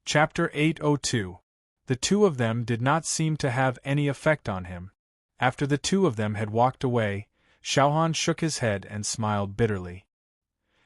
Chapter 802. The two of them did not seem to have any effect on him. After the two of them had walked away, Xiaohan shook his head and smiled bitterly.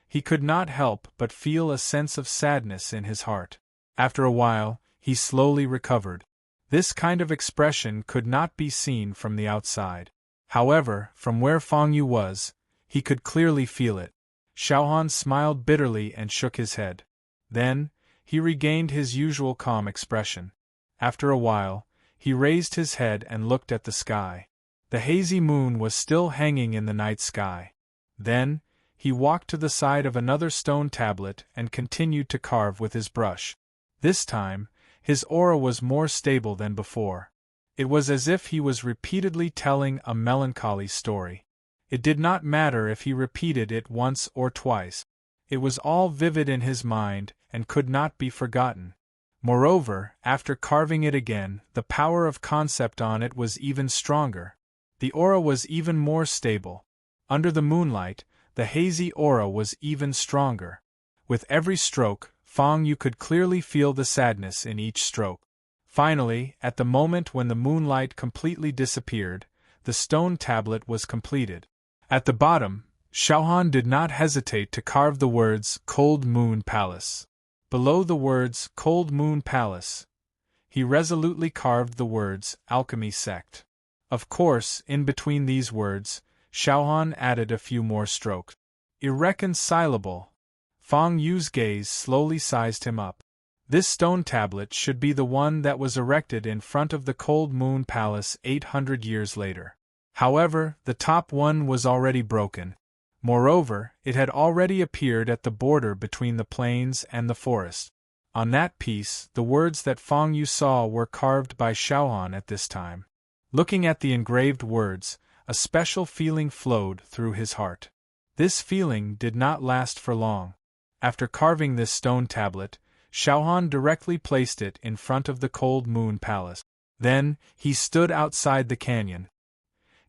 He could not help but feel a sense of sadness in his heart. After a while, he slowly recovered. This kind of expression could not be seen from the outside. However, from where Feng Yu was, he could clearly feel it. Xiaohan smiled bitterly and shook his head. Then, he regained his usual calm expression. After a while, he raised his head and looked at the sky. The hazy moon was still hanging in the night sky. Then, he walked to the side of another stone tablet and continued to carve with his brush. This time, his aura was more stable than before. It was as if he was repeatedly telling a melancholy story. It did not matter if he repeated it once or twice. It was all vivid in his mind and could not be forgotten. Moreover, after carving it again, the power of concept on it was even stronger. The aura was even more stable. Under the moonlight, the hazy aura was even stronger. With every stroke, Feng Yu could clearly feel the sadness in each stroke. Finally, at the moment when the moonlight completely disappeared, the stone tablet was completed. At the bottom, Xiaohan did not hesitate to carve the words Cold Moon Palace. Below the words Cold Moon Palace, he resolutely carved the words Alchemy Sect. Of course, in between these words, Xiaohan added a few more strokes. Irreconcilable. Feng Yu's gaze slowly sized him up. This stone tablet should be the one that was erected in front of the Cold Moon Palace 800 years later. However, the top one was already broken. Moreover, it had already appeared at the border between the plains and the forest. On that piece, the words that Feng Yu saw were carved by Xiaohan at this time. Looking at the engraved words, a special feeling flowed through his heart. This feeling did not last for long. After carving this stone tablet, Xiaohan directly placed it in front of the Cold Moon Palace. Then, he stood outside the canyon.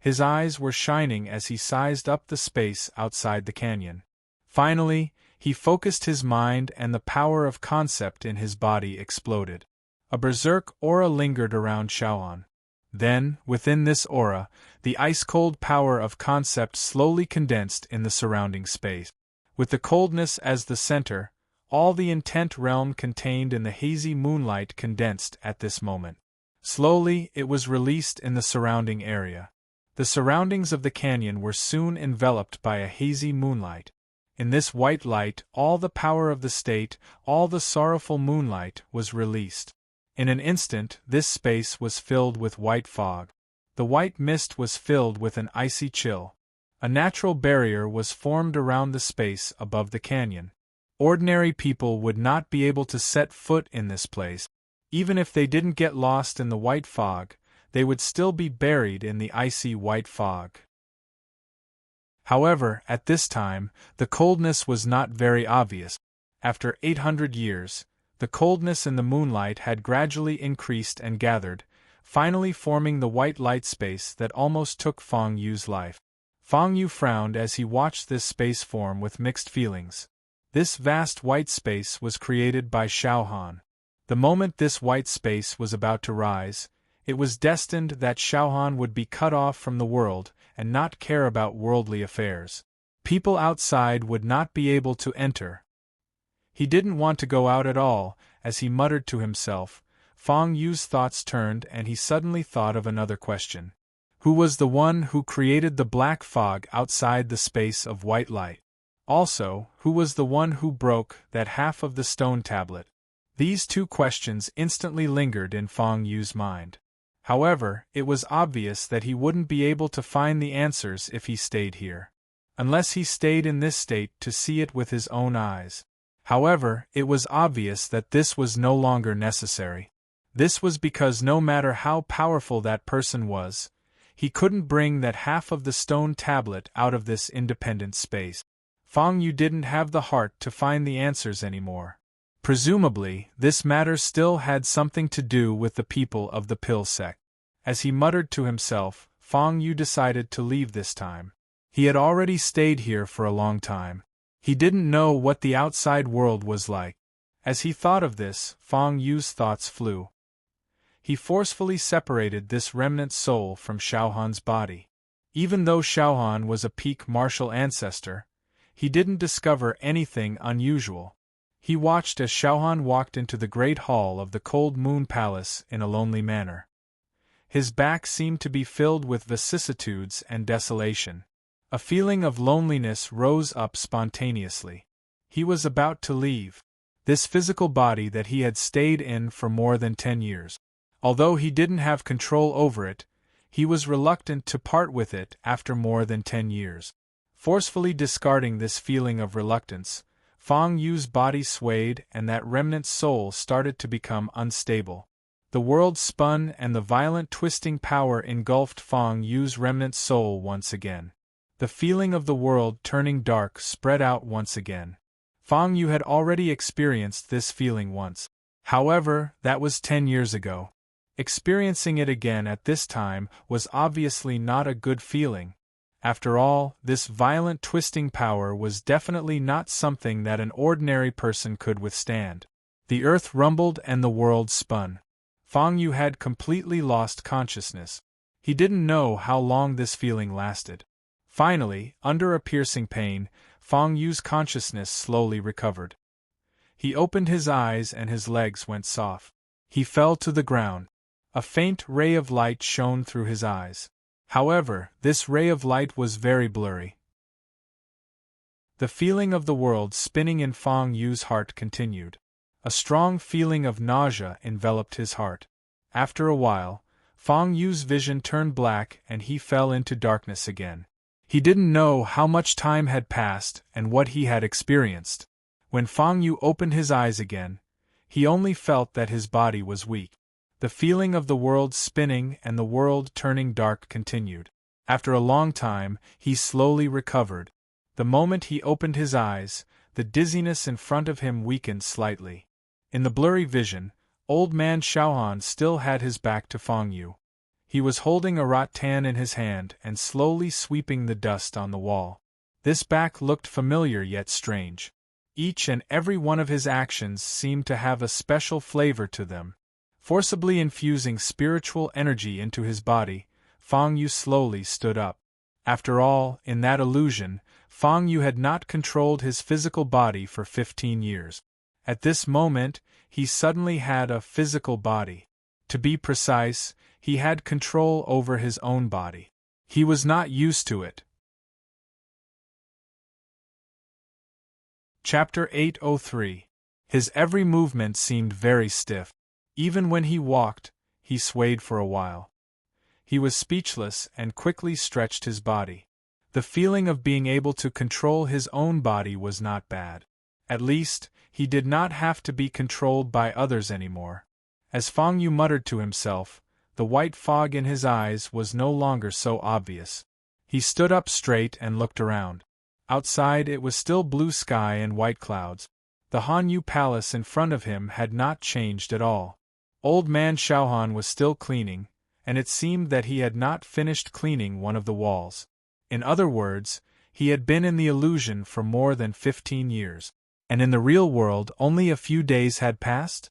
His eyes were shining as he sized up the space outside the canyon. Finally, he focused his mind and the power of concept in his body exploded. A berserk aura lingered around Xiaohan. Then, within this aura, the ice-cold power of concept slowly condensed in the surrounding space. With the coldness as the center, all the intent realm contained in the hazy moonlight condensed at this moment. Slowly, it was released in the surrounding area. The surroundings of the canyon were soon enveloped by a hazy moonlight. In this white light, all the power of the state, all the sorrowful moonlight, was released. In an instant, this space was filled with white fog. The white mist was filled with an icy chill. A natural barrier was formed around the space above the canyon. Ordinary people would not be able to set foot in this place. Even if they didn't get lost in the white fog, they would still be buried in the icy white fog. However, at this time, the coldness was not very obvious. After 800 years, the coldness in the moonlight had gradually increased and gathered, finally forming the white light space that almost took Feng Yu's life. Feng Yu frowned as he watched this space form with mixed feelings. This vast white space was created by Xiaohan. The moment this white space was about to rise, it was destined that Xiaohan would be cut off from the world and not care about worldly affairs. People outside would not be able to enter. He didn't want to go out at all, as he muttered to himself. Feng Yu's thoughts turned and he suddenly thought of another question. Who was the one who created the black fog outside the space of white light? Also, who was the one who broke that half of the stone tablet? These two questions instantly lingered in Feng Yu's mind. However, it was obvious that he wouldn't be able to find the answers if he stayed here. Unless he stayed in this state to see it with his own eyes. However, it was obvious that this was no longer necessary. This was because no matter how powerful that person was, he couldn't bring that half of the stone tablet out of this independent space. Feng Yu didn't have the heart to find the answers anymore. Presumably, this matter still had something to do with the people of the pill sect. As he muttered to himself, Feng Yu decided to leave this time. He had already stayed here for a long time. He didn't know what the outside world was like. As he thought of this, Fang Yu's thoughts flew. He forcefully separated this remnant soul from Xiaohan's body. Even though Xiaohan was a peak martial ancestor, he didn't discover anything unusual. He watched as Xiaohan walked into the great hall of the Cold Moon Palace in a lonely manner. His back seemed to be filled with vicissitudes and desolation. A feeling of loneliness rose up spontaneously. He was about to leave this physical body that he had stayed in for more than 10 years. Although he didn't have control over it, he was reluctant to part with it after more than 10 years. Forcefully discarding this feeling of reluctance, Fang Yu's body swayed and that remnant soul started to become unstable. The world spun and the violent twisting power engulfed Fang Yu's remnant soul once again. The feeling of the world turning dark spread out once again. Fang Yu had already experienced this feeling once. However, that was 10 years ago. Experiencing it again at this time was obviously not a good feeling. After all, this violent twisting power was definitely not something that an ordinary person could withstand. The earth rumbled and the world spun. Fang Yu had completely lost consciousness. He didn't know how long this feeling lasted. Finally, under a piercing pain, Fang Yu's consciousness slowly recovered. He opened his eyes and his legs went soft. He fell to the ground. A faint ray of light shone through his eyes. However, this ray of light was very blurry. The feeling of the world spinning in Fang Yu's heart continued. A strong feeling of nausea enveloped his heart. After a while, Fang Yu's vision turned black and he fell into darkness again. He didn't know how much time had passed and what he had experienced. When Fang Yu opened his eyes again, he only felt that his body was weak. The feeling of the world spinning and the world turning dark continued. After a long time, he slowly recovered. The moment he opened his eyes, the dizziness in front of him weakened slightly. In the blurry vision, old man Xiaohan still had his back to Fang Yu. He was holding a rattan in his hand and slowly sweeping the dust on the wall. This back looked familiar yet strange. Each and every one of his actions seemed to have a special flavor to them. Forcibly infusing spiritual energy into his body, Fang Yu slowly stood up. After all, in that illusion, Fang Yu had not controlled his physical body for 15 years. At this moment, he suddenly had a physical body. To be precise, he had control over his own body. He was not used to it. Chapter 803. His every movement seemed very stiff. Even when he walked, he swayed for a while. He was speechless and quickly stretched his body. The feeling of being able to control his own body was not bad. At least, he did not have to be controlled by others anymore. As Fang Yu muttered to himself, the white fog in his eyes was no longer so obvious. He stood up straight and looked around. Outside it was still blue sky and white clouds. The Hanyu Palace in front of him had not changed at all. Old man Xiaohan was still cleaning, and it seemed that he had not finished cleaning one of the walls. In other words, he had been in the illusion for more than 15 years. And in the real world only a few days had passed?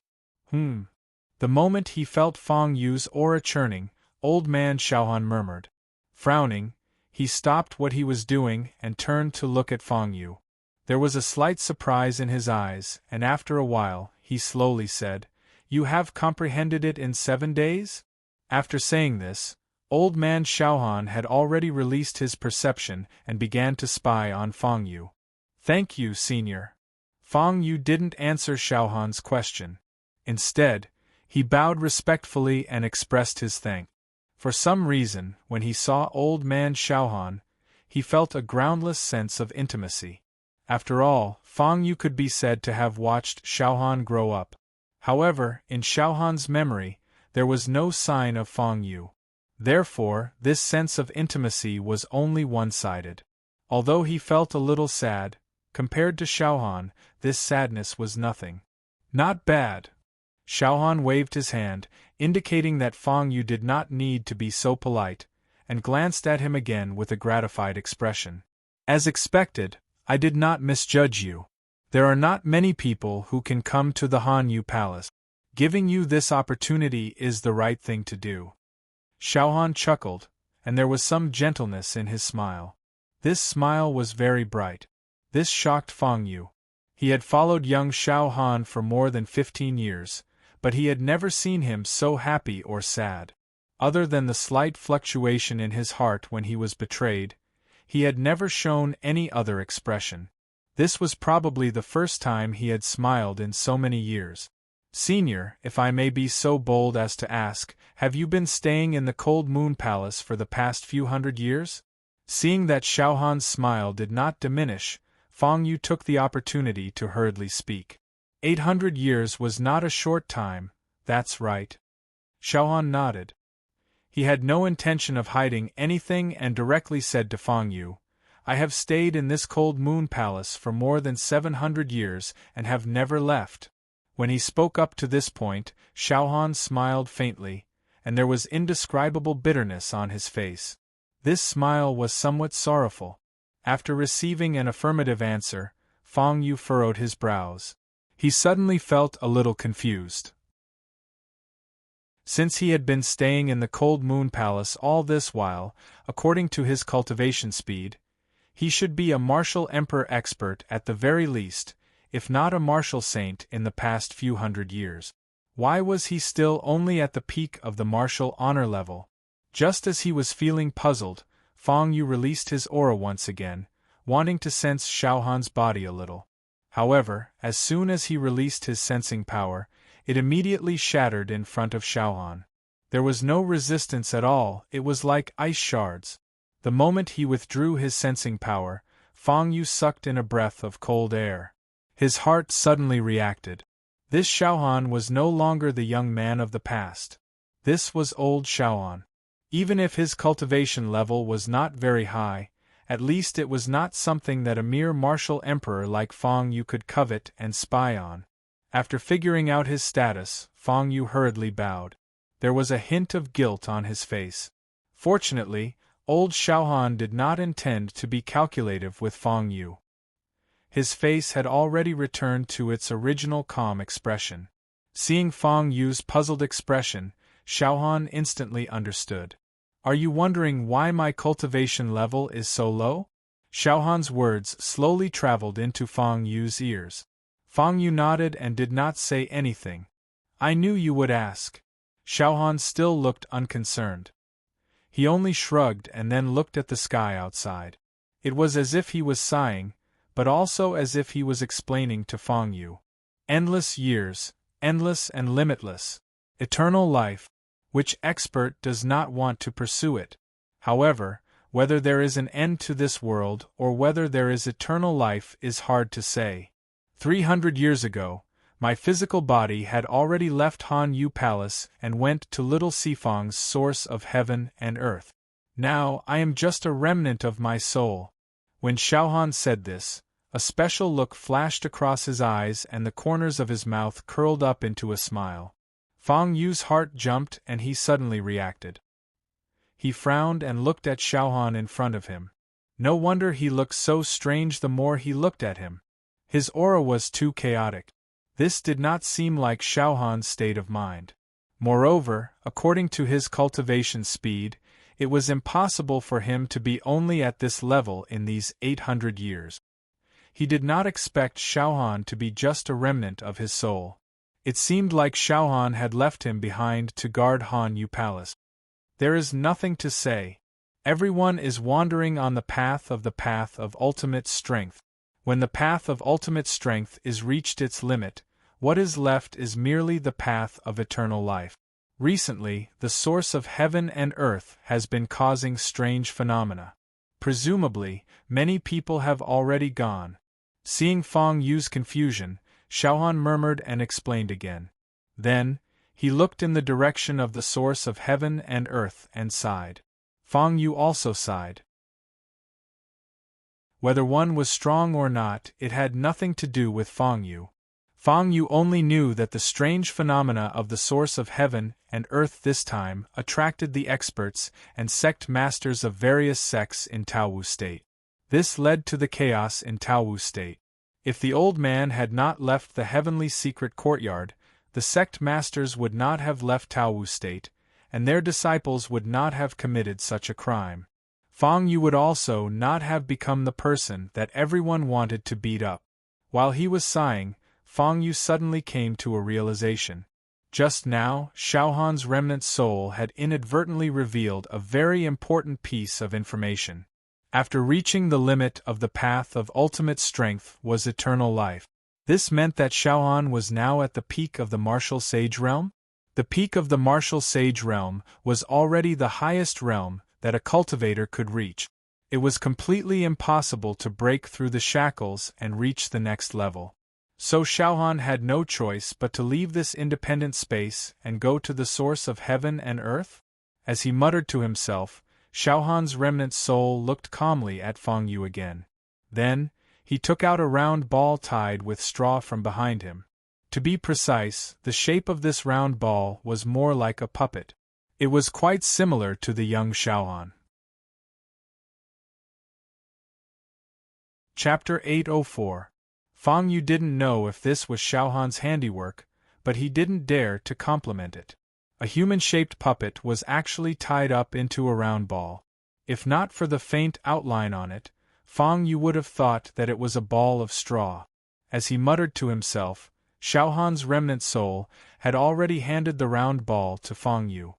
The moment he felt Fang Yu's aura churning, old man Xiaohan murmured. Frowning, he stopped what he was doing and turned to look at Fang Yu. There was a slight surprise in his eyes, and after a while, he slowly said, "You have comprehended it in 7 days?" After saying this, old man Xiaohan had already released his perception and began to spy on Fang Yu. "Thank you, senior." Fang Yu didn't answer Xiaohan's question. Instead, he bowed respectfully and expressed his thanks. For some reason, when he saw old man Xiaohan, he felt a groundless sense of intimacy. After all, Fang Yu could be said to have watched Xiaohan grow up. However, in Xiaohan's memory, there was no sign of Fang Yu. Therefore, this sense of intimacy was only one-sided. Although he felt a little sad, compared to Xiaohan, this sadness was nothing. Not bad. Xiaohan waved his hand, indicating that Fang Yu did not need to be so polite, and glanced at him again with a gratified expression. As expected, I did not misjudge you. There are not many people who can come to the Han Yu Palace. Giving you this opportunity is the right thing to do. Xiaohan chuckled, and there was some gentleness in his smile. This smile was very bright. This shocked Fang Yu. He had followed young Xiaohan for more than 15 years, but he had never seen him so happy or sad. Other than the slight fluctuation in his heart when he was betrayed, he had never shown any other expression. This was probably the first time he had smiled in so many years. Senior, if I may be so bold as to ask, have you been staying in the Cold Moon Palace for the past few hundred years? Seeing that Xiaohan's smile did not diminish, Fang Yu took the opportunity to hurriedly speak. 800 years was not a short time, that's right. Xiaohan nodded. He had no intention of hiding anything and directly said to Fang Yu, I have stayed in this Cold Moon Palace for more than 700 years and have never left. When he spoke up to this point, Xiaohan smiled faintly, and there was indescribable bitterness on his face. This smile was somewhat sorrowful. After receiving an affirmative answer, Fang Yu furrowed his brows. He suddenly felt a little confused. Since he had been staying in the Cold Moon Palace all this while, according to his cultivation speed, he should be a martial emperor expert at the very least, if not a martial saint in the past few hundred years. Why was he still only at the peak of the martial honor level? Just as he was feeling puzzled, Fang Yu released his aura once again, wanting to sense Xiaohan's body a little. However, as soon as he released his sensing power, it immediately shattered in front of Xiaohan. There was no resistance at all, it was like ice shards. The moment he withdrew his sensing power, Fang Yu sucked in a breath of cold air. His heart suddenly reacted. This Xiaohan was no longer the young man of the past. This was old Xiaohan. Even if his cultivation level was not very high, at least it was not something that a mere martial emperor like Fang Yu could covet and spy on. After figuring out his status, Fang Yu hurriedly bowed. There was a hint of guilt on his face. Fortunately, old Xiaohan did not intend to be calculative with Fang Yu. His face had already returned to its original calm expression. Seeing Fang Yu's puzzled expression, Xiaohan instantly understood. Are you wondering why my cultivation level is so low? Xiaohan's words slowly traveled into Fang Yu's ears. Fang Yu nodded and did not say anything. I knew you would ask. Xiaohan still looked unconcerned. He only shrugged and then looked at the sky outside. It was as if he was sighing, but also as if he was explaining to Fang Yu. Endless years, endless and limitless. Eternal life. Which expert does not want to pursue it? However, whether there is an end to this world or whether there is eternal life is hard to say. 300 years ago, my physical body had already left Han Yu Palace and went to Little Sifang's source of heaven and earth. Now I am just a remnant of my soul. When Xiaohan said this, a special look flashed across his eyes and the corners of his mouth curled up into a smile. Fang Yu's heart jumped and he suddenly reacted. He frowned and looked at Xiaohan in front of him. No wonder he looked so strange the more he looked at him. His aura was too chaotic. This did not seem like Xiaohan's state of mind. Moreover, according to his cultivation speed, it was impossible for him to be only at this level in these 800 years. He did not expect Xiaohan to be just a remnant of his soul. It seemed like Xiaohan had left him behind to guard Han Yu Palace. There is nothing to say. Everyone is wandering on the path of ultimate strength. When the path of ultimate strength is reached its limit, what is left is merely the path of eternal life. Recently, the source of heaven and earth has been causing strange phenomena. Presumably, many people have already gone. Seeing Fang Yu's confusion, Xiaohan murmured and explained again. Then, he looked in the direction of the source of heaven and earth and sighed. Fang Yu also sighed. Whether one was strong or not, it had nothing to do with Fang Yu. Fang Yu only knew that the strange phenomena of the source of heaven and earth this time attracted the experts and sect masters of various sects in Taowu State. This led to the chaos in Taowu State. If the old man had not left the heavenly secret courtyard, the sect masters would not have left Taowu State, and their disciples would not have committed such a crime. Fang Yu would also not have become the person that everyone wanted to beat up. While he was sighing, Fang Yu suddenly came to a realization. Just now, Xiaohan's remnant soul had inadvertently revealed a very important piece of information. After reaching the limit of the path of ultimate strength was eternal life. This meant that Xiaohan was now at the peak of the martial sage realm? The peak of the martial sage realm was already the highest realm that a cultivator could reach. It was completely impossible to break through the shackles and reach the next level. So Xiaohan had no choice but to leave this independent space and go to the source of heaven and earth? As he muttered to himself, Xiaohan's remnant soul looked calmly at Fang Yu again. Then, he took out a round ball tied with straw from behind him. To be precise, the shape of this round ball was more like a puppet. It was quite similar to the young Xiaohan. Chapter 804. Fang Yu didn't know if this was Xiaohan's handiwork, but he didn't dare to compliment it. A human-shaped puppet was actually tied up into a round ball. If not for the faint outline on it, Fang Yu would have thought that it was a ball of straw. As he muttered to himself, Xiaohan's remnant soul had already handed the round ball to Fang Yu.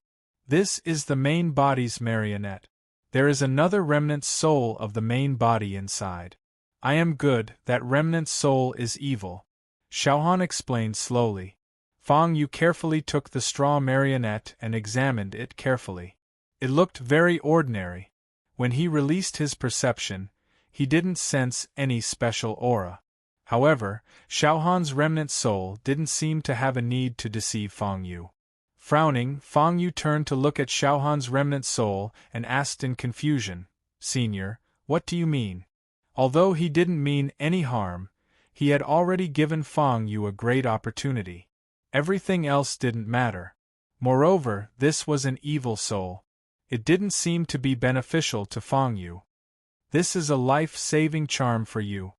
This is the main body's marionette. There is another remnant soul of the main body inside. I am good, that remnant soul is evil. Xiaohan explained slowly. Fang Yu carefully took the straw marionette and examined it carefully. It looked very ordinary. When he released his perception, he didn't sense any special aura. However, Xiaohan's remnant soul didn't seem to have a need to deceive Fang Yu. Frowning, Fang Yu turned to look at Xiaohan's remnant soul and asked in confusion, "Senior, what do you mean?" Although he didn't mean any harm, he had already given Fang Yu a great opportunity. Everything else didn't matter. Moreover, this was an evil soul. It didn't seem to be beneficial to Fang Yu. "This is a life-saving charm for you."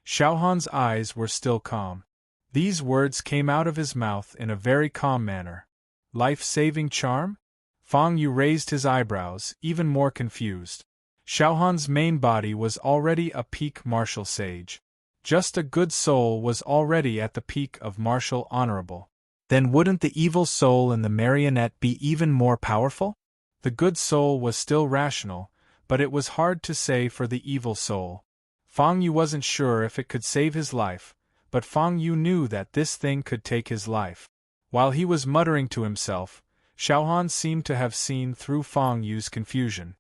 Xiaohan's eyes were still calm. These words came out of his mouth in a very calm manner. Life-saving charm? Fang Yu raised his eyebrows, even more confused. Xiaohan's main body was already a peak martial sage. Just a good soul was already at the peak of martial honorable. Then wouldn't the evil soul in the marionette be even more powerful? The good soul was still rational, but it was hard to say for the evil soul. Fang Yu wasn't sure if it could save his life, but Fang Yu knew that this thing could take his life. While he was muttering to himself, Xiaohan seemed to have seen through Fang Yu's confusion.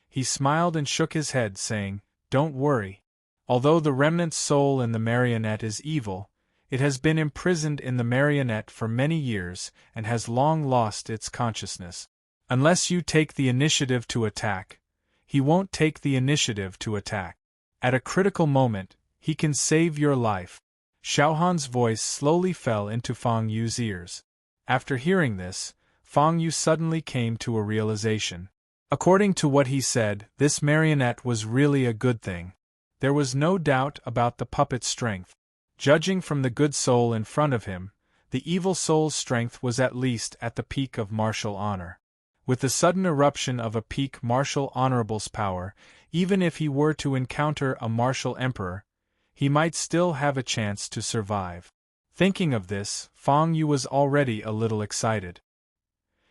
He smiled and shook his head, saying, "Don't worry. Although the remnant soul in the marionette is evil, it has been imprisoned in the marionette for many years and has long lost its consciousness. Unless you take the initiative to attack, he won't take the initiative to attack. At a critical moment, he can save your life." Xiaohan's voice slowly fell into Fang Yu's ears. After hearing this, Fang Yu suddenly came to a realization. According to what he said, this marionette was really a good thing. There was no doubt about the puppet's strength. Judging from the good soul in front of him, the evil soul's strength was at least at the peak of martial honor. With the sudden eruption of a peak martial honorable's power, even if he were to encounter a martial emperor, he might still have a chance to survive. Thinking of this, Fang Yu was already a little excited.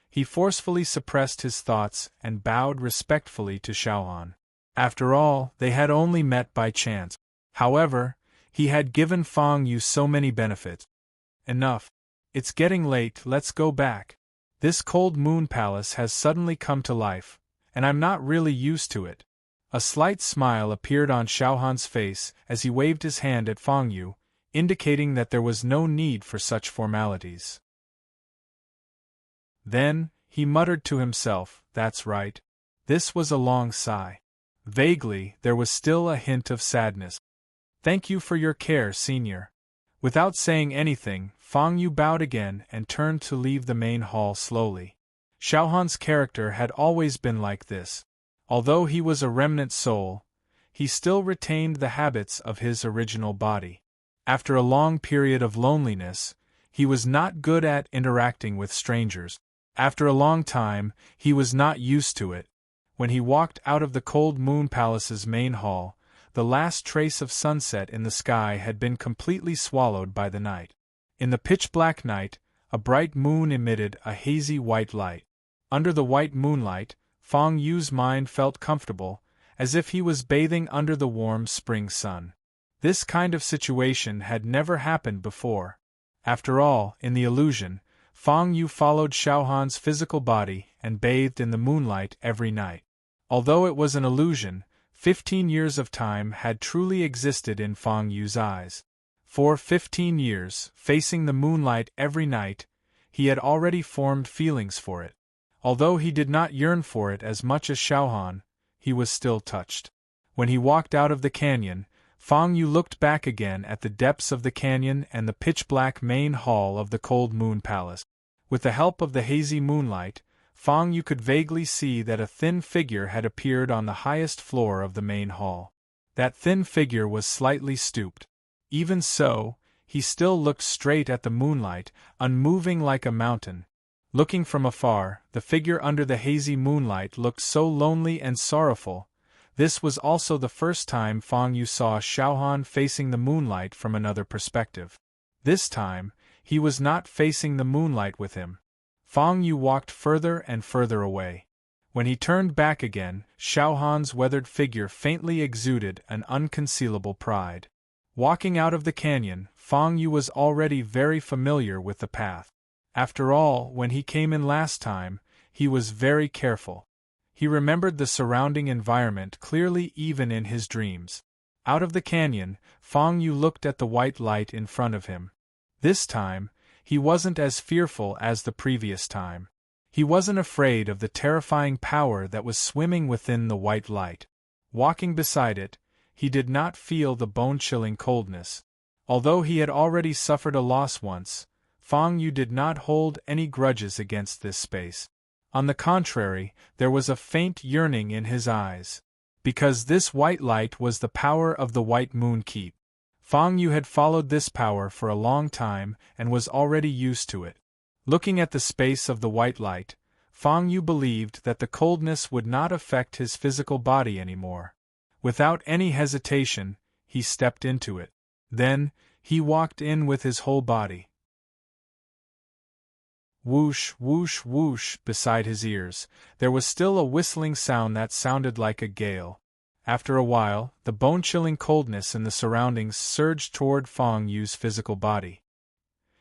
He forcefully suppressed his thoughts and bowed respectfully to Xiaohan. After all, they had only met by chance. However, he had given Fang Yu so many benefits. "Enough. It's getting late, let's go back. This cold moon palace has suddenly come to life, and I'm not really used to it." A slight smile appeared on Xiaohan's face as he waved his hand at Fang Yu, indicating that there was no need for such formalities. Then, he muttered to himself, "That's right." This was a long sigh. Vaguely, there was still a hint of sadness. "Thank you for your care, Senior." Without saying anything, Fang Yu bowed again and turned to leave the main hall slowly. Xiaohan's character had always been like this. Although he was a remnant soul, he still retained the habits of his original body. After a long period of loneliness, he was not good at interacting with strangers. After a long time, he was not used to it. When he walked out of the cold Moon Palace's main hall, the last trace of sunset in the sky had been completely swallowed by the night. In the pitch-black night, a bright moon emitted a hazy white light. Under the white moonlight, Feng Yu's mind felt comfortable, as if he was bathing under the warm spring sun. This kind of situation had never happened before. After all, in the illusion, Feng Yu followed Xiaohan's physical body and bathed in the moonlight every night. Although it was an illusion, 15 years of time had truly existed in Feng Yu's eyes. For 15 years, facing the moonlight every night, he had already formed feelings for it. Although he did not yearn for it as much as Xiaohan, he was still touched. When he walked out of the canyon, Feng Yu looked back again at the depths of the canyon and the pitch-black main hall of the cold Moon Palace. With the help of the hazy moonlight, Feng Yu could vaguely see that a thin figure had appeared on the highest floor of the main hall. That thin figure was slightly stooped. Even so, he still looked straight at the moonlight, unmoving like a mountain. Looking from afar, the figure under the hazy moonlight looked so lonely and sorrowful. This was also the first time Feng Yu saw Xiaohan facing the moonlight from another perspective. This time, he was not facing the moonlight with him. Feng Yu walked further and further away. When he turned back again, Xiaohan's weathered figure faintly exuded an unconcealable pride. Walking out of the canyon, Feng Yu was already very familiar with the path. After all, when he came in last time, he was very careful. He remembered the surrounding environment clearly even in his dreams. Out of the canyon, Feng Yu looked at the white light in front of him. This time, he wasn't as fearful as the previous time. He wasn't afraid of the terrifying power that was swimming within the white light. Walking beside it, he did not feel the bone-chilling coldness. Although he had already suffered a loss once, Feng Yu did not hold any grudges against this space. On the contrary, there was a faint yearning in his eyes. Because this white light was the power of the White Moon Keep. Feng Yu had followed this power for a long time and was already used to it. Looking at the space of the white light, Feng Yu believed that the coldness would not affect his physical body anymore. Without any hesitation, he stepped into it. Then, he walked in with his whole body. Whoosh, whoosh, whoosh, beside his ears, there was still a whistling sound that sounded like a gale. After a while, the bone-chilling coldness in the surroundings surged toward Feng Yu's physical body.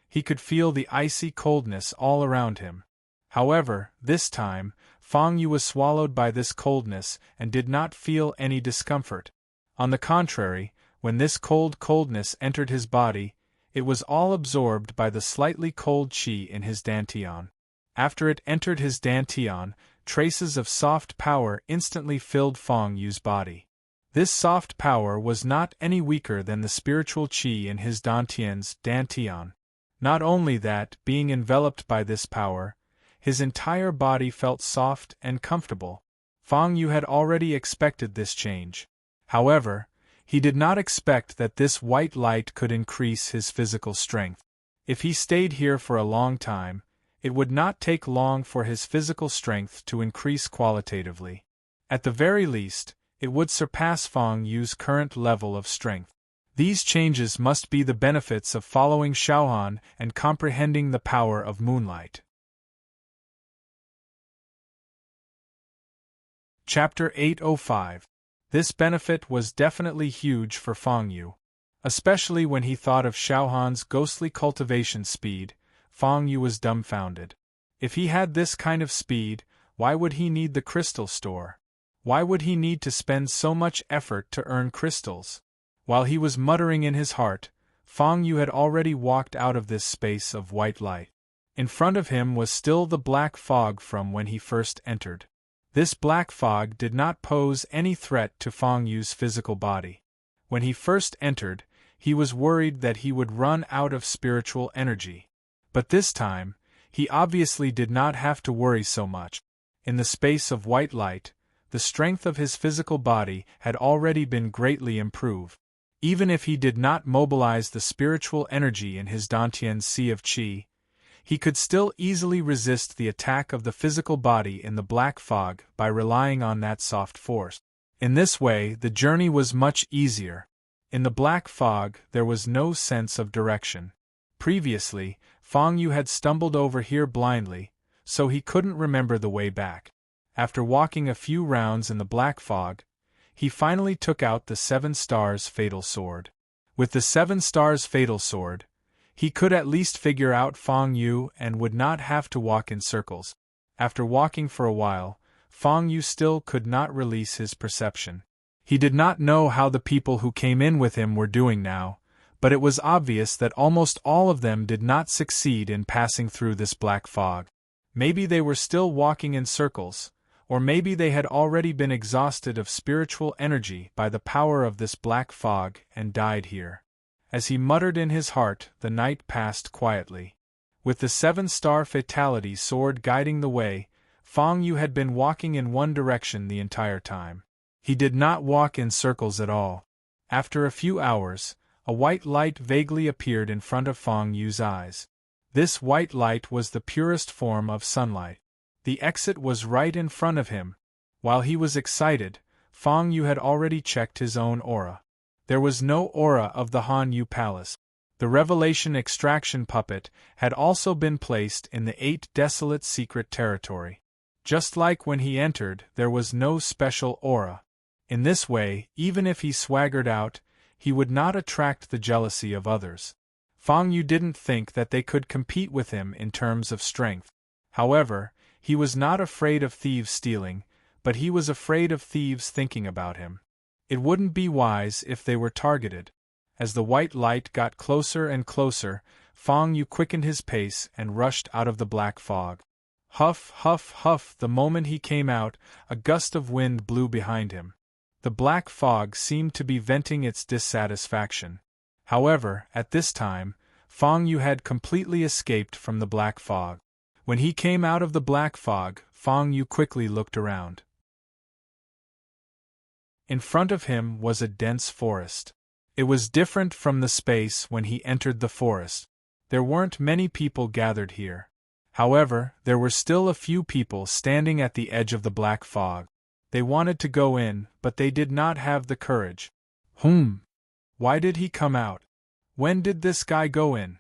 He could feel the icy coldness all around him. However, this time, Feng Yu was swallowed by this coldness and did not feel any discomfort. On the contrary, when this coldness entered his body, it was all absorbed by the slightly cold qi in his dantian. After it entered his dantian, traces of soft power instantly filled Feng Yu's body. This soft power was not any weaker than the spiritual qi in his dantian's dantian. Not only that, being enveloped by this power, his entire body felt soft and comfortable. Feng Yu had already expected this change. However, he did not expect that this white light could increase his physical strength. If he stayed here for a long time, it would not take long for his physical strength to increase qualitatively. At the very least, it would surpass Feng Yu's current level of strength. These changes must be the benefits of following Xiaohan and comprehending the power of moonlight. Chapter 805. This benefit was definitely huge for Feng Yu. Especially when he thought of Xiaohan's ghostly cultivation speed, Feng Yu was dumbfounded. If he had this kind of speed, why would he need the crystal store? Why would he need to spend so much effort to earn crystals? While he was muttering in his heart, Feng Yu had already walked out of this space of white light. In front of him was still the black fog from when he first entered. This black fog did not pose any threat to Feng Yu's physical body. When he first entered, he was worried that he would run out of spiritual energy. But this time, he obviously did not have to worry so much. In the space of white light, the strength of his physical body had already been greatly improved. Even if he did not mobilize the spiritual energy in his Dantian sea of qi, he could still easily resist the attack of the physical body in the black fog by relying on that soft force. In this way, the journey was much easier. In the black fog, there was no sense of direction. Previously, Fang Yu had stumbled over here blindly, so he couldn't remember the way back. After walking a few rounds in the black fog, he finally took out the 7 Stars Fatal Sword. With the 7 Stars Fatal Sword, he could at least figure out Fang Yu and would not have to walk in circles. After walking for a while, Fang Yu still could not release his perception. He did not know how the people who came in with him were doing now, but it was obvious that almost all of them did not succeed in passing through this black fog. Maybe they were still walking in circles, or maybe they had already been exhausted of spiritual energy by the power of this black fog and died here. As he muttered in his heart, the night passed quietly. With the 7-star fatality sword guiding the way, Fang Yu had been walking in one direction the entire time. He did not walk in circles at all. After a few hours, a white light vaguely appeared in front of Fang Yu's eyes. This white light was the purest form of sunlight. The exit was right in front of him. While he was excited, Fang Yu had already checked his own aura. There was no aura of the Han Yu Palace. The Revelation Extraction Puppet had also been placed in the 8 desolate secret territory. Just like when he entered, there was no special aura. In this way, even if he swaggered out, he would not attract the jealousy of others. Fang Yu didn't think that they could compete with him in terms of strength. However, he was not afraid of thieves stealing, but he was afraid of thieves thinking about him. It wouldn't be wise if they were targeted. As the white light got closer and closer, Fang Yu quickened his pace and rushed out of the black fog. Huff, huff, huff. The moment he came out, a gust of wind blew behind him. The black fog seemed to be venting its dissatisfaction. However, at this time, Fang Yu had completely escaped from the black fog. When he came out of the black fog, Fang Yu quickly looked around. In front of him was a dense forest. It was different from the space when he entered the forest. There weren't many people gathered here. However, there were still a few people standing at the edge of the black fog. They wanted to go in, but they did not have the courage. Why did he come out? When did this guy go in?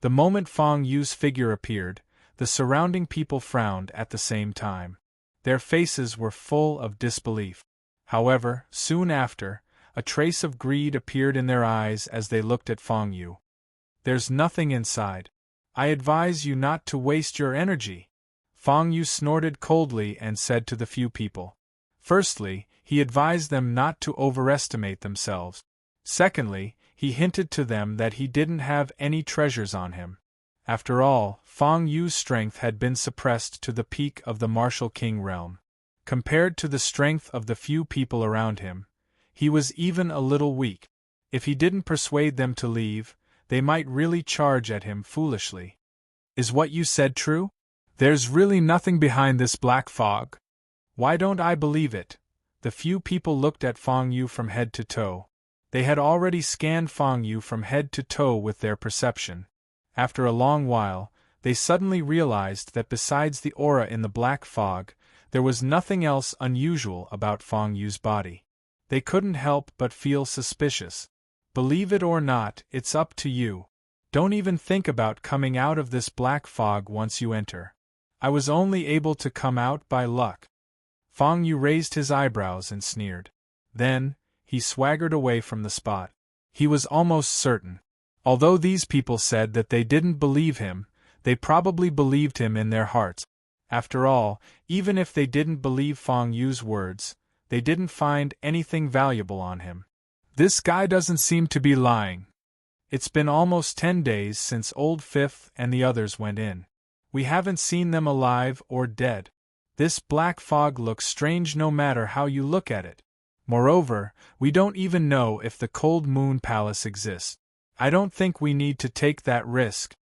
The moment Fang Yu's figure appeared, the surrounding people frowned at the same time. Their faces were full of disbelief. However, soon after, a trace of greed appeared in their eyes as they looked at Fang Yu. There's nothing inside. I advise you not to waste your energy. Fang Yu snorted coldly and said to the few people. Firstly, he advised them not to overestimate themselves. Secondly, he hinted to them that he didn't have any treasures on him. After all, Fang Yu's strength had been suppressed to the peak of the Martial King realm. Compared to the strength of the few people around him, he was even a little weak. If he didn't persuade them to leave, they might really charge at him foolishly. Is what you said true? There's really nothing behind this black fog. Why don't I believe it? The few people looked at Fang Yu from head to toe. They had already scanned Fang Yu from head to toe with their perception. After a long while, they suddenly realized that besides the aura in the black fog, there was nothing else unusual about Fang Yu's body. They couldn't help but feel suspicious. Believe it or not, it's up to you. Don't even think about coming out of this black fog once you enter. I was only able to come out by luck. Fang Yu raised his eyebrows and sneered. Then, he swaggered away from the spot. He was almost certain. Although these people said that they didn't believe him, they probably believed him in their hearts. After all, even if they didn't believe Fang Yu's words, they didn't find anything valuable on him. This guy doesn't seem to be lying. It's been almost 10 days since Old Fifth and the others went in. We haven't seen them alive or dead. This black fog looks strange no matter how you look at it. Moreover, we don't even know if the Cold Moon Palace exists. I don't think we need to take that risk.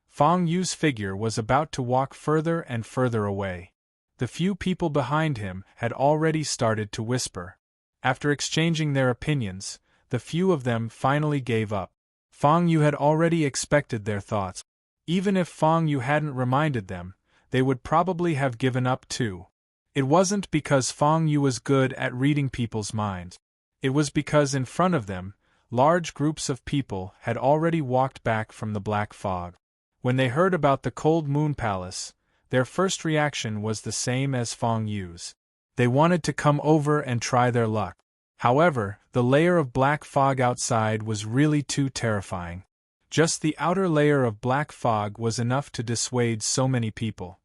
Fang Yu's figure was about to walk further and further away. The few people behind him had already started to whisper. After exchanging their opinions, the few of them finally gave up. Fang Yu had already expected their thoughts. Even if Fang Yu hadn't reminded them, they would probably have given up too. It wasn't because Fang Yu was good at reading people's minds. It was because in front of them, large groups of people had already walked back from the black fog. When they heard about the cold moon palace, their first reaction was the same as Fang Yu's. They wanted to come over and try their luck. However, the layer of black fog outside was really too terrifying. Just the outer layer of black fog was enough to dissuade so many people.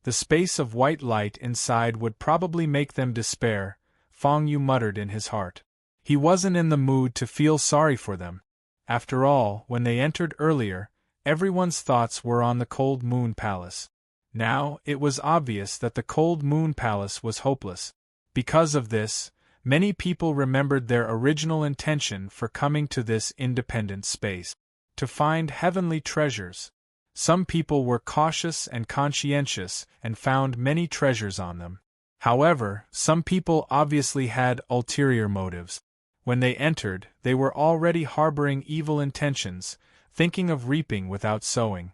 The space of white light inside would probably make them despair, Fang Yu muttered in his heart. He wasn't in the mood to feel sorry for them. After all, when they entered earlier, everyone's thoughts were on the cold moon palace. Now, it was obvious that the cold moon palace was hopeless. Because of this, many people remembered their original intention for coming to this independent space. To find heavenly treasures. Some people were cautious and conscientious and found many treasures on them. However, some people obviously had ulterior motives. When they entered, they were already harboring evil intentions, thinking of reaping without sowing.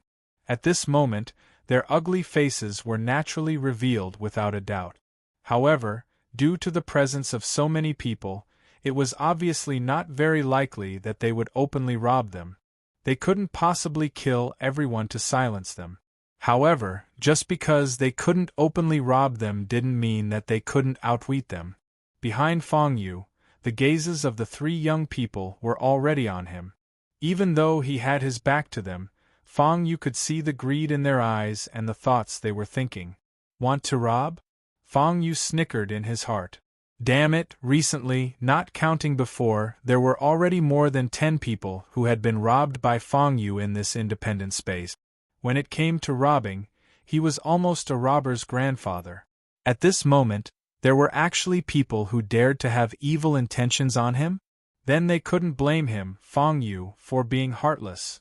At this moment, their ugly faces were naturally revealed without a doubt. However, due to the presence of so many people, it was obviously not very likely that they would openly rob them. They couldn't possibly kill everyone to silence them. However, just because they couldn't openly rob them didn't mean that they couldn't outwit them. Behind Fang Yu, the gazes of the three young people were already on him. Even though he had his back to them, Fang Yu could see the greed in their eyes and the thoughts they were thinking. Want to rob? Fang Yu snickered in his heart. Damn it, recently, not counting before, there were already more than 10 people who had been robbed by Fang Yu in this independent space. When it came to robbing, he was almost a robber's grandfather. At this moment, there were actually people who dared to have evil intentions on him? Then they couldn't blame him, Fang Yu, for being heartless.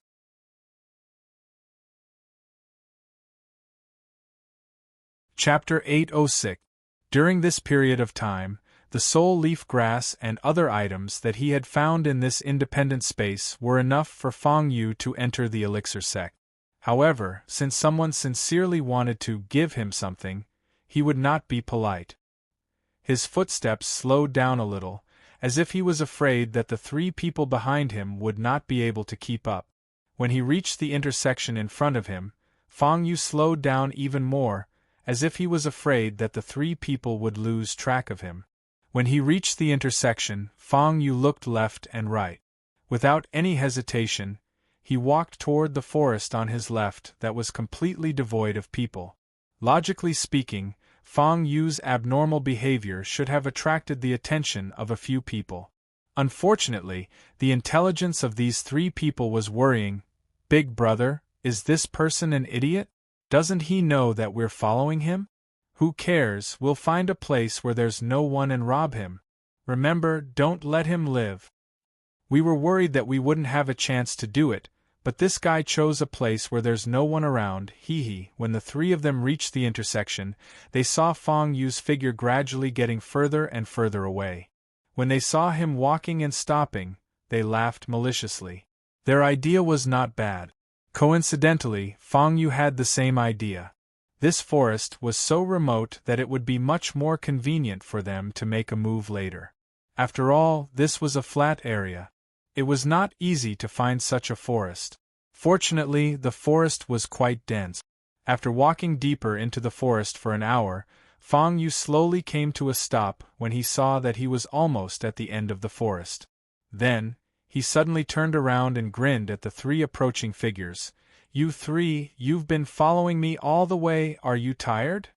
Chapter 806. During this period of time, the soul leaf grass and other items that he had found in this independent space were enough for Fang Yu to enter the elixir sect. However, since someone sincerely wanted to give him something, he would not be polite. His footsteps slowed down a little, as if he was afraid that the three people behind him would not be able to keep up. When he reached the intersection in front of him, Fang Yu slowed down even more, as if he was afraid that the three people would lose track of him. When he reached the intersection, Fang Yu looked left and right. Without any hesitation, he walked toward the forest on his left that was completely devoid of people. Logically speaking, Fang Yu's abnormal behavior should have attracted the attention of a few people. Unfortunately, the intelligence of these three people was worrying. Big brother, is this person an idiot? Doesn't he know that we're following him? Who cares, we'll find a place where there's no one and rob him. Remember, don't let him live. We were worried that we wouldn't have a chance to do it, but this guy chose a place where there's no one around, hee. When the three of them reached the intersection, they saw Fang Yu's figure gradually getting further and further away. When they saw him walking and stopping, they laughed maliciously. Their idea was not bad. Coincidentally, Fang Yu had the same idea. This forest was so remote that it would be much more convenient for them to make a move later. After all, this was a flat area. It was not easy to find such a forest. Fortunately, the forest was quite dense. After walking deeper into the forest for an hour, Fang Yu slowly came to a stop when he saw that he was almost at the end of the forest. Then, he suddenly turned around and grinned at the three approaching figures. You three, you've been following me all the way, are you tired?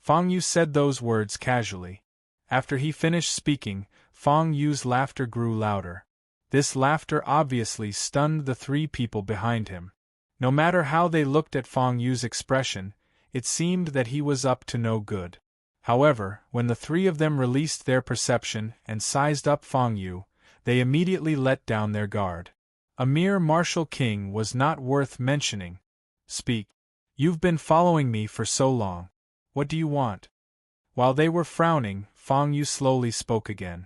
Fang Yu said those words casually. After he finished speaking, Fang Yu's laughter grew louder. This laughter obviously stunned the three people behind him. No matter how they looked at Fang Yu's expression, it seemed that he was up to no good. However, when the three of them released their perception and sized up Fang Yu, they immediately let down their guard. A mere martial king was not worth mentioning. Speak. You've been following me for so long. What do you want? While they were frowning, Fang Yu slowly spoke again.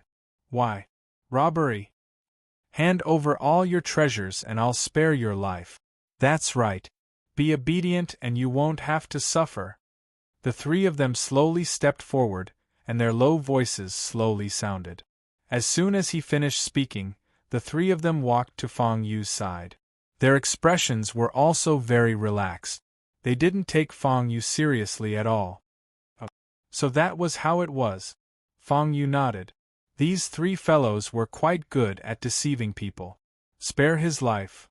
Why? Robbery. Hand over all your treasures and I'll spare your life. That's right. Be obedient and you won't have to suffer. The three of them slowly stepped forward, and their low voices slowly sounded. As soon as he finished speaking, the three of them walked to Fang Yu's side. Their expressions were also very relaxed. They didn't take Fang Yu seriously at all. So that was how it was. Fang Yu nodded. These three fellows were quite good at deceiving people. Spare his life.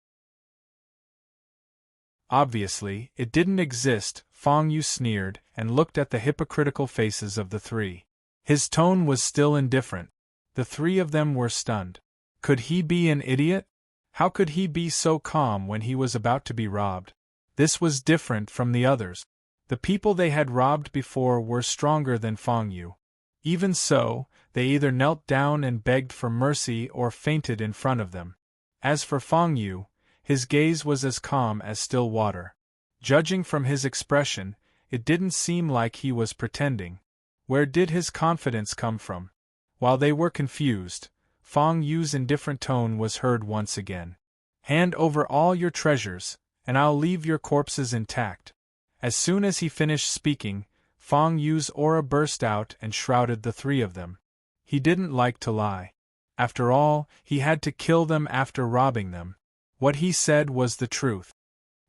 Obviously, it didn't exist, Fang Yu sneered and looked at the hypocritical faces of the three. His tone was still indifferent. The three of them were stunned. Could he be an idiot? How could he be so calm when he was about to be robbed? This was different from the others. The people they had robbed before were stronger than Fang Yu. Even so, they either knelt down and begged for mercy or fainted in front of them. As for Fang Yu, his gaze was as calm as still water. Judging from his expression, it didn't seem like he was pretending. Where did his confidence come from? While they were confused, Fang Yu's indifferent tone was heard once again. Hand over all your treasures, and I'll leave your corpses intact. As soon as he finished speaking, Fang Yu's aura burst out and shrouded the three of them. He didn't like to lie. After all, he had to kill them after robbing them. What he said was the truth.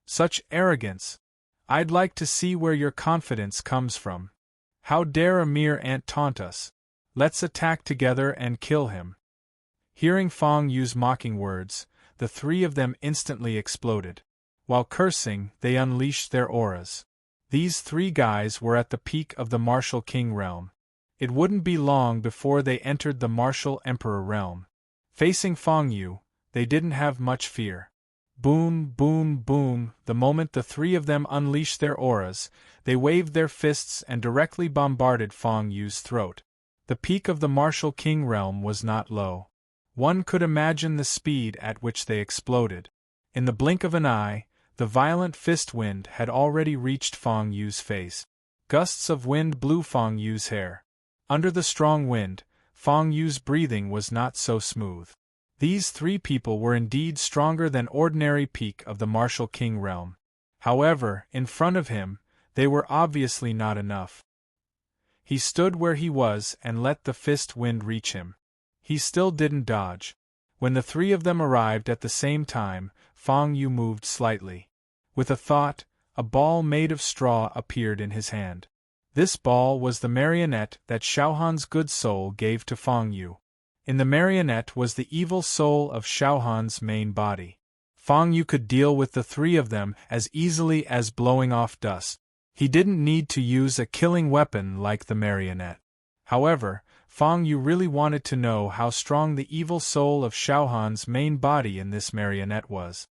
Such arrogance! I'd like to see where your confidence comes from. How dare a mere ant taunt us? Let's attack together and kill him. Hearing Fang Yu's mocking words, the three of them instantly exploded. While cursing, they unleashed their auras. These three guys were at the peak of the martial king realm. It wouldn't be long before they entered the martial emperor realm. Facing Fang Yu, they didn't have much fear. Boom, boom, boom, the moment the three of them unleashed their auras, they waved their fists and directly bombarded Fang Yu's throat. The peak of the martial king realm was not low. One could imagine the speed at which they exploded. In the blink of an eye, the violent fist wind had already reached Fang Yu's face. Gusts of wind blew Fang Yu's hair. Under the strong wind, Fang Yu's breathing was not so smooth. These three people were indeed stronger than ordinary peak of the martial king realm. However, in front of him, they were obviously not enough. He stood where he was and let the fist wind reach him. He still didn't dodge. When the three of them arrived at the same time, Fang Yu moved slightly. With a thought, a ball made of straw appeared in his hand. This ball was the marionette that Xiaohan's good soul gave to Fang Yu. In the marionette was the evil soul of Xiaohan's main body. Fang Yu could deal with the three of them as easily as blowing off dust. He didn't need to use a killing weapon like the marionette. However, Fang Yu really wanted to know how strong the evil soul of Xiaohan's main body in this marionette was.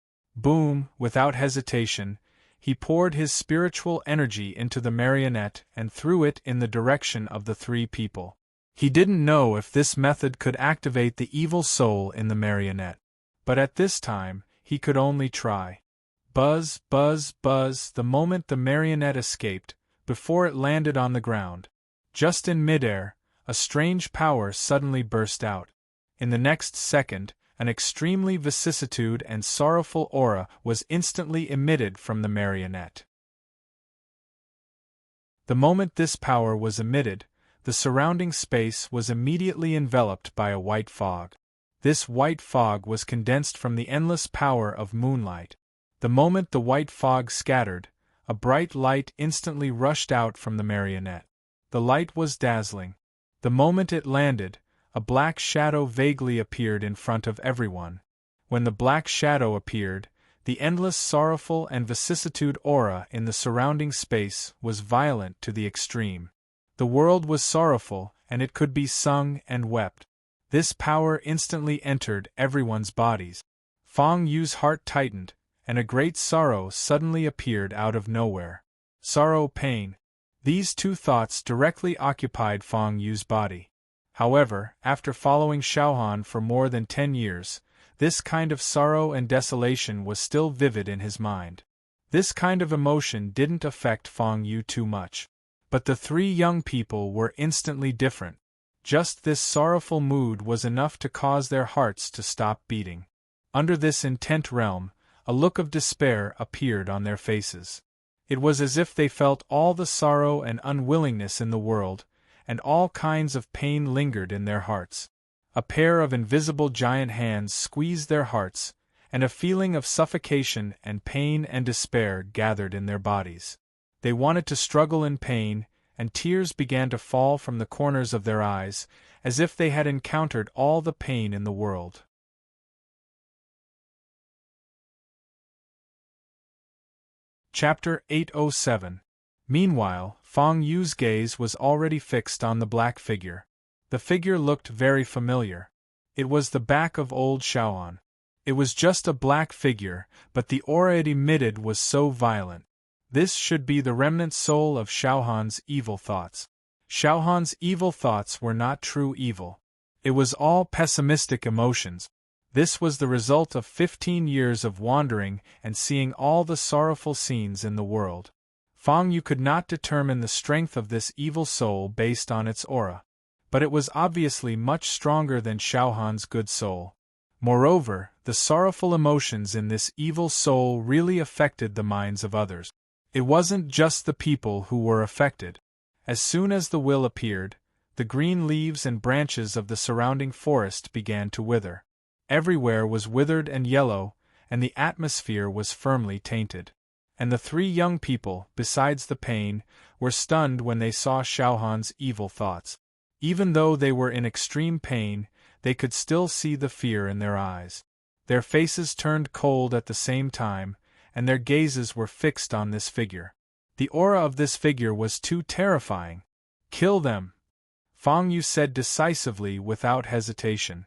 Boom, without hesitation, he poured his spiritual energy into the marionette and threw it in the direction of the three people. He didn't know if this method could activate the evil soul in the marionette. But at this time, he could only try. Buzz, buzz, buzz, the moment the marionette escaped, before it landed on the ground. Just in midair, a strange power suddenly burst out. In the next second, an extremely vicissitude and sorrowful aura was instantly emitted from the marionette. The moment this power was emitted, the surrounding space was immediately enveloped by a white fog. This white fog was condensed from the endless power of moonlight. The moment the white fog scattered, a bright light instantly rushed out from the marionette. The light was dazzling. The moment it landed, a black shadow vaguely appeared in front of everyone. When the black shadow appeared, the endless sorrowful and vicissitude aura in the surrounding space was violent to the extreme. The world was sorrowful, and it could be sung and wept. This power instantly entered everyone's bodies. Fang Yu's heart tightened, and a great sorrow suddenly appeared out of nowhere. Sorrow, pain. These two thoughts directly occupied Fang Yu's body. However, after following Xiaohan for more than 10 years, this kind of sorrow and desolation was still vivid in his mind. This kind of emotion didn't affect Fang Yu too much. But the three young people were instantly different. Just this sorrowful mood was enough to cause their hearts to stop beating. Under this intent realm, a look of despair appeared on their faces. It was as if they felt all the sorrow and unwillingness in the world, and all kinds of pain lingered in their hearts. A pair of invisible giant hands squeezed their hearts, and a feeling of suffocation and pain and despair gathered in their bodies. They wanted to struggle in pain, and tears began to fall from the corners of their eyes, as if they had encountered all the pain in the world. Chapter 807. Meanwhile, Fang Yu's gaze was already fixed on the black figure. The figure looked very familiar. It was the back of old Xiaohan. It was just a black figure, but the aura it emitted was so violent. This should be the remnant soul of Xiaohan's evil thoughts. Xiaohan's evil thoughts were not true evil. It was all pessimistic emotions. This was the result of 15 years of wandering and seeing all the sorrowful scenes in the world. Fang Yu could not determine the strength of this evil soul based on its aura. But it was obviously much stronger than Xiaohan's good soul. Moreover, the sorrowful emotions in this evil soul really affected the minds of others. It wasn't just the people who were affected. As soon as the will appeared, the green leaves and branches of the surrounding forest began to wither. Everywhere was withered and yellow, and the atmosphere was firmly tainted. And the three young people, besides the pain, were stunned when they saw Xiaohan's evil thoughts. Even though they were in extreme pain, they could still see the fear in their eyes. Their faces turned cold at the same time, and their gazes were fixed on this figure. The aura of this figure was too terrifying. "Kill them," Fang Yu said decisively without hesitation.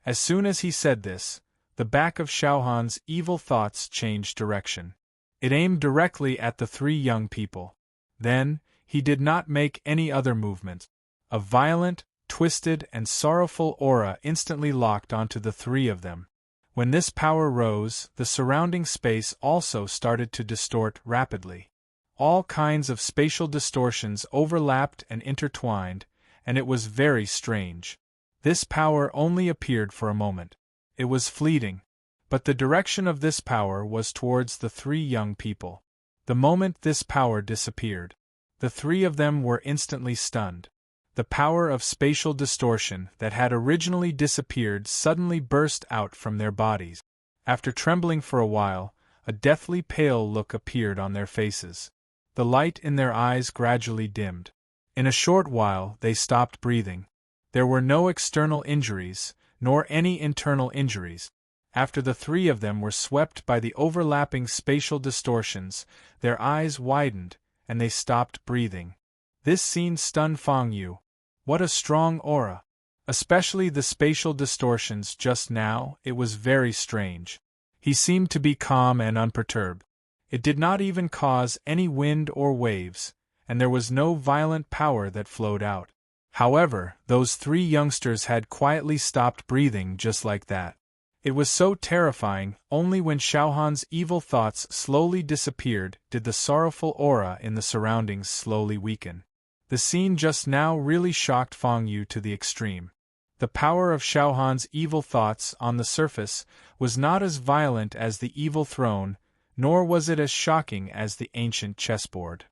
As soon as he said this, the back of Xiaohan's evil thoughts changed direction. It aimed directly at the three young people. Then, he did not make any other movement. A violent, twisted, and sorrowful aura instantly locked onto the three of them. When this power rose, the surrounding space also started to distort rapidly. All kinds of spatial distortions overlapped and intertwined, and it was very strange. This power only appeared for a moment. It was fleeting. But the direction of this power was towards the three young people. The moment this power disappeared, the three of them were instantly stunned. The power of spatial distortion that had originally disappeared suddenly burst out from their bodies. After trembling for a while, a deathly pale look appeared on their faces. The light in their eyes gradually dimmed. In a short while they stopped breathing. There were no external injuries, nor any internal injuries. After the three of them were swept by the overlapping spatial distortions, their eyes widened, and they stopped breathing. This scene stunned Fang Yu. What a strong aura! Especially the spatial distortions just now, it was very strange. He seemed to be calm and unperturbed. It did not even cause any wind or waves, and there was no violent power that flowed out. However, those three youngsters had quietly stopped breathing just like that. It was so terrifying, only when Xiaohan's evil thoughts slowly disappeared did the sorrowful aura in the surroundings slowly weaken. The scene just now really shocked Fang Yu to the extreme. The power of Xiaohan's evil thoughts on the surface was not as violent as the evil throne, nor was it as shocking as the ancient chessboard.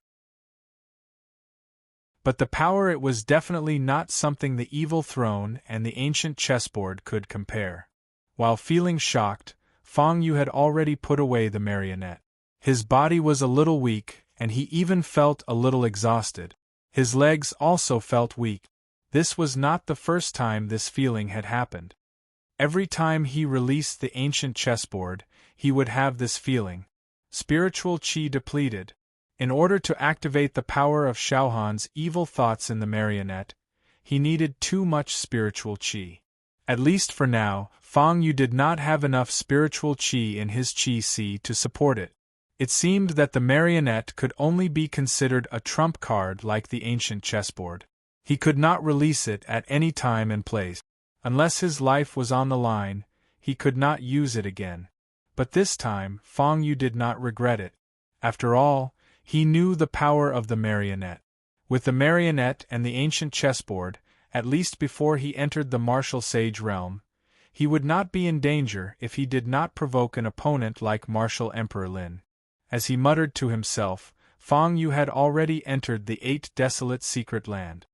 But the power it was definitely not something the evil throne and the ancient chessboard could compare. While feeling shocked, Fang Yu had already put away the marionette. His body was a little weak, and he even felt a little exhausted. His legs also felt weak. This was not the first time this feeling had happened. Every time he released the ancient chessboard, he would have this feeling. Spiritual qi depleted. In order to activate the power of Xiaohan's evil thoughts in the marionette, he needed too much spiritual qi. At least for now, Fang Yu did not have enough spiritual qi in his qi si to support it. It seemed that the marionette could only be considered a trump card like the ancient chessboard. He could not release it at any time and place. Unless his life was on the line, he could not use it again. But this time, Fang Yu did not regret it. After all, he knew the power of the marionette. With the marionette and the ancient chessboard, at least before he entered the martial sage realm, he would not be in danger if he did not provoke an opponent like Martial Emperor Lin. As he muttered to himself, Fang Yu had already entered the 8 desolate secret land.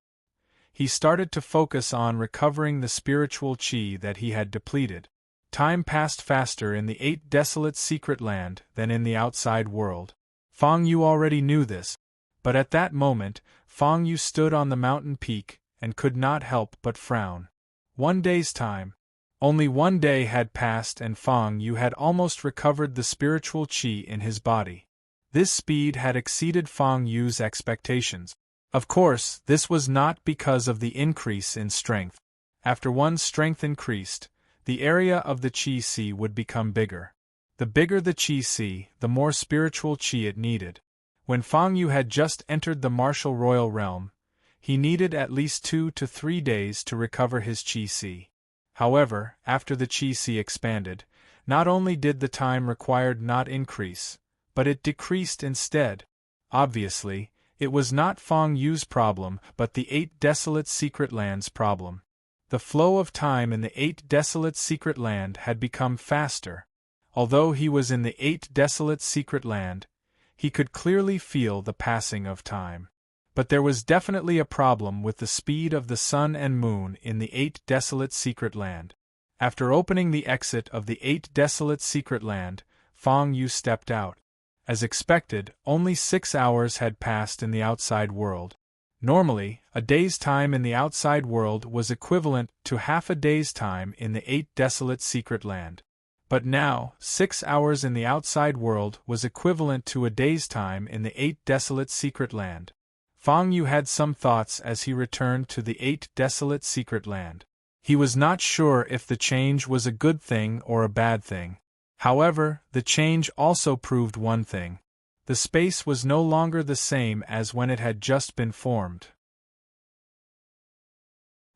He started to focus on recovering the spiritual qi that he had depleted. Time passed faster in the 8 desolate secret land than in the outside world. Fang Yu already knew this, but at that moment, Fang Yu stood on the mountain peak and could not help but frown. 1 day's time. Only 1 day had passed and Fang Yu had almost recovered the spiritual qi in his body. This speed had exceeded Fang Yu's expectations. Of course, this was not because of the increase in strength. After one's strength increased, the area of the qi si would become bigger. The bigger the qi si, the more spiritual qi it needed. When Fang Yu had just entered the martial royal realm, he needed at least 2 to 3 days to recover his qi si. However, after the qi si expanded, not only did the time required not increase, but it decreased instead. Obviously, it was not Fang Yu's problem but the 8 desolate secret lands' problem. The flow of time in the 8 desolate secret land had become faster. Although he was in the 8 desolate secret land, he could clearly feel the passing of time. But there was definitely a problem with the speed of the sun and moon in the 8 desolate secret land. After opening the exit of the 8 desolate secret land, Fang Yu stepped out. As expected, only 6 hours had passed in the outside world. Normally, a day's time in the outside world was equivalent to half a day's time in the 8 desolate secret land. But now, 6 hours in the outside world was equivalent to a day's time in the 8 desolate secret land. Fang Yu had some thoughts as he returned to the 8 desolate secret land. He was not sure if the change was a good thing or a bad thing. However, the change also proved one thing. The space was no longer the same as when it had just been formed.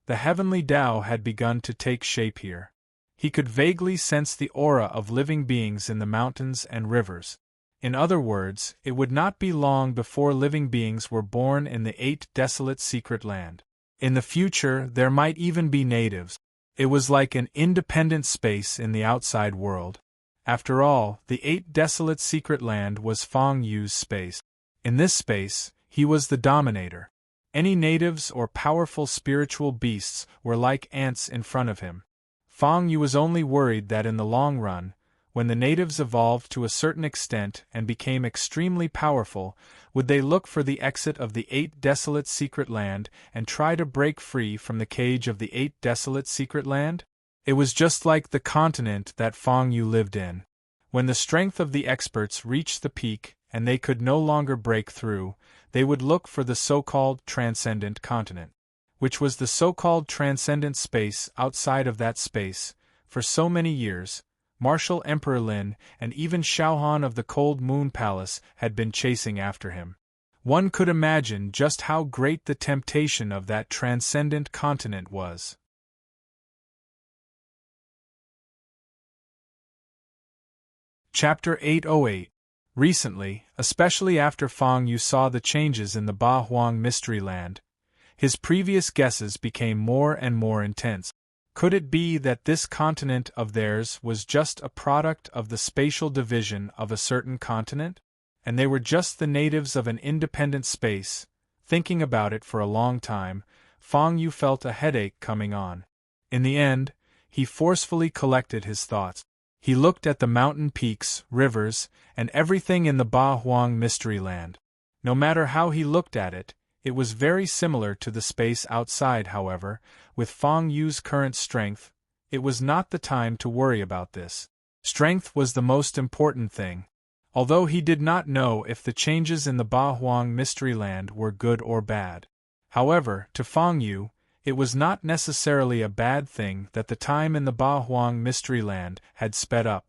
The heavenly Tao had begun to take shape here. He could vaguely sense the aura of living beings in the mountains and rivers. In other words, it would not be long before living beings were born in the 8 desolate secret land. In the future, there might even be natives. It was like an independent space in the outside world. After all, the 8 desolate secret land was Fang Yu's space. In this space, he was the dominator. Any natives or powerful spiritual beasts were like ants in front of him. Fang Yu was only worried that in the long run, when the natives evolved to a certain extent and became extremely powerful, would they look for the exit of the 8 desolate secret land and try to break free from the cage of the 8 desolate secret land? It was just like the continent that Fang Yu lived in. When the strength of the experts reached the peak and they could no longer break through, they would look for the so-called transcendent continent, which was the so-called transcendent space outside of that space. For so many years, Martial Emperor Lin and even Xiaohan of the Cold Moon Palace had been chasing after him. One could imagine just how great the temptation of that transcendent continent was. Chapter 808. Recently, especially after Fang Yu saw the changes in the Ba Huang Mystery Land, his previous guesses became more and more intense. Could it be that this continent of theirs was just a product of the spatial division of a certain continent? And they were just the natives of an independent space? Thinking about it for a long time, Fang Yu felt a headache coming on. In the end, he forcefully collected his thoughts. He looked at the mountain peaks, rivers, and everything in the Ba Huang Mystery Land. No matter how he looked at it, it was very similar to the space outside. However, with Fang Yu's current strength, it was not the time to worry about this. Strength was the most important thing. Although he did not know if the changes in the Ba Huang Mystery Land were good or bad. However, to Fang Yu, it was not necessarily a bad thing that the time in the Ba Huang Mystery Land had sped up.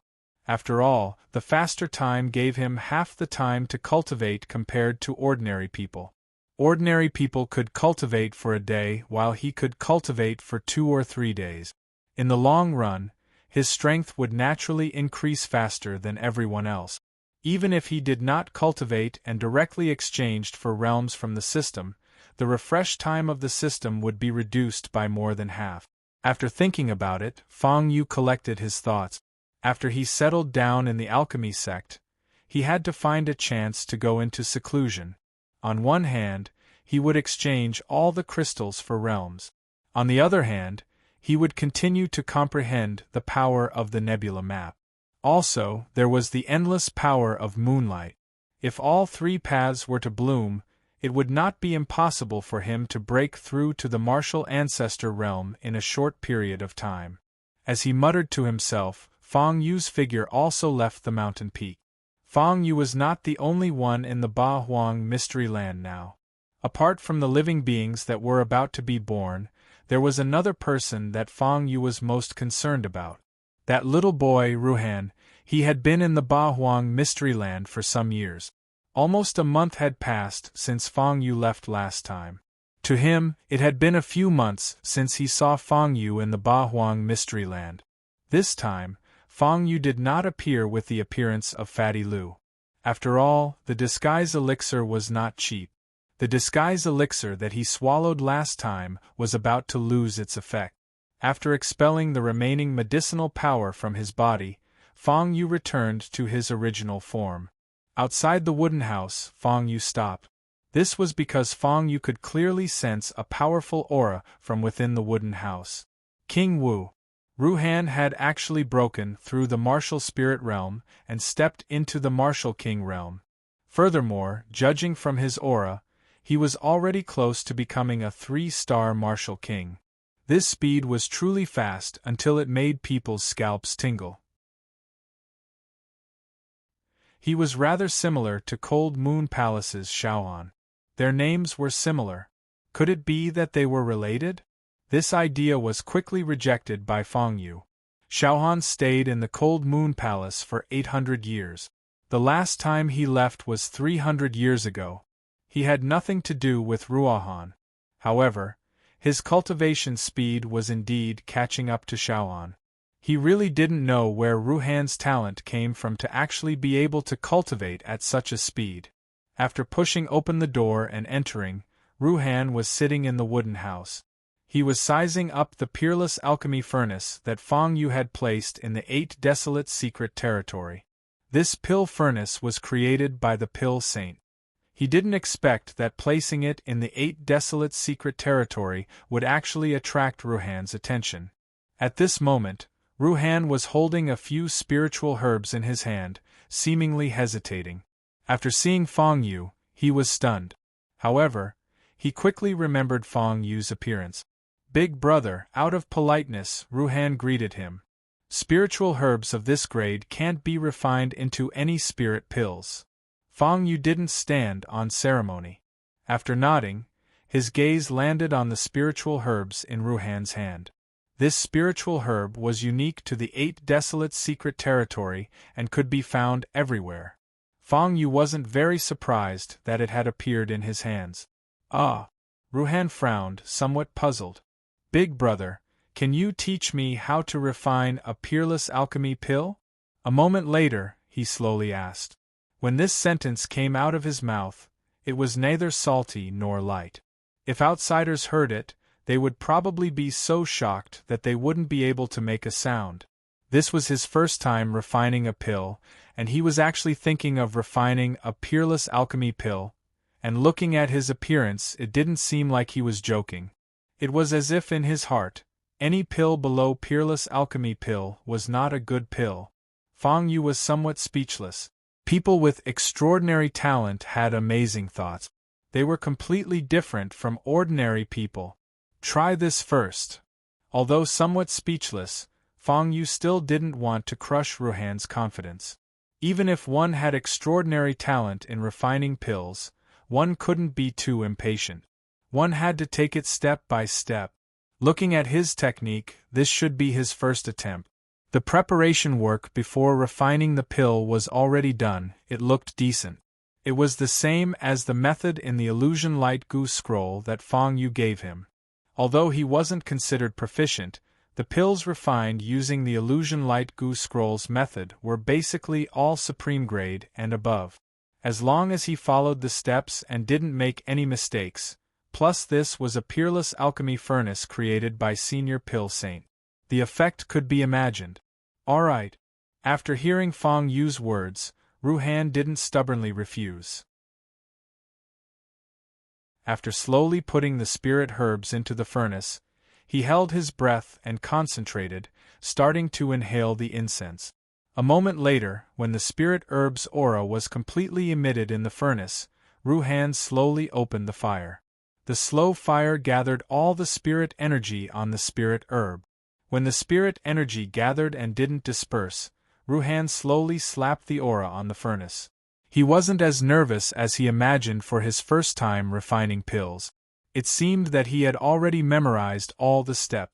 After all, the faster time gave him half the time to cultivate compared to ordinary people. Ordinary people could cultivate for a day while he could cultivate for 2 or 3 days. In the long run, his strength would naturally increase faster than everyone else. Even if he did not cultivate and directly exchanged for realms from the system, the refresh time of the system would be reduced by more than half. After thinking about it, Fang Yu collected his thoughts. After he settled down in the alchemy sect, he had to find a chance to go into seclusion. On one hand, he would exchange all the crystals for realms. On the other hand, he would continue to comprehend the power of the nebula map. Also, there was the endless power of moonlight. If all three paths were to bloom, it would not be impossible for him to break through to the martial ancestor realm in a short period of time. As he muttered to himself, Fang Yu's figure also left the mountain peak. Fang Yu was not the only one in the Ba Huang mystery land now. Apart from the living beings that were about to be born, there was another person that Fang Yu was most concerned about. That little boy, Ruhan. He had been in the Ba Huang mystery land for some years. Almost a month had passed since Fang Yu left last time. To him, it had been a few months since he saw Fang Yu in the Ba Huang mystery land. This time, Fang Yu did not appear with the appearance of Fatty Lu. After all, the disguise elixir was not cheap. The disguise elixir that he swallowed last time was about to lose its effect. After expelling the remaining medicinal power from his body, Fang Yu returned to his original form. Outside the wooden house, Fang Yu stopped. This was because Fang Yu could clearly sense a powerful aura from within the wooden house. King Wu. Ruhan had actually broken through the martial spirit realm and stepped into the martial king realm. Furthermore, judging from his aura, he was already close to becoming a 3-star martial king. This speed was truly fast until it made people's scalps tingle. He was rather similar to Cold Moon Palace's Shaohan. Their names were similar. Could it be that they were related? This idea was quickly rejected by Fang Yu. Shaohan stayed in the Cold Moon Palace for 800 years. The last time he left was 300 years ago. He had nothing to do with Ruahan. However, his cultivation speed was indeed catching up to Shaohan. He really didn't know where Ruhan's talent came from to actually be able to cultivate at such a speed. After pushing open the door and entering, Ruhan was sitting in the wooden house. He was sizing up the peerless alchemy furnace that Fang Yu had placed in the 8 desolate secret territory. This pill furnace was created by the Pill Saint. He didn't expect that placing it in the 8 desolate secret territory would actually attract Ruhan's attention. At this moment, Ruhan was holding a few spiritual herbs in his hand, seemingly hesitating. After seeing Fang Yu, he was stunned. However, he quickly remembered Fang Yu's appearance. "Big brother," out of politeness, Ruhan greeted him. "Spiritual herbs of this grade can't be refined into any spirit pills." Fang Yu didn't stand on ceremony. After nodding, his gaze landed on the spiritual herbs in Ruhan's hand. This spiritual herb was unique to the 8 desolate secret territory and could be found everywhere. Fang Yu wasn't very surprised that it had appeared in his hands. "Ah." Ruhan frowned, somewhat puzzled. "Big brother, can you teach me how to refine a peerless alchemy pill?" A moment later, he slowly asked. When this sentence came out of his mouth, it was neither salty nor light. If outsiders heard it, they would probably be so shocked that they wouldn't be able to make a sound. This was his first time refining a pill, and he was actually thinking of refining a peerless alchemy pill, and looking at his appearance it didn't seem like he was joking. It was as if in his heart, any pill below peerless alchemy pill was not a good pill. Fang Yu was somewhat speechless. People with extraordinary talent had amazing thoughts. They were completely different from ordinary people. "Try this first." Although somewhat speechless, Fang Yu still didn't want to crush Ruhan's confidence. Even if one had extraordinary talent in refining pills, one couldn't be too impatient. One had to take it step by step. Looking at his technique, this should be his first attempt. The preparation work before refining the pill was already done. It looked decent. It was the same as the method in the illusion light goose scroll that Fang Yu gave him. Although he wasn't considered proficient, The pills refined using the Illusion Light Goo Scrolls method were basically all supreme grade and above. As long as he followed the steps and didn't make any mistakes, plus this was a peerless alchemy furnace created by Senior Pill Saint. The effect could be imagined. Alright. After hearing Feng Yu's words, Ruhan didn't stubbornly refuse. After slowly putting the spirit herbs into the furnace, he held his breath and concentrated, starting to inhale the incense. A moment later, when the spirit herb's aura was completely emitted in the furnace, Ruhan slowly opened the fire. The slow fire gathered all the spirit energy on the spirit herb. When the spirit energy gathered and didn't disperse, Ruhan slowly slapped the aura on the furnace. He wasn't as nervous as he imagined for his first time refining pills. It seemed that he had already memorized all the steps.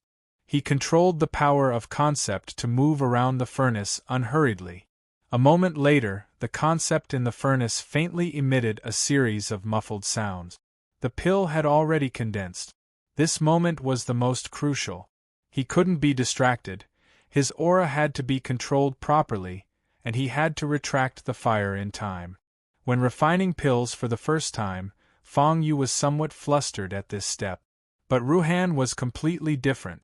He controlled the power of concept to move around the furnace unhurriedly. A moment later, the concept in the furnace faintly emitted a series of muffled sounds. The pill had already condensed. This moment was the most crucial. He couldn't be distracted. His aura had to be controlled properly, and he had to retract the fire in time. When refining pills for the first time, Feng Yu was somewhat flustered at this step. But Ruhan was completely different.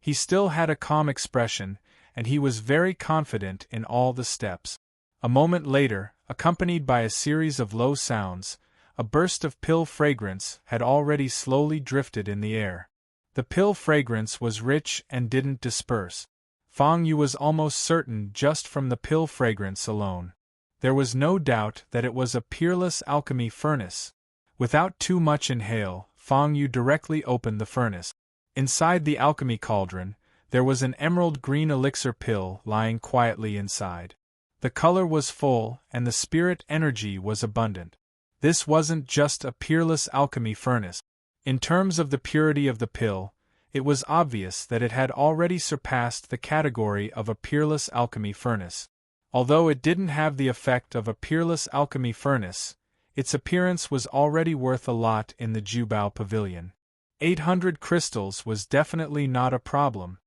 He still had a calm expression, and he was very confident in all the steps. A moment later, accompanied by a series of low sounds, a burst of pill fragrance had already slowly drifted in the air. The pill fragrance was rich and didn't disperse. Feng Yu was almost certain just from the pill fragrance alone. There was no doubt that it was a peerless alchemy furnace. Without too much inhale, Feng Yu directly opened the furnace. Inside the alchemy cauldron, there was an emerald green elixir pill lying quietly inside. The color was full, and the spirit energy was abundant. This wasn't just a peerless alchemy furnace. In terms of the purity of the pill, it was obvious that it had already surpassed the category of a peerless alchemy furnace. Although it didn't have the effect of a peerless alchemy furnace, its appearance was already worth a lot in the Jubao Pavilion. 800 crystals was definitely not a problem.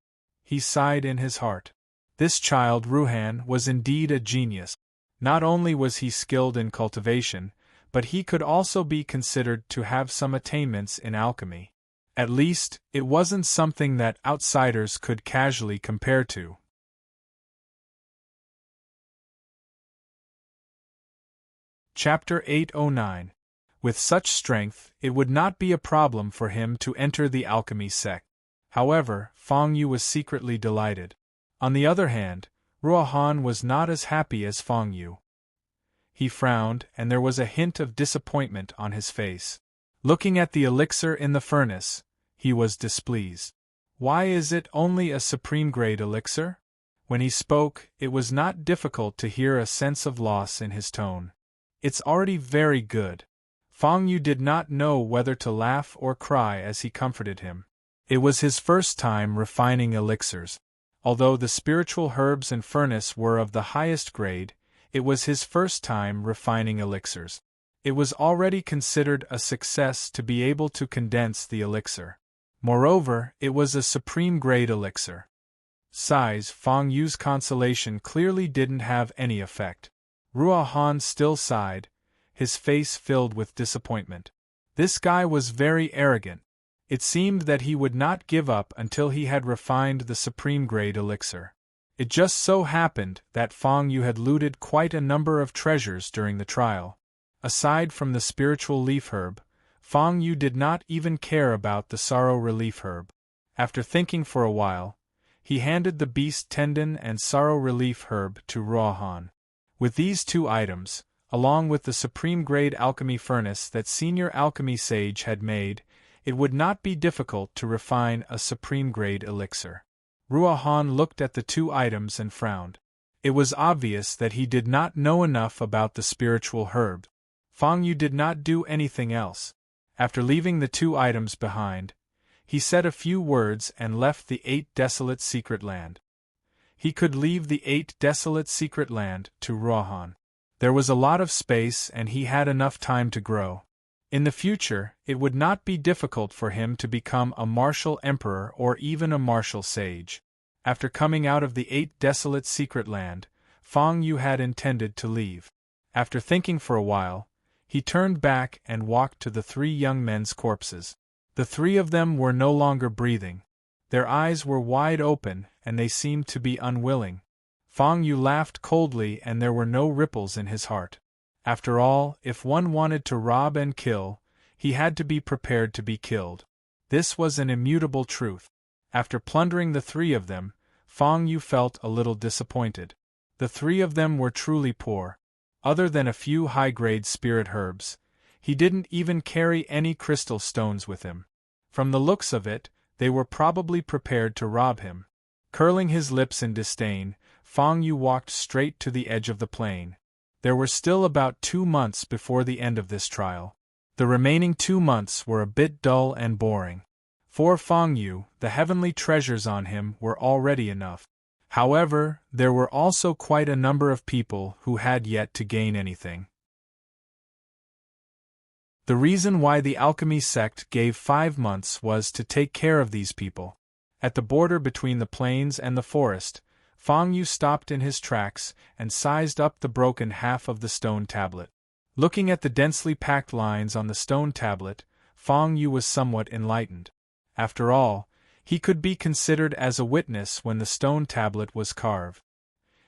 He sighed in his heart. This child Ruhan was indeed a genius. Not only was he skilled in cultivation, but he could also be considered to have some attainments in alchemy. At least, it wasn't something that outsiders could casually compare to. Chapter 809. With such strength, it would not be a problem for him to enter the alchemy sect. However, Feng Yu was secretly delighted. On the other hand, Ruohan was not as happy as Feng Yu. He frowned, and there was a hint of disappointment on his face. Looking at the elixir in the furnace, he was displeased. Why is it only a supreme-grade elixir? When he spoke, it was not difficult to hear a sense of loss in his tone. It's already very good. Feng Yu did not know whether to laugh or cry as he comforted him. It was his first time refining elixirs. Although the spiritual herbs and furnace were of the highest grade, it was his first time refining elixirs. It was already considered a success to be able to condense the elixir. Moreover, it was a supreme-grade elixir. Sighs, Feng Yu's consolation clearly didn't have any effect. Ruohan still sighed, his face filled with disappointment. This guy was very arrogant. It seemed that he would not give up until he had refined the supreme-grade elixir. It just so happened that Feng Yu had looted quite a number of treasures during the trial. Aside from the spiritual leaf herb, Feng Yu did not even care about the sorrow relief herb. After thinking for a while, he handed the beast tendon and sorrow relief herb to Ruohan. With these two items, along with the supreme-grade alchemy furnace that Senior Alchemy Sage had made, it would not be difficult to refine a supreme-grade elixir. Ruohan looked at the two items and frowned. It was obvious that he did not know enough about the spiritual herb. Feng Yu did not do anything else. After leaving the two items behind, he said a few words and left the 8 desolate secret land. He could leave the 8 desolate secret land to Ruohan. There was a lot of space and he had enough time to grow. In the future, it would not be difficult for him to become a martial emperor or even a martial sage. After coming out of the 8 desolate secret land, Fang Yu had intended to leave. After thinking for a while, he turned back and walked to the 3 young men's corpses. The 3 of them were no longer breathing. Their eyes were wide open, and they seemed to be unwilling. Fang Yu laughed coldly, and there were no ripples in his heart. After all, if one wanted to rob and kill, he had to be prepared to be killed. This was an immutable truth. After plundering the 3 of them, Fang Yu felt a little disappointed. The 3 of them were truly poor. Other than a few high-grade spirit herbs, he didn't even carry any crystal stones with him. From the looks of it, they were probably prepared to rob him. Curling his lips in disdain, Fang Yu walked straight to the edge of the plain. There were still about 2 months before the end of this trial. The remaining 2 months were a bit dull and boring. For Fang Yu, the heavenly treasures on him were already enough. However, there were also quite a number of people who had yet to gain anything. The reason why the alchemy sect gave 5 months was to take care of these people. At the border between the plains and the forest, Fang Yu stopped in his tracks and sized up the broken half of the stone tablet. Looking at the densely packed lines on the stone tablet, Fang Yu was somewhat enlightened. After all, he could be considered as a witness when the stone tablet was carved.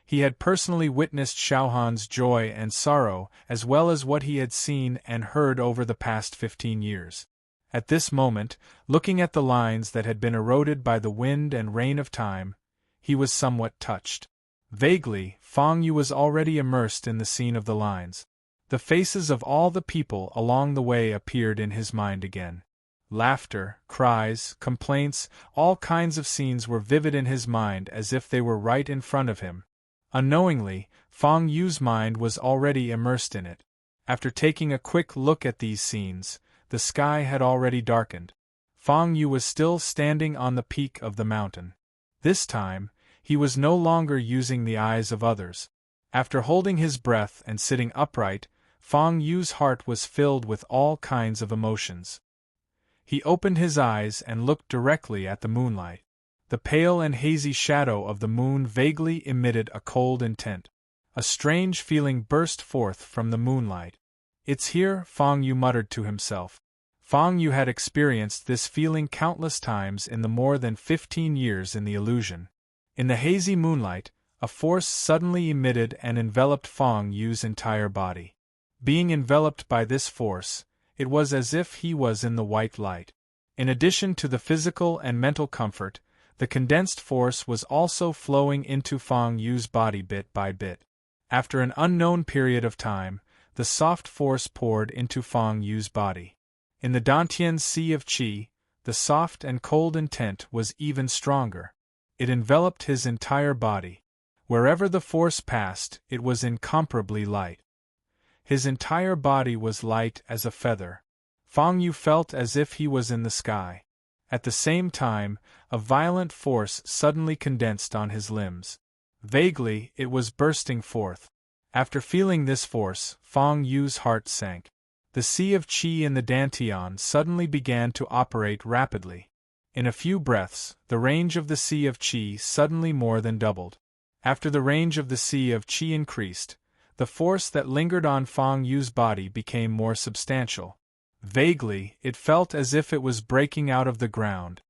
He had personally witnessed Xiaohan's joy and sorrow, as well as what he had seen and heard over the past 15 years. At this moment, looking at the lines that had been eroded by the wind and rain of time, he was somewhat touched. Vaguely, Fang Yu was already immersed in the scene of the lines. The faces of all the people along the way appeared in his mind again. Laughter, cries, complaints, all kinds of scenes were vivid in his mind as if they were right in front of him. Unknowingly, Fang Yu's mind was already immersed in it. After taking a quick look at these scenes, the sky had already darkened. Fang Yu was still standing on the peak of the mountain. This time, he was no longer using the eyes of others. After holding his breath and sitting upright, Fang Yu's heart was filled with all kinds of emotions. He opened his eyes and looked directly at the moonlight. The pale and hazy shadow of the moon vaguely emitted a cold intent. A strange feeling burst forth from the moonlight. "It's here," Fang Yu muttered to himself. Fang Yu had experienced this feeling countless times in the more than 15 years in the illusion. In the hazy moonlight, a force suddenly emitted and enveloped Fang Yu's entire body. Being enveloped by this force, it was as if he was in the white light. In addition to the physical and mental comfort, the condensed force was also flowing into Fang Yu's body bit by bit. After an unknown period of time, the soft force poured into Fang Yu's body. In the Dantian Sea of Qi, the soft and cold intent was even stronger. It enveloped his entire body. Wherever the force passed, it was incomparably light. His entire body was light as a feather. Fang Yu felt as if he was in the sky. At the same time, a violent force suddenly condensed on his limbs. Vaguely, it was bursting forth. After feeling this force, Fang Yu's heart sank. The Sea of Qi in the Dantian suddenly began to operate rapidly. In a few breaths, the range of the Sea of Qi suddenly more than doubled. After the range of the Sea of Qi increased, the force that lingered on Fang Yu's body became more substantial. Vaguely, it felt as if it was breaking out of the ground.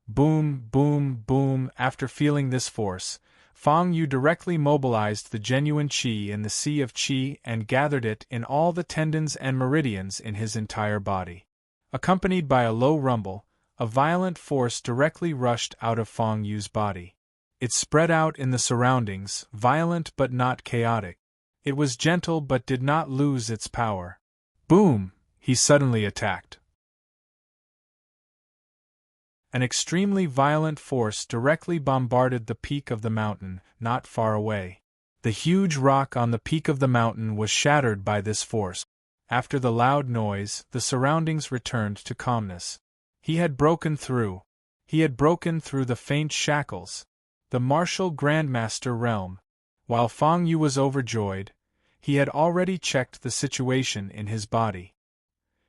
Boom, boom, boom. After feeling this force, Fang Yu directly mobilized the genuine Qi in the Sea of Qi and gathered it in all the tendons and meridians in his entire body. Accompanied by a low rumble, a violent force directly rushed out of Fang Yu's body. It spread out in the surroundings, violent but not chaotic. It was gentle but did not lose its power. Boom! He suddenly attacked. An extremely violent force directly bombarded the peak of the mountain, not far away. The huge rock on the peak of the mountain was shattered by this force. After the loud noise, the surroundings returned to calmness. He had broken through. He had broken through the faint shackles. The martial Grandmaster realm. While Fang Yu was overjoyed, he had already checked the situation in his body.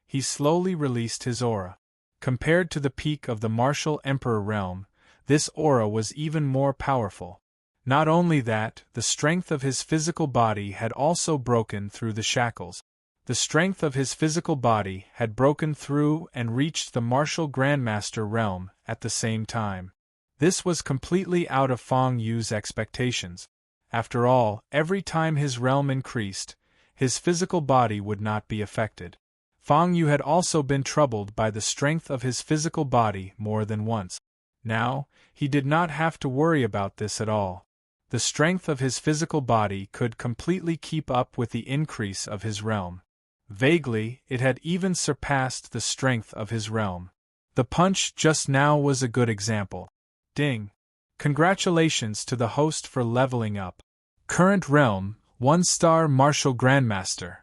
he slowly released his aura. Compared to the peak of the martial emperor realm, this aura was even more powerful. Not only that, the strength of his physical body had also broken through the shackles. The strength of his physical body had broken through and reached the martial grandmaster realm at the same time. This was completely out of Feng Yu's expectations. After all, every time his realm increased, his physical body would not be affected. Feng Yu had also been troubled by the strength of his physical body more than once. Now, he did not have to worry about this at all. The strength of his physical body could completely keep up with the increase of his realm. Vaguely, it had even surpassed the strength of his realm. The punch just now was a good example. Ding! Congratulations to the host for leveling up. Current realm, 1-star Martial Grandmaster.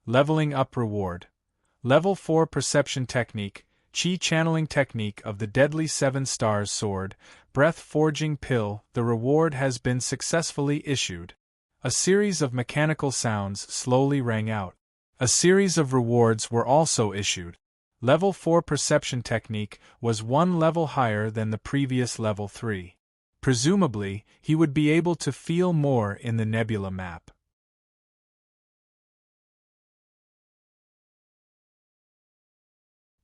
Leveling up reward. Level 4 Perception Technique, Chi Channeling Technique of the Deadly 7 Stars Sword, Breath Forging Pill. The reward has been successfully issued. A series of mechanical sounds slowly rang out. A series of rewards were also issued. Level 4 Perception Technique was one level higher than the previous level 3. Presumably, he would be able to feel more in the nebula map.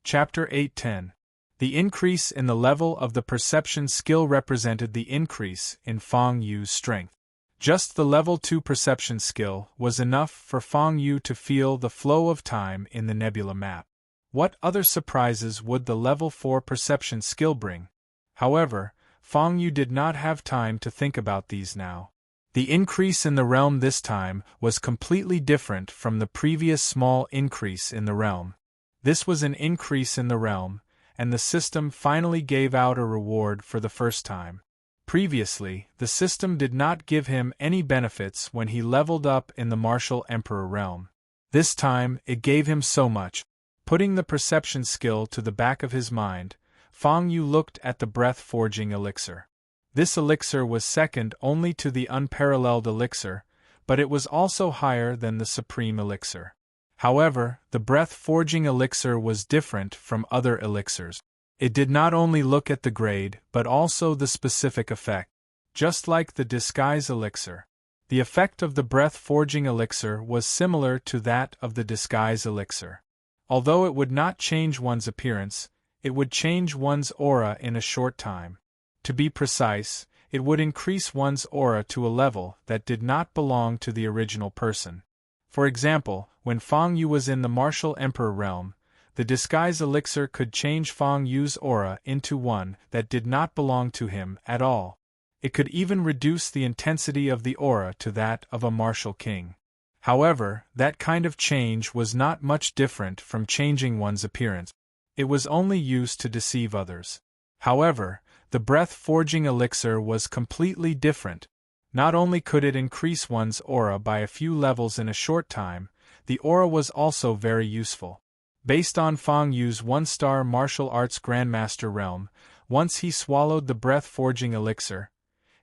Chapter 8:10. The increase in the level of the perception skill represented the increase in Feng Yu's strength. Just the level 2 perception skill was enough for Feng Yu to feel the flow of time in the nebula map. What other surprises would the level 4 perception skill bring? However, Feng Yu did not have time to think about these now. The increase in the realm this time was completely different from the previous small increase in the realm. This was an increase in the realm, and the system finally gave out a reward for the first time. Previously, the system did not give him any benefits when he leveled up in the Martial Emperor realm. This time, it gave him so much. Putting the perception skill to the back of his mind, Feng Yu looked at the Breath Forging Elixir. This elixir was second only to the Unparalleled Elixir, but it was also higher than the Supreme Elixir. However, the Breath Forging Elixir was different from other elixirs. It did not only look at the grade but also the specific effect. Just like the Disguise Elixir, the effect of the Breath Forging Elixir was similar to that of the Disguise Elixir. Although it would not change one's appearance, it would change one's aura in a short time. To be precise, it would increase one's aura to a level that did not belong to the original person. For example, when Feng Yu was in the Martial Emperor realm, the Disguise Elixir could change Feng Yu's aura into one that did not belong to him at all. It could even reduce the intensity of the aura to that of a martial king. However, that kind of change was not much different from changing one's appearance. It was only used to deceive others. However, the Breath Forging Elixir was completely different. Not only could it increase one's aura by a few levels in a short time, the aura was also very useful. Based on Feng Yu's 1-star martial arts grandmaster realm, once he swallowed the Breath Forging Elixir,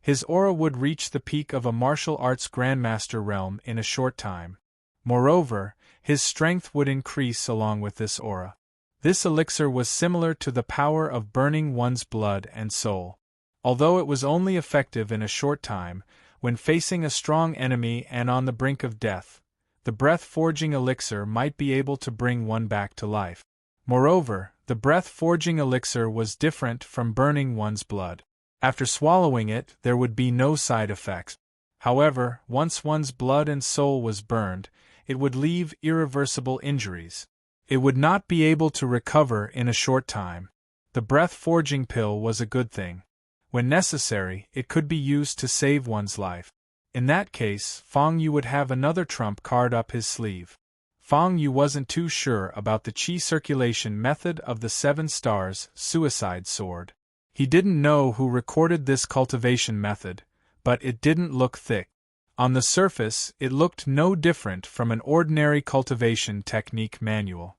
his aura would reach the peak of a martial arts grandmaster realm in a short time. Moreover, his strength would increase along with this aura. This elixir was similar to the power of burning one's blood and soul. Although it was only effective in a short time, when facing a strong enemy and on the brink of death, the Breath Forging Elixir might be able to bring one back to life. Moreover, the Breath Forging Elixir was different from burning one's blood. After swallowing it, there would be no side effects. However, once one's blood and soul was burned, it would leave irreversible injuries. It would not be able to recover in a short time. The Breath Forging Pill was a good thing. When necessary, it could be used to save one's life. In that case, Feng Yu would have another trump card up his sleeve. Feng Yu wasn't too sure about the chi circulation method of the 7 Stars Suicide Sword. He didn't know who recorded this cultivation method, but it didn't look thick. On the surface, it looked no different from an ordinary cultivation technique manual.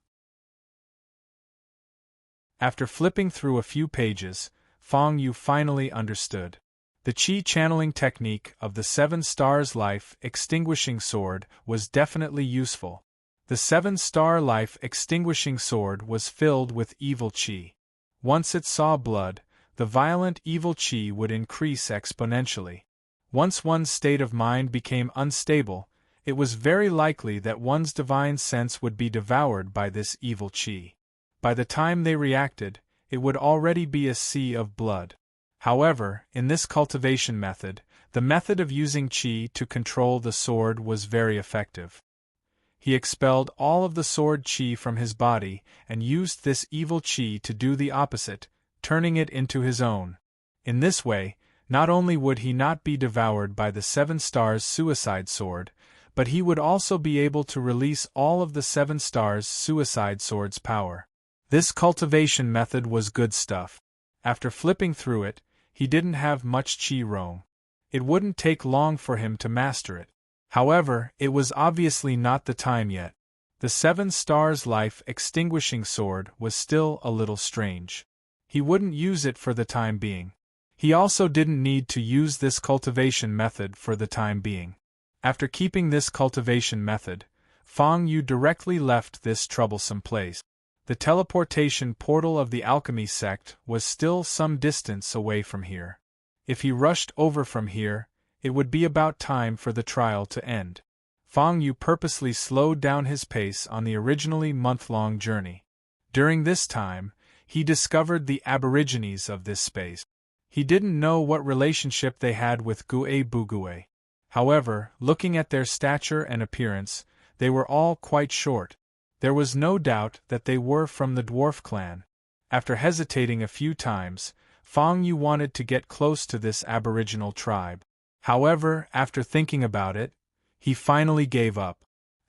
After flipping through a few pages, Feng Yu finally understood. The chi channeling technique of the 7 Stars Life Extinguishing Sword was definitely useful. The 7-star life-extinguishing sword was filled with evil chi. Once it saw blood, the violent evil chi would increase exponentially. Once one's state of mind became unstable, it was very likely that one's divine sense would be devoured by this evil chi. By the time they reacted, it would already be a sea of blood. However, in this cultivation method, the method of using chi to control the sword was very effective. He expelled all of the sword chi from his body and used this evil chi to do the opposite, turning it into his own. In this way, not only would he not be devoured by the 7 stars suicide sword, but he would also be able to release all of the 7 stars suicide sword's power. This cultivation method was good stuff. After flipping through it, he didn't have much chi roam. It wouldn't take long for him to master it. However, it was obviously not the time yet. The 7 stars life-extinguishing sword was still a little strange. He wouldn't use it for the time being. He also didn't need to use this cultivation method for the time being. After keeping this cultivation method, Fang Yu directly left this troublesome place. The teleportation portal of the alchemy sect was still some distance away from here. If he rushed over from here, it would be about time for the trial to end. Fang Yu purposely slowed down his pace on the originally month-long journey. During this time, he discovered the aborigines of this space. He didn't know what relationship they had with Gue Bugue. However, looking at their stature and appearance, they were all quite short. There was no doubt that they were from the dwarf clan. After hesitating a few times, Fang Yu wanted to get close to this aboriginal tribe. However, after thinking about it, he finally gave up.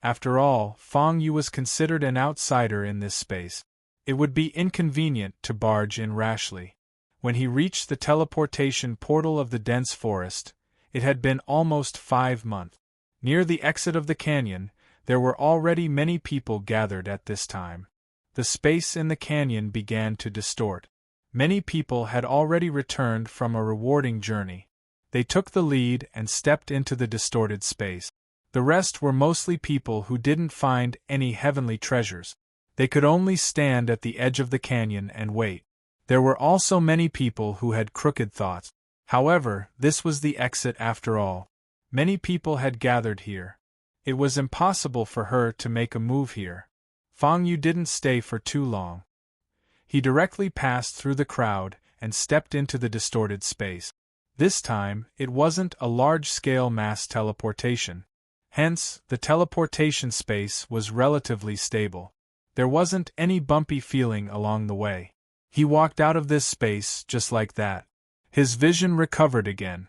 After all, Fang Yu was considered an outsider in this space. It would be inconvenient to barge in rashly. When he reached the teleportation portal of the dense forest, it had been almost 5 months. Near the exit of the canyon, there were already many people gathered at this time. The space in the canyon began to distort. Many people had already returned from a rewarding journey. They took the lead and stepped into the distorted space. The rest were mostly people who didn't find any heavenly treasures. They could only stand at the edge of the canyon and wait. There were also many people who had crooked thoughts. However, this was the exit after all. Many people had gathered here. It was impossible for her to make a move here. Fang Yu didn't stay for too long. He directly passed through the crowd and stepped into the distorted space. This time, it wasn't a large-scale mass teleportation. Hence, the teleportation space was relatively stable. There wasn't any bumpy feeling along the way. He walked out of this space just like that. His vision recovered again.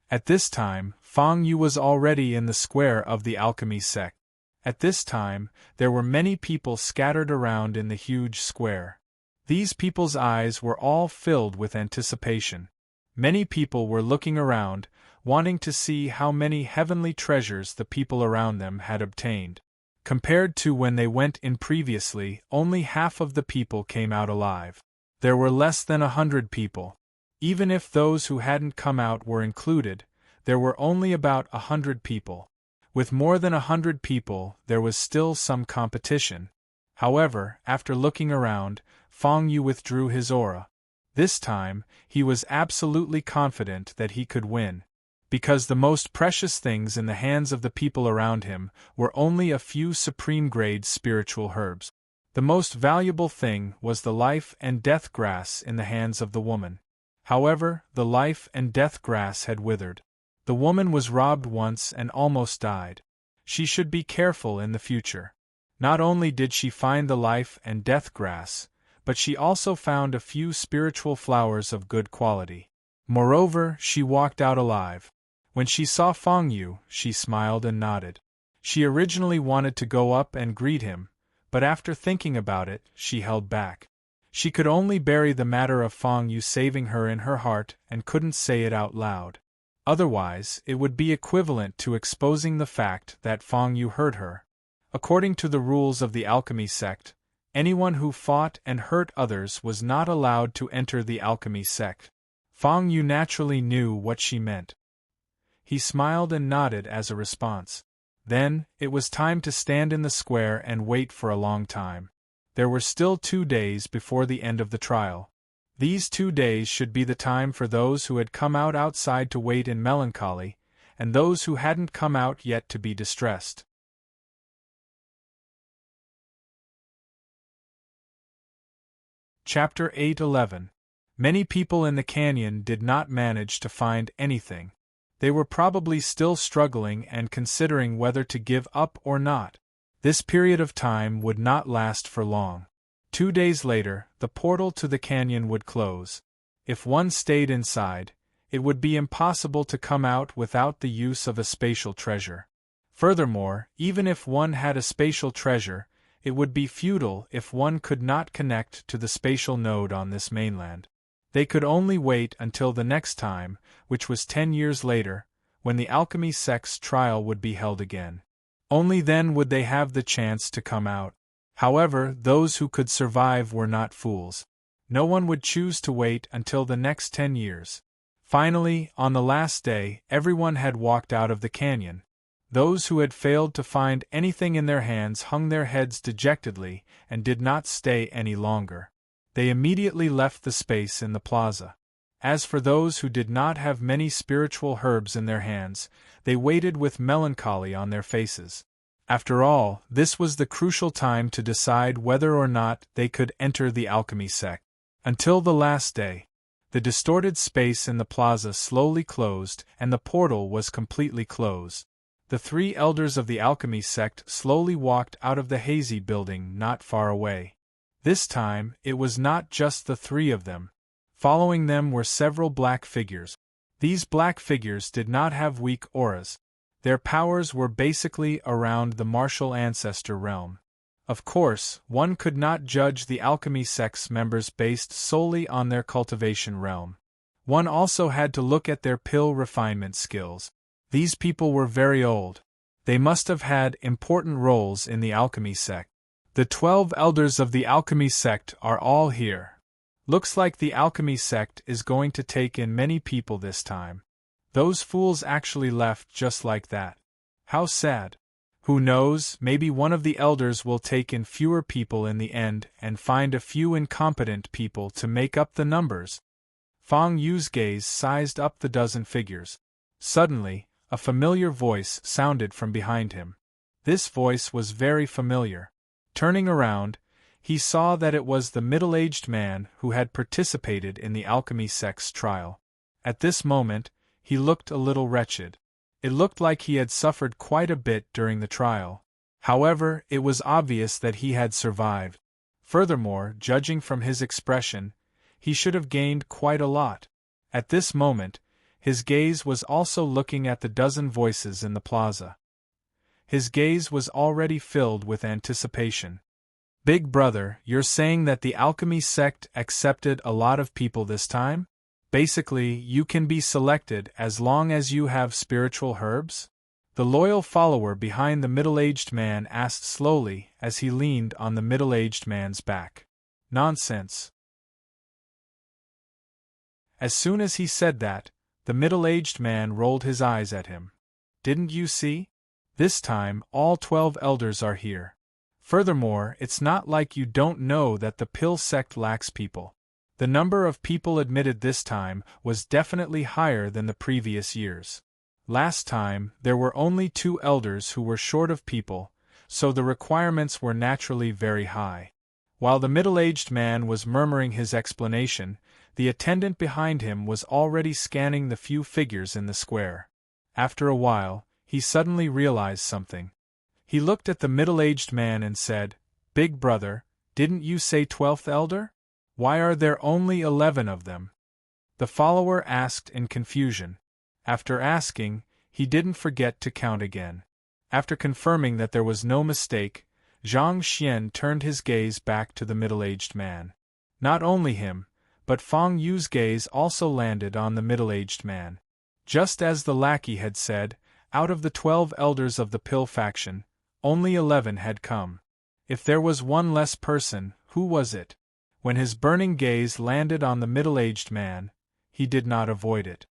At this time, Fang Yu was already in the square of the alchemy sect. At this time, there were many people scattered around in the huge square. These people's eyes were all filled with anticipation. Many people were looking around, wanting to see how many heavenly treasures the people around them had obtained. Compared to when they went in previously, only half of the people came out alive. There were less than 100 people. Even if those who hadn't come out were included, there were only about 100 people. With more than 100 people, there was still some competition. However, after looking around, Fang Yu withdrew his aura. This time, he was absolutely confident that he could win. Because the most precious things in the hands of the people around him were only a few supreme-grade spiritual herbs. The most valuable thing was the life and death grass in the hands of the woman. However, the life and death grass had withered. The woman was robbed once and almost died. She should be careful in the future. Not only did she find the life and death grass, but she also found a few spiritual flowers of good quality. Moreover, she walked out alive. When she saw Fang Yu, she smiled and nodded. She originally wanted to go up and greet him, but after thinking about it, she held back. She could only bury the matter of Fang Yu saving her in her heart and couldn't say it out loud. Otherwise, it would be equivalent to exposing the fact that Fang Yu hurt her. According to the rules of the alchemy sect, anyone who fought and hurt others was not allowed to enter the alchemy sect. Fang Yu naturally knew what she meant. He smiled and nodded as a response. Then, it was time to stand in the square and wait for a long time. There were still 2 days before the end of the trial. These 2 days should be the time for those who had come out outside to wait in melancholy, and those who hadn't come out yet to be distressed. Chapter 8:11. Many people in the canyon did not manage to find anything. They were probably still struggling and considering whether to give up or not. This period of time would not last for long. 2 days later, the portal to the canyon would close. If one stayed inside, it would be impossible to come out without the use of a spatial treasure. Furthermore, even if one had a spatial treasure, it would be futile if one could not connect to the spatial node on this mainland. They could only wait until the next time, which was 10 years later, when the alchemy sect's trial would be held again. Only then would they have the chance to come out. However, those who could survive were not fools. No one would choose to wait until the next 10 years. Finally, on the last day, everyone had walked out of the canyon. Those who had failed to find anything in their hands hung their heads dejectedly and did not stay any longer. They immediately left the space in the plaza. As for those who did not have many spiritual herbs in their hands, they waited with melancholy on their faces. After all, this was the crucial time to decide whether or not they could enter the alchemy sect. Until the last day, the distorted space in the plaza slowly closed and the portal was completely closed. The 3 elders of the alchemy sect slowly walked out of the hazy building not far away. This time, it was not just the 3 of them. Following them were several black figures. These black figures did not have weak auras. Their powers were basically around the martial ancestor realm. Of course, one could not judge the alchemy sect's members based solely on their cultivation realm. One also had to look at their pill refinement skills. These people were very old. They must have had important roles in the alchemy sect. The 12 elders of the alchemy sect are all here. Looks like the alchemy sect is going to take in many people this time. Those fools actually left just like that. How sad. Who knows, maybe one of the elders will take in fewer people in the end and find a few incompetent people to make up the numbers. Feng Yu's gaze sized up the dozen figures. Suddenly, a familiar voice sounded from behind him. This voice was very familiar. Turning around, he saw that it was the middle-aged man who had participated in the alchemy sect's trial. At this moment, he looked a little wretched. It looked like he had suffered quite a bit during the trial. However, it was obvious that he had survived. Furthermore, judging from his expression, he should have gained quite a lot. At this moment, his gaze was also looking at the dozen voices in the plaza. His gaze was already filled with anticipation. Big brother, you're saying that the alchemy sect accepted a lot of people this time? Basically, you can be selected as long as you have spiritual herbs? The loyal follower behind the middle-aged man asked slowly as he leaned on the middle-aged man's back. Nonsense. As soon as he said that, the middle-aged man rolled his eyes at him. Didn't you see? This time, all 12 elders are here. Furthermore, it's not like you don't know that the pill sect lacks people. The number of people admitted this time was definitely higher than the previous years. Last time, there were only 2 elders who were short of people, so the requirements were naturally very high. While the middle-aged man was murmuring his explanation, the attendant behind him was already scanning the few figures in the square. After a while, he suddenly realized something. He looked at the middle-aged man and said, "Big brother, didn't you say 12th elder? Why are there only 11 of them?" The follower asked in confusion. After asking, he didn't forget to count again. After confirming that there was no mistake, Zhang Xian turned his gaze back to the middle-aged man. Not only him, but Feng Yu's gaze also landed on the middle-aged man. Just as the lackey had said, out of the 12 elders of the pill faction, only 11 had come. If there was one less person, who was it? When his burning gaze landed on the middle-aged man, he did not avoid it.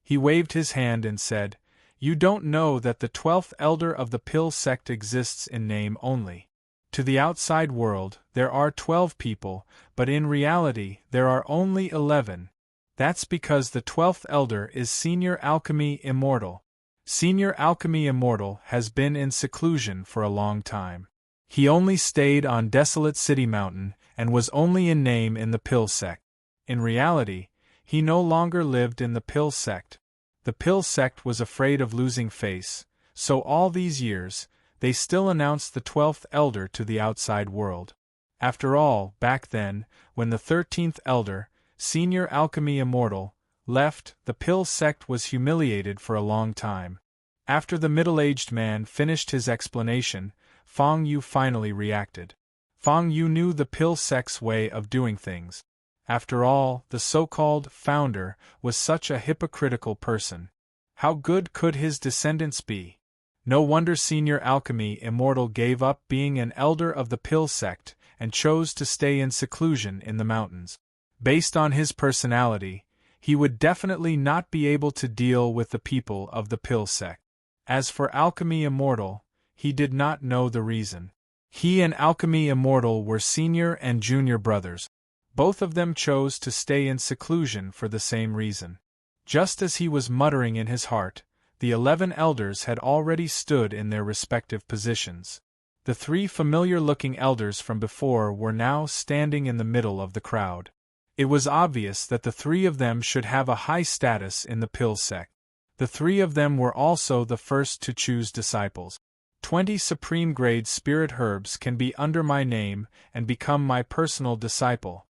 He waved his hand and said, You don't know that the 12th elder of the pill sect exists in name only. To the outside world, there are 12 people, but in reality, there are only 11. That's because the 12th elder is Senior Alchemy Immortal. Senior Alchemy Immortal has been in seclusion for a long time. He only stayed on Desolate City Mountain and was only in name in the pill sect. In reality, he no longer lived in the pill sect. The pill sect was afraid of losing face, so all these years, they still announced the 12th elder to the outside world. After all, back then, when the 13th elder, Senior Alchemy Immortal, left, the pill sect was humiliated for a long time. After the middle-aged man finished his explanation, Fang Yu finally reacted. Fang Yu knew the pill sect's way of doing things. After all, the so-called founder was such a hypocritical person. How good could his descendants be? No wonder Senior Alchemy Immortal gave up being an elder of the pill sect and chose to stay in seclusion in the mountains. Based on his personality, he would definitely not be able to deal with the people of the pill sect. As for Alchemy Immortal, he did not know the reason. He and Alchemy Immortal were senior and junior brothers. Both of them chose to stay in seclusion for the same reason. Just as he was muttering in his heart, the 11 elders had already stood in their respective positions. The 3 familiar-looking elders from before were now standing in the middle of the crowd. It was obvious that the 3 of them should have a high status in the pill sect. The 3 of them were also the first to choose disciples. 20 supreme-grade spirit herbs can be under my name and become my personal disciple.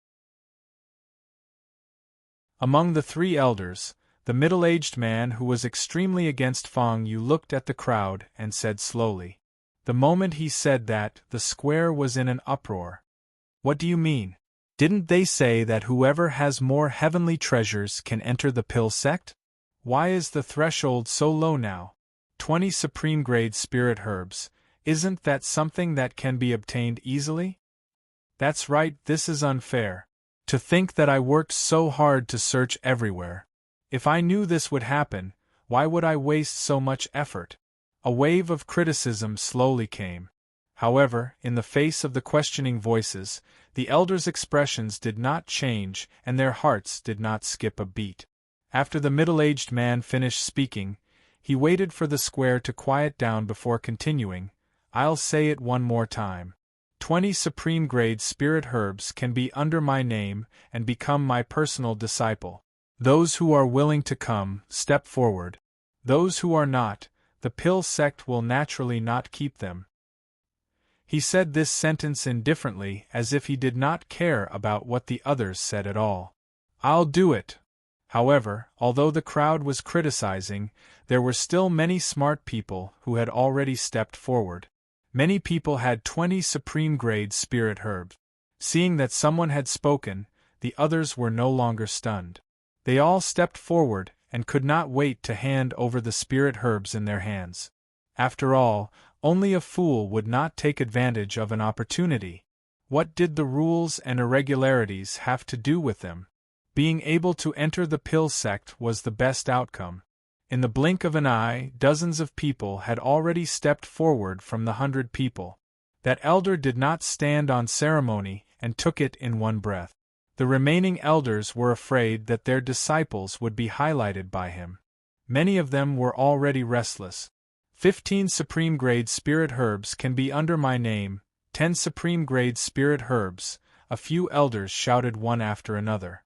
Among the 3 elders, the middle-aged man who was extremely against Fang Yu looked at the crowd and said slowly. The moment he said that, the square was in an uproar. What do you mean? Didn't they say that whoever has more heavenly treasures can enter the pill sect? Why is the threshold so low now? 20 supreme-grade spirit herbs, isn't that something that can be obtained easily? That's right, this is unfair. To think that I worked so hard to search everywhere. If I knew this would happen, why would I waste so much effort? A wave of criticism slowly came. However, in the face of the questioning voices, the elders' expressions did not change and their hearts did not skip a beat. After the middle-aged man finished speaking, he waited for the square to quiet down before continuing. I'll say it one more time. 20 supreme-grade spirit herbs can be under my name and become my personal disciple. Those who are willing to come, step forward. Those who are not, the pill sect will naturally not keep them. He said this sentence indifferently, as if he did not care about what the others said at all. I'll do it. However, although the crowd was criticizing, there were still many smart people who had already stepped forward. Many people had 20 supreme-grade spirit herbs. Seeing that someone had spoken, the others were no longer stunned. They all stepped forward and could not wait to hand over the spirit herbs in their hands. After all, only a fool would not take advantage of an opportunity. What did the rules and irregularities have to do with them? Being able to enter the pill sect was the best outcome. In the blink of an eye, dozens of people had already stepped forward from the 100 people. That elder did not stand on ceremony and took it in one breath. The remaining elders were afraid that their disciples would be highlighted by him. Many of them were already restless. 15 supreme-grade spirit herbs can be under my name, 10 supreme-grade spirit herbs, a few elders shouted one after another.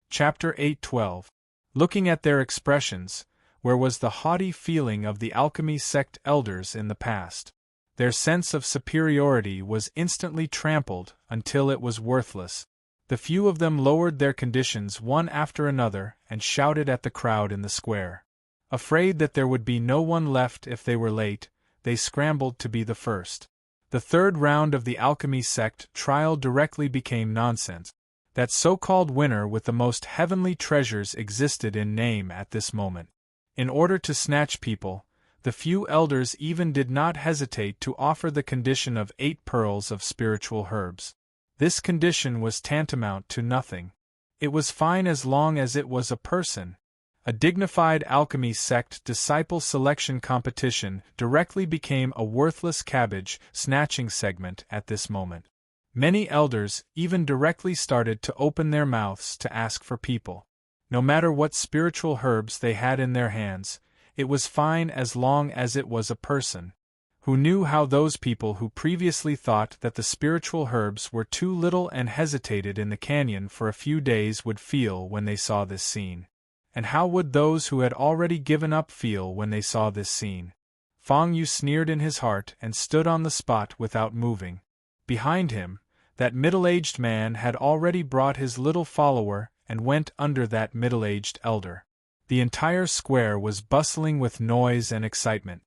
Chapter 8:12. Looking at their expressions, where was the haughty feeling of the alchemy sect elders in the past? Their sense of superiority was instantly trampled until it was worthless. The few of them lowered their conditions one after another and shouted at the crowd in the square. Afraid that there would be no one left if they were late, they scrambled to be the first. The third round of the alchemy sect trial directly became nonsense. That so-called winner with the most heavenly treasures existed in name at this moment. In order to snatch people, the few elders even did not hesitate to offer the condition of 8 pearls of spiritual herbs. This condition was tantamount to nothing. It was fine as long as it was a person. A dignified alchemy sect disciple selection competition directly became a worthless cabbage snatching segment at this moment. Many elders even directly started to open their mouths to ask for people. No matter what spiritual herbs they had in their hands, it was fine as long as it was a person. Who knew how those people who previously thought that the spiritual herbs were too little and hesitated in the canyon for a few days would feel when they saw this scene? And how would those who had already given up feel when they saw this scene? Fang Yu sneered in his heart and stood on the spot without moving. Behind him, that middle-aged man had already brought his little follower and went under that middle-aged elder. The entire square was bustling with noise and excitement.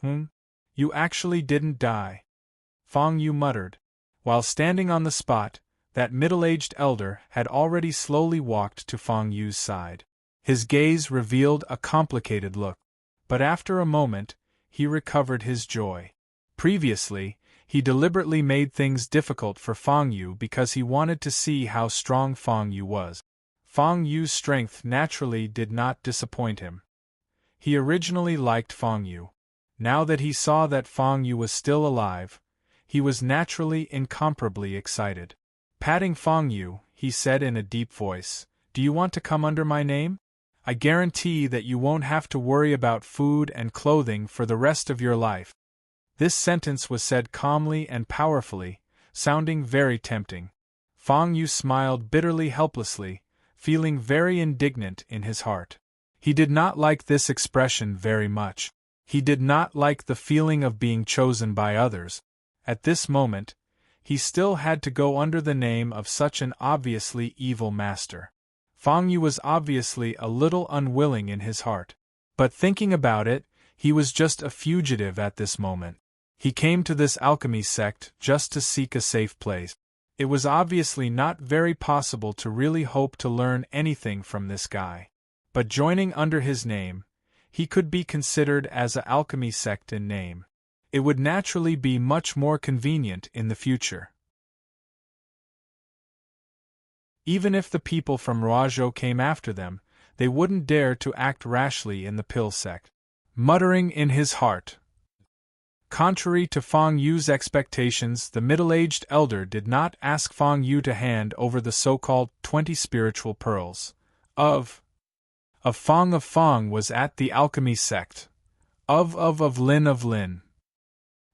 You actually didn't die," Fang Yu muttered. While standing on the spot, that middle-aged elder had already slowly walked to Fang Yu's side. His gaze revealed a complicated look. But after a moment, he recovered his joy. Previously, he deliberately made things difficult for Fang Yu because he wanted to see how strong Fang Yu was. Fang Yu's strength naturally did not disappoint him. He originally liked Fang Yu. Now that he saw that Fang Yu was still alive, he was naturally incomparably excited. Patting Fang Yu, he said in a deep voice, "Do you want to come under my name? I guarantee that you won't have to worry about food and clothing for the rest of your life." This sentence was said calmly and powerfully, sounding very tempting. Fang Yu smiled bitterly helplessly, feeling very indignant in his heart. He did not like this expression very much. He did not like the feeling of being chosen by others. At this moment, he still had to go under the name of such an obviously evil master. Fang Yu was obviously a little unwilling in his heart. But thinking about it, he was just a fugitive at this moment. He came to this alchemy sect just to seek a safe place. It was obviously not very possible to really hope to learn anything from this guy. But joining under his name, he could be considered as an alchemy sect in name. It would naturally be much more convenient in the future. Even if the people from Ruozhou came after them, they wouldn't dare to act rashly in the pill sect. Muttering in his heart. Contrary to Fang Yu's expectations, the middle-aged elder did not ask Fang Yu to hand over the so-called 20 spiritual pearls. Of Fang was at the alchemy sect. Of Lin.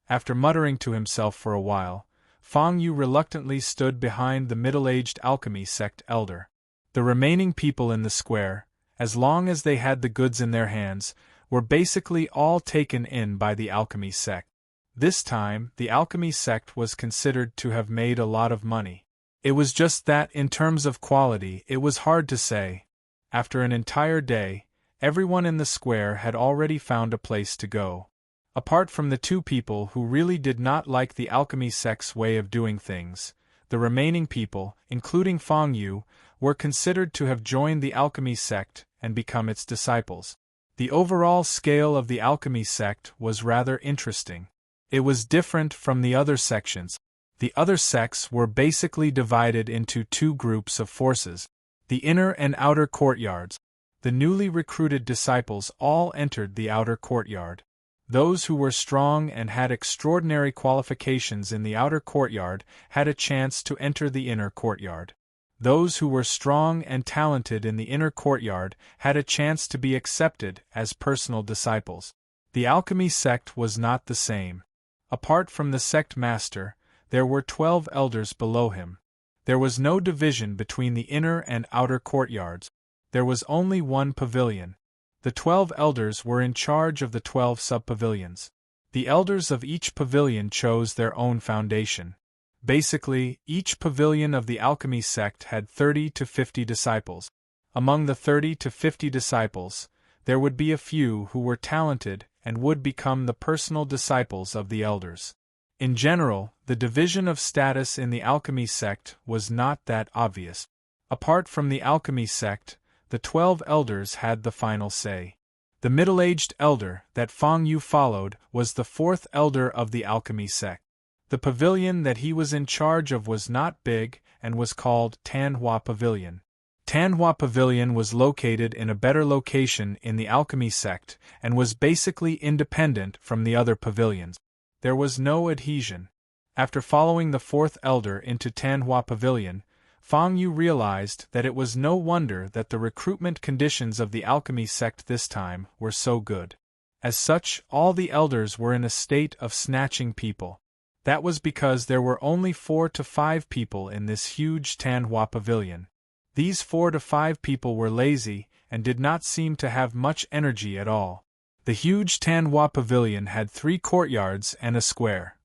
After muttering to himself for a while, Fang Yu reluctantly stood behind the middle-aged alchemy sect elder. The remaining people in the square, as long as they had the goods in their hands, were basically all taken in by the alchemy sect. This time, the alchemy sect was considered to have made a lot of money. It was just that in terms of quality it was hard to say. After an entire day, everyone in the square had already found a place to go. Apart from the two people who really did not like the alchemy sect's way of doing things, the remaining people, including Fang Yu, were considered to have joined the alchemy sect and become its disciples. The overall scale of the alchemy sect was rather interesting. It was different from the other sections. The other sects were basically divided into two groups of forces: the inner and outer courtyards. The newly recruited disciples all entered the outer courtyard. Those who were strong and had extraordinary qualifications in the outer courtyard had a chance to enter the inner courtyard. Those who were strong and talented in the inner courtyard had a chance to be accepted as personal disciples. The alchemy sect was not the same. Apart from the sect master, there were 12 elders below him. There was no division between the inner and outer courtyards. There was only one pavilion. The 12 elders were in charge of the 12 sub-pavilions. The elders of each pavilion chose their own foundation. Basically, each pavilion of the alchemy sect had 30 to 50 disciples. Among the 30 to 50 disciples, there would be a few who were talented and would become the personal disciples of the elders. In general, the division of status in the alchemy sect was not that obvious. Apart from the alchemy sect, the 12 elders had the final say. The middle-aged elder that Fang Yu followed was the 4th elder of the alchemy sect. The pavilion that he was in charge of was not big and was called Tanhua Pavilion. Tanhua Pavilion was located in a better location in the alchemy sect and was basically independent from the other pavilions. There was no adhesion. After following the fourth elder into Tanhua Pavilion, Fang Yu realized that it was no wonder that the recruitment conditions of the alchemy sect this time were so good. As such, all the elders were in a state of snatching people. That was because there were only 4 to 5 people in this huge Tanhua Pavilion. These 4 to 5 people were lazy and did not seem to have much energy at all. The huge Tanhua Pavilion had 3 courtyards and a square.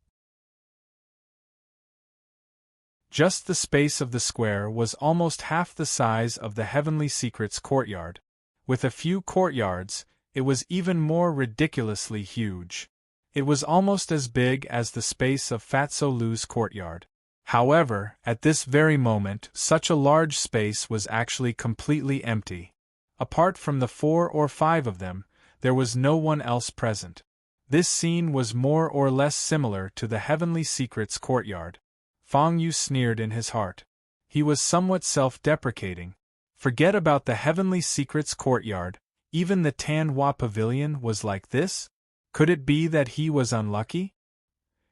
Just the space of the square was almost half the size of the Heavenly Secrets courtyard. With a few courtyards, it was even more ridiculously huge. It was almost as big as the space of Fatso Lu's courtyard. However, at this very moment, such a large space was actually completely empty. Apart from the 4 or 5 of them, there was no one else present. This scene was more or less similar to the Heavenly Secrets courtyard. Fang Yu sneered in his heart. He was somewhat self-deprecating. Forget about the Heavenly Secrets courtyard, even the Tanhua Pavilion was like this? Could it be that he was unlucky?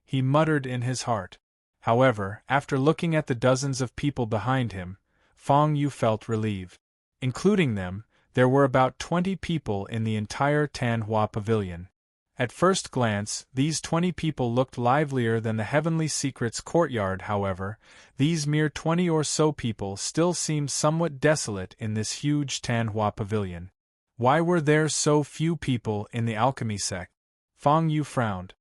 He muttered in his heart. However, after looking at the dozens of people behind him, Fang Yu felt relieved. Including them, there were about 20 people in the entire Tanhua Pavilion. At first glance, these 20 people looked livelier than the Heavenly Secrets courtyard. However, these mere 20 or so people still seemed somewhat desolate in this huge Tanhua Pavilion. Why were there so few people in the alchemy sect? Fang Yu frowned.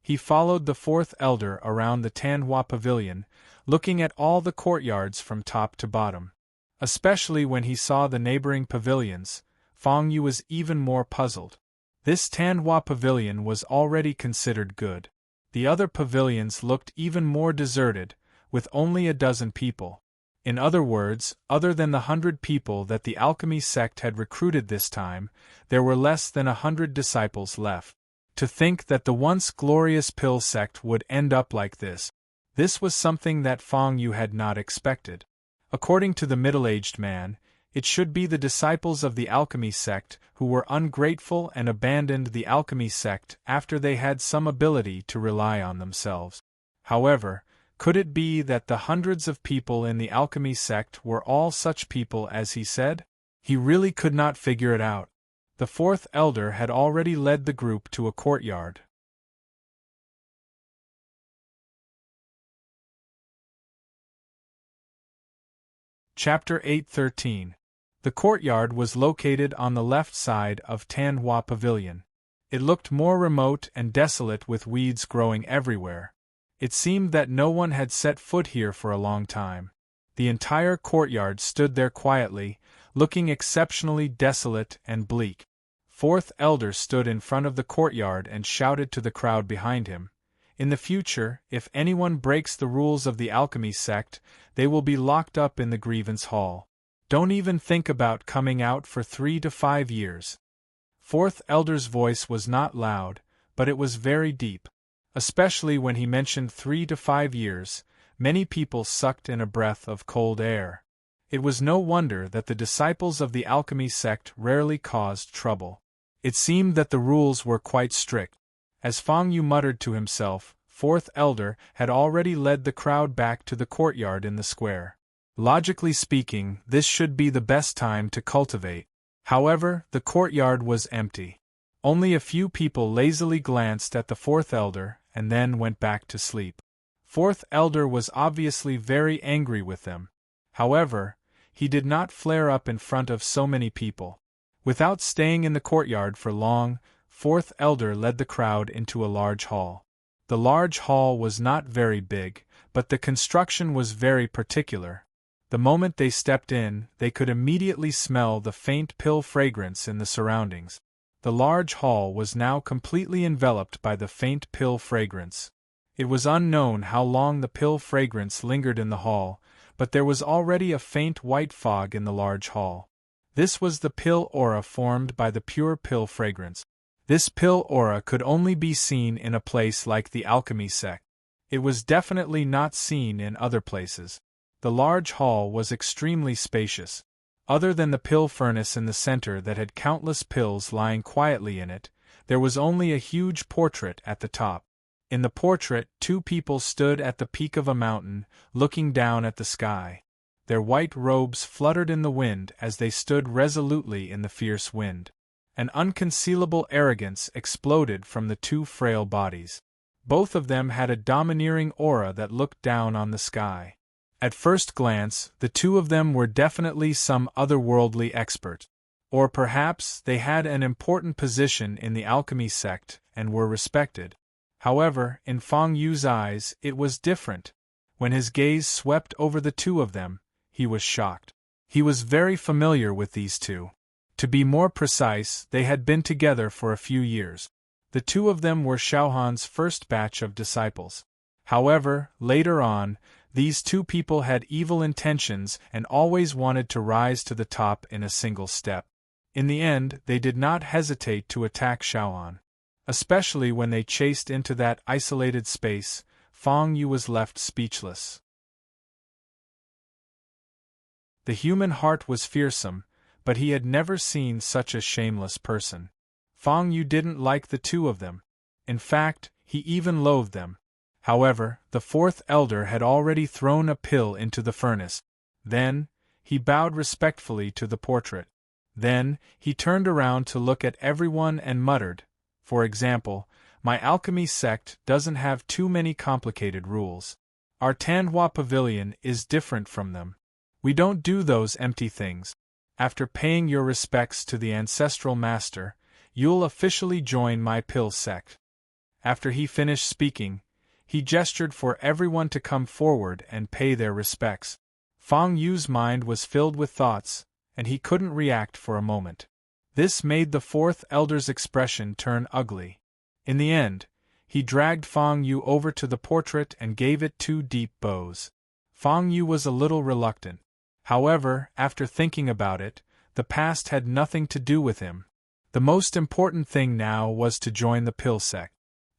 He followed the fourth elder around the Tanhua Pavilion, looking at all the courtyards from top to bottom. Especially when he saw the neighboring pavilions, Fang Yu was even more puzzled. This Tanhua Pavilion was already considered good. The other pavilions looked even more deserted, with only a dozen people. In other words, other than the 100 people that the alchemy sect had recruited this time, there were less than 100 disciples left. To think that the once glorious pill sect would end up like this. This was something that Fang Yu had not expected. According to the middle-aged man, it should be the disciples of the alchemy sect who were ungrateful and abandoned the alchemy sect after they had some ability to rely on themselves. However, could it be that the hundreds of people in the alchemy sect were all such people as he said? He really could not figure it out. The fourth elder had already led the group to a courtyard. Chapter 8:13. The courtyard was located on the left side of Tanhua Pavilion. It looked more remote and desolate with weeds growing everywhere. It seemed that no one had set foot here for a long time. The entire courtyard stood there quietly, looking exceptionally desolate and bleak. Fourth elder stood in front of the courtyard and shouted to the crowd behind him. In the future, if anyone breaks the rules of the alchemy sect, they will be locked up in the grievance hall. Don't even think about coming out for 3 to 5 years. Fourth elder's voice was not loud, but it was very deep. Especially when he mentioned 3 to 5 years, many people sucked in a breath of cold air. It was no wonder that the disciples of the alchemy sect rarely caused trouble. It seemed that the rules were quite strict. As Fang Yu muttered to himself, fourth elder had already led the crowd back to the courtyard in the square. Logically speaking, this should be the best time to cultivate. However, the courtyard was empty. Only a few people lazily glanced at the fourth elder and then went back to sleep. Fourth elder was obviously very angry with them. However, he did not flare up in front of so many people. Without staying in the courtyard for long, fourth elder led the crowd into a large hall. The large hall was not very big, but the construction was very particular. The moment they stepped in, they could immediately smell the faint pill fragrance in the surroundings. The large hall was now completely enveloped by the faint pill fragrance. It was unknown how long the pill fragrance lingered in the hall, but there was already a faint white fog in the large hall. This was the pill aura formed by the pure pill fragrance. This pill aura could only be seen in a place like the alchemy sect. It was definitely not seen in other places. the large hall was extremely spacious. Other than the pill furnace in the center that had countless pills lying quietly in it, there was only a huge portrait at the top. In the portrait, two people stood at the peak of a mountain, looking down at the sky. Their white robes fluttered in the wind as they stood resolutely in the fierce wind. An unconcealable arrogance exploded from the two frail bodies. Both of them had a domineering aura that looked down on the sky. At first glance, the two of them were definitely some otherworldly expert. Or perhaps they had an important position in the alchemy sect and were respected. However, in Feng Yu's eyes, it was different. When his gaze swept over the two of them, he was shocked. He was very familiar with these two. To be more precise, they had been together for a few years. The two of them were Xiaohan's first batch of disciples. However, later on, these two people had evil intentions and always wanted to rise to the top in a single step. In the end, they did not hesitate to attack Xiaohan. Especially when they chased into that isolated space, Feng Yu was left speechless. The human heart was fearsome, but he had never seen such a shameless person. Feng Yu didn't like the two of them. In fact, he even loathed them. However, the fourth elder had already thrown a pill into the furnace. Then, he bowed respectfully to the portrait. Then, he turned around to look at everyone and muttered, "For example, my alchemy sect doesn't have too many complicated rules. Our Tanhua Pavilion is different from them. We don't do those empty things. After paying your respects to the ancestral master, you'll officially join my pill sect." After he finished speaking, he gestured for everyone to come forward and pay their respects. Feng Yu's mind was filled with thoughts, and he couldn't react for a moment. This made the fourth elder's expression turn ugly. In the end, he dragged Feng Yu over to the portrait and gave it 2 deep bows. Feng Yu was a little reluctant. However, after thinking about it, the past had nothing to do with him. The most important thing now was to join the pill sect.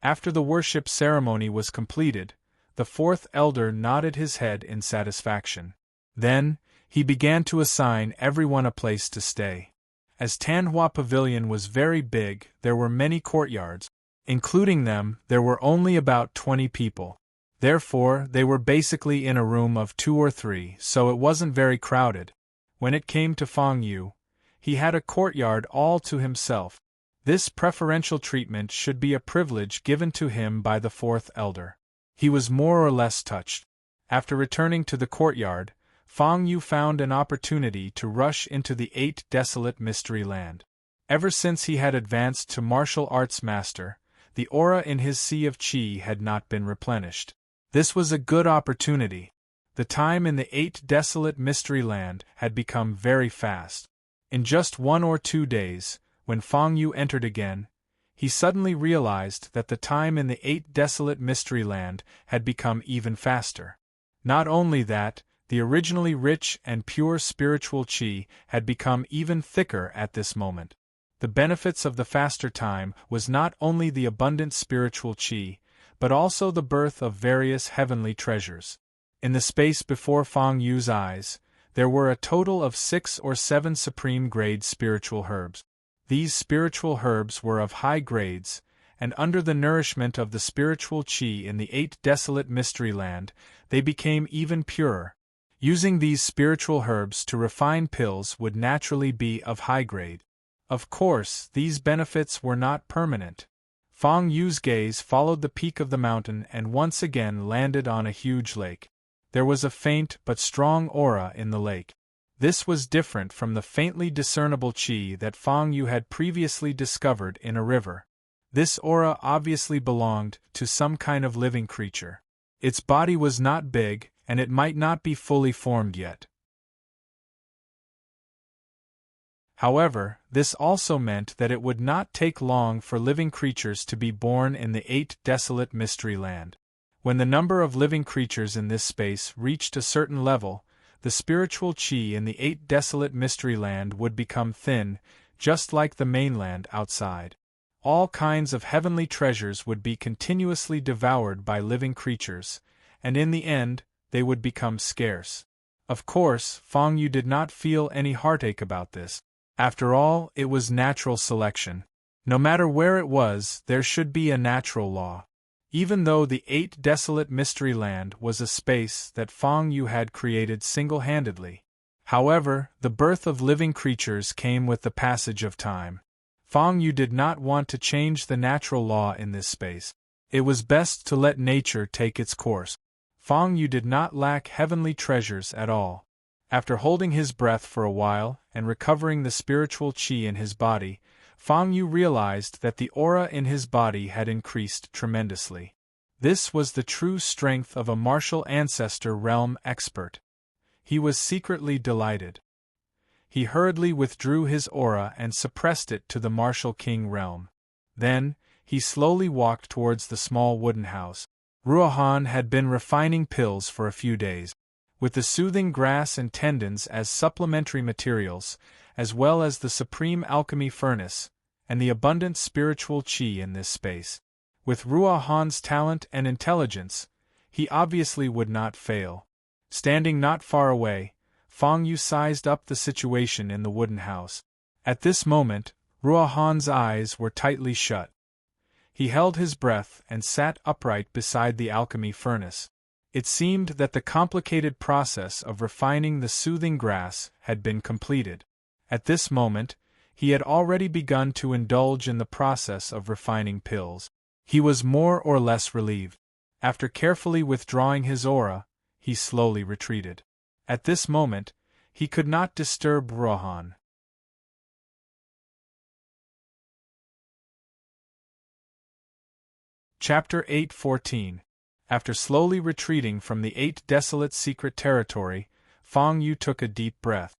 After the worship ceremony was completed, the fourth elder nodded his head in satisfaction. Then, he began to assign everyone a place to stay. As Tanhua Pavilion was very big, there were many courtyards. Including them, there were only about 20 people. Therefore, they were basically in a room of 2 or 3, so it wasn't very crowded. When it came to Feng Yu, he had a courtyard all to himself. This preferential treatment should be a privilege given to him by the fourth elder. He was more or less touched. After returning to the courtyard, Feng Yu found an opportunity to rush into the 8 desolate mystery land. Ever since he had advanced to martial arts master, the aura in his sea of qi had not been replenished. This was a good opportunity. The time in the 8 desolate mystery land had become very fast. In just 1 or 2 days, when Feng Yu entered again, he suddenly realized that the time in the 8 desolate mystery land had become even faster. Not only that, the originally rich and pure spiritual qi had become even thicker at this moment. The benefits of the faster time was not only the abundant spiritual qi, but also the birth of various heavenly treasures. In the space before Feng Yu's eyes, there were a total of 6 or 7 supreme-grade spiritual herbs. These spiritual herbs were of high grades, and under the nourishment of the spiritual qi in the 8 desolate mystery land, they became even purer. Using these spiritual herbs to refine pills would naturally be of high grade. Of course, these benefits were not permanent. Feng Yu's gaze followed the peak of the mountain and once again landed on a huge lake. There was a faint but strong aura in the lake. This was different from the faintly discernible qi that Feng Yu had previously discovered in a river. This aura obviously belonged to some kind of living creature. Its body was not big, and it might not be fully formed yet. However, this also meant that it would not take long for living creatures to be born in the 8 desolate mystery land. When the number of living creatures in this space reached a certain level, the spiritual qi in the 8 desolate mystery land would become thin, just like the mainland outside. All kinds of heavenly treasures would be continuously devoured by living creatures, and in the end, they would become scarce. Of course, Fang Yu did not feel any heartache about this. After all, it was natural selection. No matter where it was, there should be a natural law. Even though the 8 desolate mystery land was a space that Fang Yu had created single-handedly. However, the birth of living creatures came with the passage of time. Fang Yu did not want to change the natural law in this space. It was best to let nature take its course. Fang Yu did not lack heavenly treasures at all. After holding his breath for a while and recovering the spiritual qi in his body, Fang Yu realized that the aura in his body had increased tremendously. This was the true strength of a martial ancestor realm expert. He was secretly delighted. He hurriedly withdrew his aura and suppressed it to the martial king realm. Then, he slowly walked towards the small wooden house. Ruohan had been refining pills for a few days. With the soothing grass and tendons as supplementary materials, as well as the supreme alchemy furnace, and the abundant spiritual qi in this space. With Ruohan's talent and intelligence, he obviously would not fail. Standing not far away, Fang Yu sized up the situation in the wooden house. At this moment, Ruohan's eyes were tightly shut. He held his breath and sat upright beside the alchemy furnace. It seemed that the complicated process of refining the soothing grass had been completed. At this moment, he had already begun to indulge in the process of refining pills. He was more or less relieved. After carefully withdrawing his aura, he slowly retreated. At this moment, he could not disturb Ruohan. Chapter 8:14. After slowly retreating from the 8 desolate secret territory, Fang Yu took a deep breath.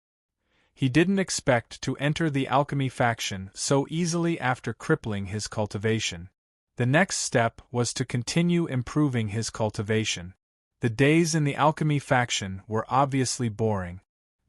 He didn't expect to enter the alchemy faction so easily after crippling his cultivation. The next step was to continue improving his cultivation. The days in the alchemy faction were obviously boring.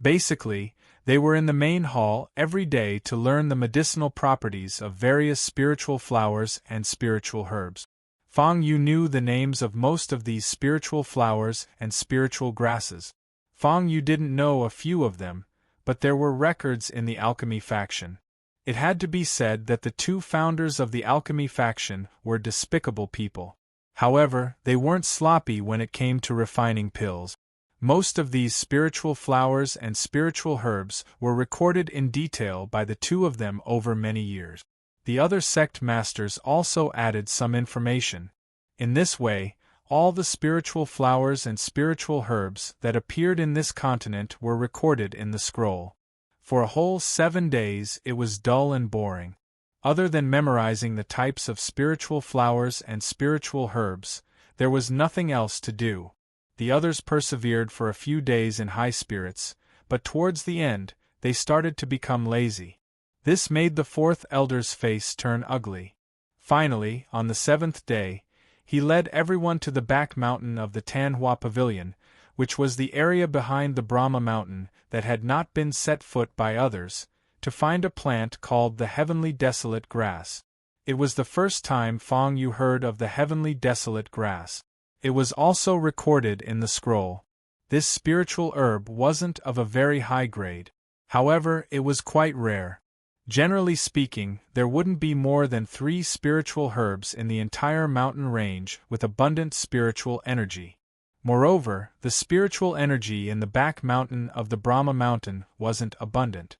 Basically, they were in the main hall every day to learn the medicinal properties of various spiritual flowers and spiritual herbs. Fang Yu knew the names of most of these spiritual flowers and spiritual grasses. Fang Yu didn't know a few of them, but there were records in the alchemy faction. It had to be said that the 2 founders of the alchemy faction were despicable people. However, they weren't sloppy when it came to refining pills. Most of these spiritual flowers and spiritual herbs were recorded in detail by the 2 of them over many years. The other sect masters also added some information. In this way, all the spiritual flowers and spiritual herbs that appeared in this continent were recorded in the scroll. For a whole 7 days it was dull and boring. Other than memorizing the types of spiritual flowers and spiritual herbs, there was nothing else to do. The others persevered for a few days in high spirits, but towards the end, they started to become lazy. This made the 4th elder's face turn ugly. Finally, on the 7th day, he led everyone to the back mountain of the Tanhua Pavilion, which was the area behind the Brahma Mountain that had not been set foot by others, to find a plant called the Heavenly Desolate Grass. It was the first time Fang Yu heard of the Heavenly Desolate Grass. It was also recorded in the scroll. This spiritual herb wasn't of a very high grade. However, it was quite rare. Generally speaking, there wouldn't be more than 3 spiritual herbs in the entire mountain range with abundant spiritual energy. Moreover, the spiritual energy in the back mountain of the Brahma Mountain wasn't abundant.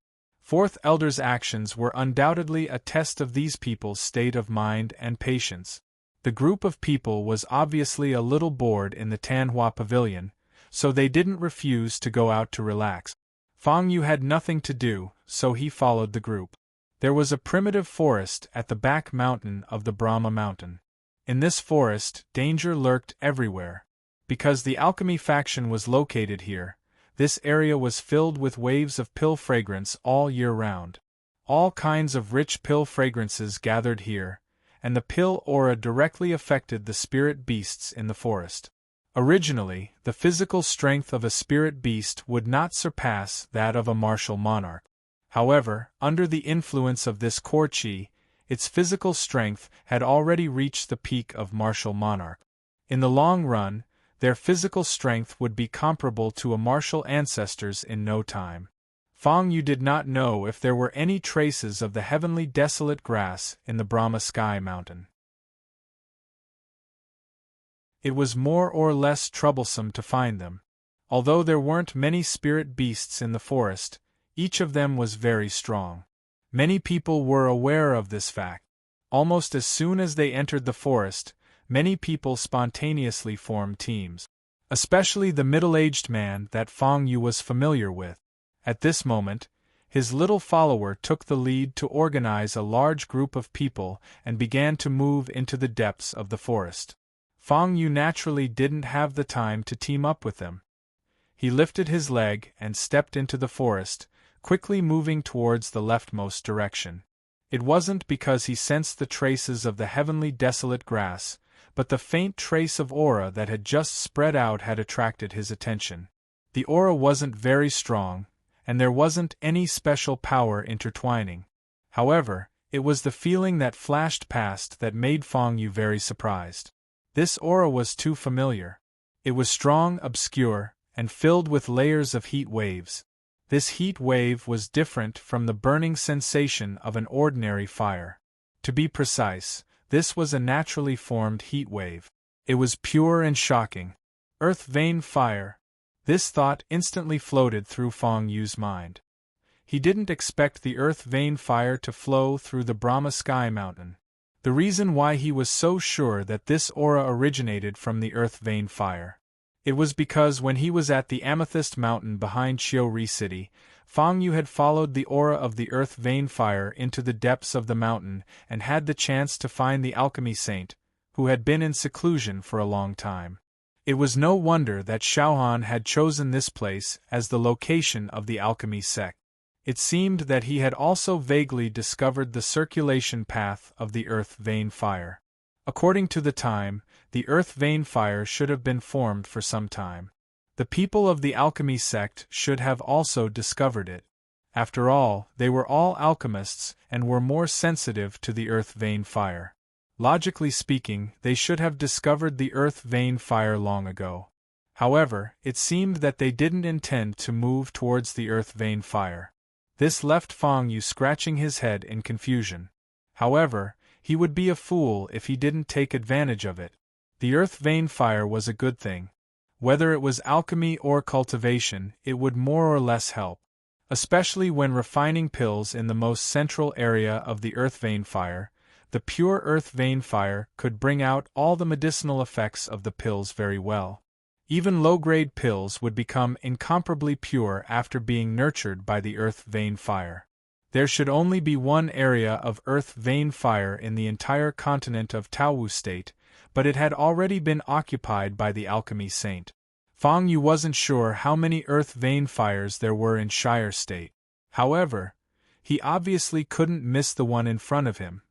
4th Elder's actions were undoubtedly a test of these people's state of mind and patience. The group of people was obviously a little bored in the Tanhua Pavilion, so they didn't refuse to go out to relax. Fang Yu had nothing to do, so he followed the group. There was a primitive forest at the back mountain of the Brahma Mountain. In this forest, danger lurked everywhere. Because the alchemy faction was located here, this area was filled with waves of pill fragrance all year round. All kinds of rich pill fragrances gathered here, and the pill aura directly affected the spirit beasts in the forest. Originally, the physical strength of a spirit beast would not surpass that of a martial monarch. However, under the influence of this core qi, its physical strength had already reached the peak of martial monarch. In the long run, their physical strength would be comparable to a martial ancestor's in no time. Fang Yu did not know if there were any traces of the heavenly desolate grass in the Brahma Sky Mountain. It was more or less troublesome to find them. Although there weren't many spirit beasts in the forest, each of them was very strong. Many people were aware of this fact. Almost as soon as they entered the forest, many people spontaneously formed teams. Especially the middle-aged man that Fang Yu was familiar with. At this moment, his little follower took the lead to organize a large group of people and began to move into the depths of the forest. Fang Yu naturally didn't have the time to team up with them. He lifted his leg and stepped into the forest, quickly moving towards the leftmost direction. It wasn't because he sensed the traces of the heavenly desolate grass, but the faint trace of aura that had just spread out had attracted his attention. The aura wasn't very strong, and there wasn't any special power intertwining. However, it was the feeling that flashed past that made Fang Yu very surprised. This aura was too familiar. It was strong, obscure, and filled with layers of heat waves. This heat wave was different from the burning sensation of an ordinary fire. To be precise, this was a naturally formed heat wave. It was pure and shocking. Earth vein fire. This thought instantly floated through Fang Yu's mind. He didn't expect the earth vein fire to flow through the Brahma Sky Mountain. The reason why he was so sure that this aura originated from the earth vein fire. It was because when he was at the Amethyst Mountain behind Chiori City, Fang Yu had followed the aura of the earth vein fire into the depths of the mountain and had the chance to find the alchemy saint, who had been in seclusion for a long time. It was no wonder that Xiaohan had chosen this place as the location of the alchemy sect. It seemed that he had also vaguely discovered the circulation path of the earth vein fire. According to the time, the earth vein fire should have been formed for some time. The people of the alchemy sect should have also discovered it. After all, they were all alchemists and were more sensitive to the earth vein fire. Logically speaking, they should have discovered the earth vein fire long ago. However, it seemed that they didn't intend to move towards the earth vein fire. This left Fang Yu scratching his head in confusion. However, he would be a fool if he didn't take advantage of it. The earth vein fire was a good thing. Whether it was alchemy or cultivation, it would more or less help. Especially when refining pills in the most central area of the earth vein fire, the pure earth vein fire could bring out all the medicinal effects of the pills very well. Even low-grade pills would become incomparably pure after being nurtured by the earth vein fire. There should only be one area of earth vein fire in the entire continent of Taowu State, but it had already been occupied by the alchemy saint. Fang Yu wasn't sure how many earth vein fires there were in Shire State. However, he obviously couldn't miss the one in front of him.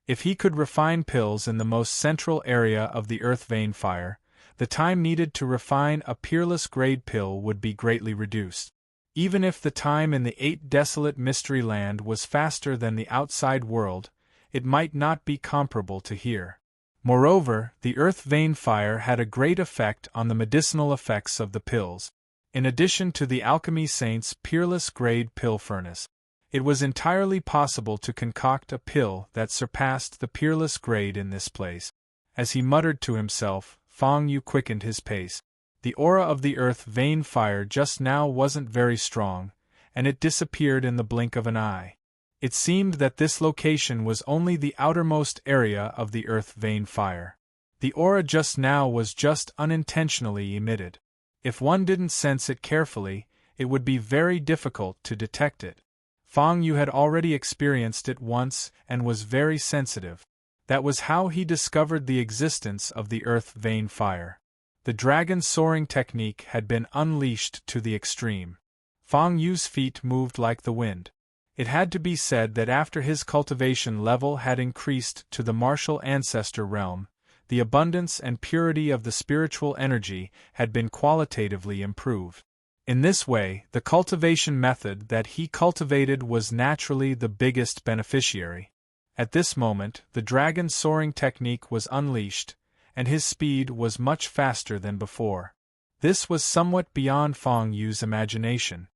If he could refine pills in the most central area of the earth vein fire, the time needed to refine a peerless grade pill would be greatly reduced. Even if the time in the 8 desolate mystery land was faster than the outside world, it might not be comparable to here. Moreover, the earth vein fire had a great effect on the medicinal effects of the pills. In addition to the alchemy saint's peerless grade pill furnace, it was entirely possible to concoct a pill that surpassed the peerless grade in this place. As he muttered to himself, Fang Yu quickened his pace. The aura of the earth vein fire just now wasn't very strong, and it disappeared in the blink of an eye. It seemed that this location was only the outermost area of the earth vein fire. The aura just now was just unintentionally emitted. If one didn't sense it carefully, it would be very difficult to detect it. Fang Yu had already experienced it once and was very sensitive. That was how he discovered the existence of the earth vein fire. The dragon soaring technique had been unleashed to the extreme. Fang Yu's feet moved like the wind. It had to be said that after his cultivation level had increased to the martial ancestor realm, the abundance and purity of the spiritual energy had been qualitatively improved. In this way, the cultivation method that he cultivated was naturally the biggest beneficiary. At this moment, the dragon's soaring technique was unleashed, and his speed was much faster than before. This was somewhat beyond Feng Yu's imagination.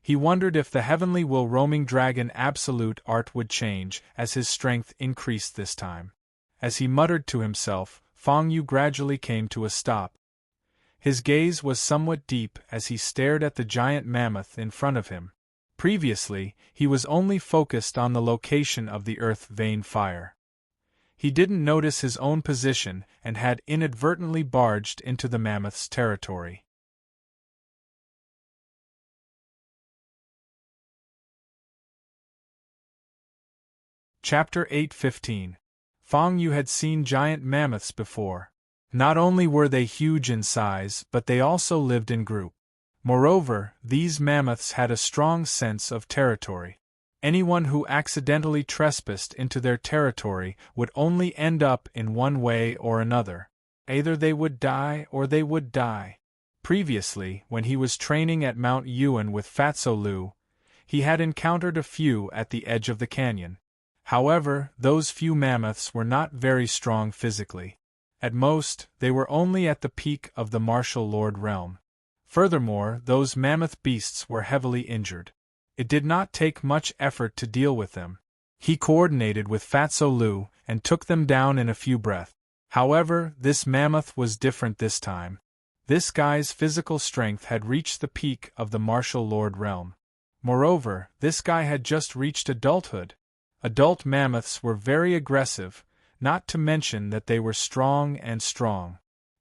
He wondered if the heavenly will roaming dragon absolute art would change as his strength increased this time. As he muttered to himself, Feng Yu gradually came to a stop. His gaze was somewhat deep as he stared at the giant mammoth in front of him. Previously, he was only focused on the location of the earth vein fire. He didn't notice his own position and had inadvertently barged into the mammoth's territory. Chapter 8:15. Feng Yu had seen giant mammoths before. Not only were they huge in size, but they also lived in groups. Moreover, these mammoths had a strong sense of territory. Anyone who accidentally trespassed into their territory would only end up in one way or another. Either they would die or they would die. Previously, when he was training at Mount Yuan with Fatso Lu, he had encountered a few at the edge of the canyon. However, those few mammoths were not very strong physically. At most, they were only at the peak of the martial lord realm. Furthermore, those mammoth beasts were heavily injured. It did not take much effort to deal with them. He coordinated with Fatso Lu and took them down in a few breaths. However, this mammoth was different this time. This guy's physical strength had reached the peak of the martial lord realm. Moreover, this guy had just reached adulthood. Adult mammoths were very aggressive, not to mention that they were strong.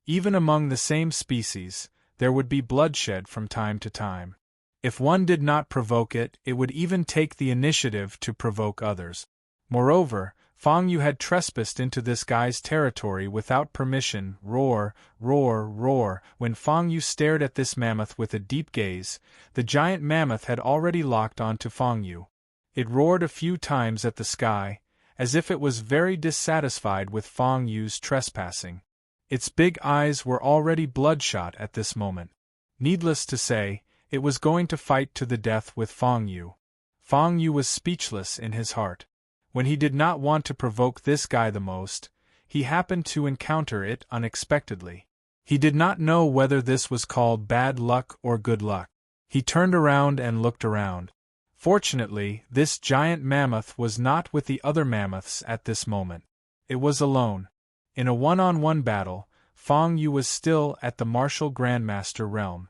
Even among the same species, there would be bloodshed from time to time. If one did not provoke it, it would even take the initiative to provoke others. Moreover, Feng Yu had trespassed into this guy's territory without permission. Roar, roar, roar. When Feng Yu stared at this mammoth with a deep gaze, the giant mammoth had already locked onto Feng Yu. It roared a few times at the sky, as if it was very dissatisfied with Feng Yu's trespassing. Its big eyes were already bloodshot at this moment. Needless to say, it was going to fight to the death with Feng Yu. Feng Yu was speechless in his heart. When he did not want to provoke this guy the most, he happened to encounter it unexpectedly. He did not know whether this was called bad luck or good luck. He turned around and looked around. Fortunately, this giant mammoth was not with the other mammoths at this moment. It was alone. In a one-on-one battle, Feng Yu was still at the martial grandmaster realm.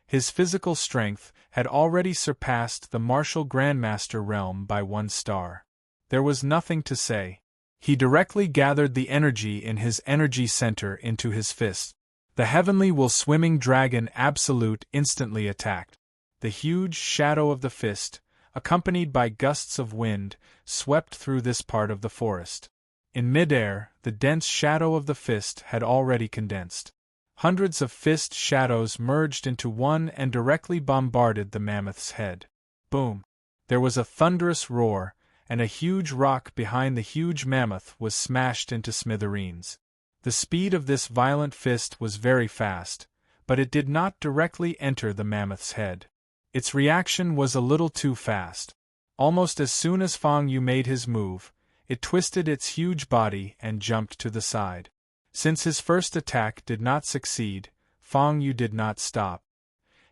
His physical strength had already surpassed the martial grandmaster realm by 1 star. There was nothing to say. He directly gathered the energy in his energy center into his fist. The heavenly will swimming dragon absolute instantly attacked. The huge shadow of the fist, accompanied by gusts of wind, swept through this part of the forest. In midair, the dense shadow of the fist had already condensed. Hundreds of fist shadows merged into one and directly bombarded the mammoth's head. Boom! There was a thunderous roar, and a huge rock behind the huge mammoth was smashed into smithereens. The speed of this violent fist was very fast, but it did not directly enter the mammoth's head. Its reaction was a little too fast. Almost as soon as Feng Yu made his move, it twisted its huge body and jumped to the side. Since his first attack did not succeed, Feng Yu did not stop.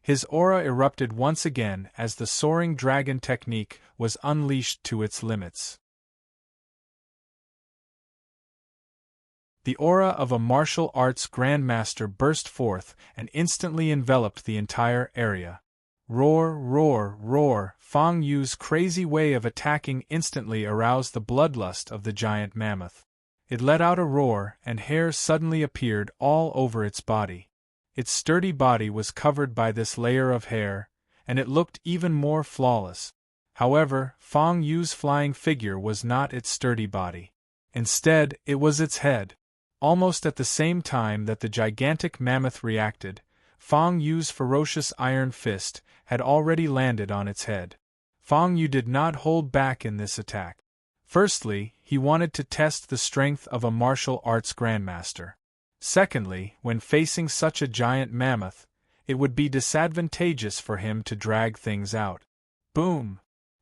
His aura erupted once again as the soaring dragon technique was unleashed to its limits. The aura of a martial arts grandmaster burst forth and instantly enveloped the entire area. Roar, roar, roar! Feng Yu's crazy way of attacking instantly aroused the bloodlust of the giant mammoth. It let out a roar, and hair suddenly appeared all over its body. Its sturdy body was covered by this layer of hair, and it looked even more flawless. However, Feng Yu's flying figure was not its sturdy body. Instead, it was its head. Almost at the same time that the gigantic mammoth reacted, Feng Yu's ferocious iron fist had already landed on its head. Feng Yu did not hold back in this attack. Firstly, he wanted to test the strength of a martial arts grandmaster. Secondly, when facing such a giant mammoth, it would be disadvantageous for him to drag things out. Boom!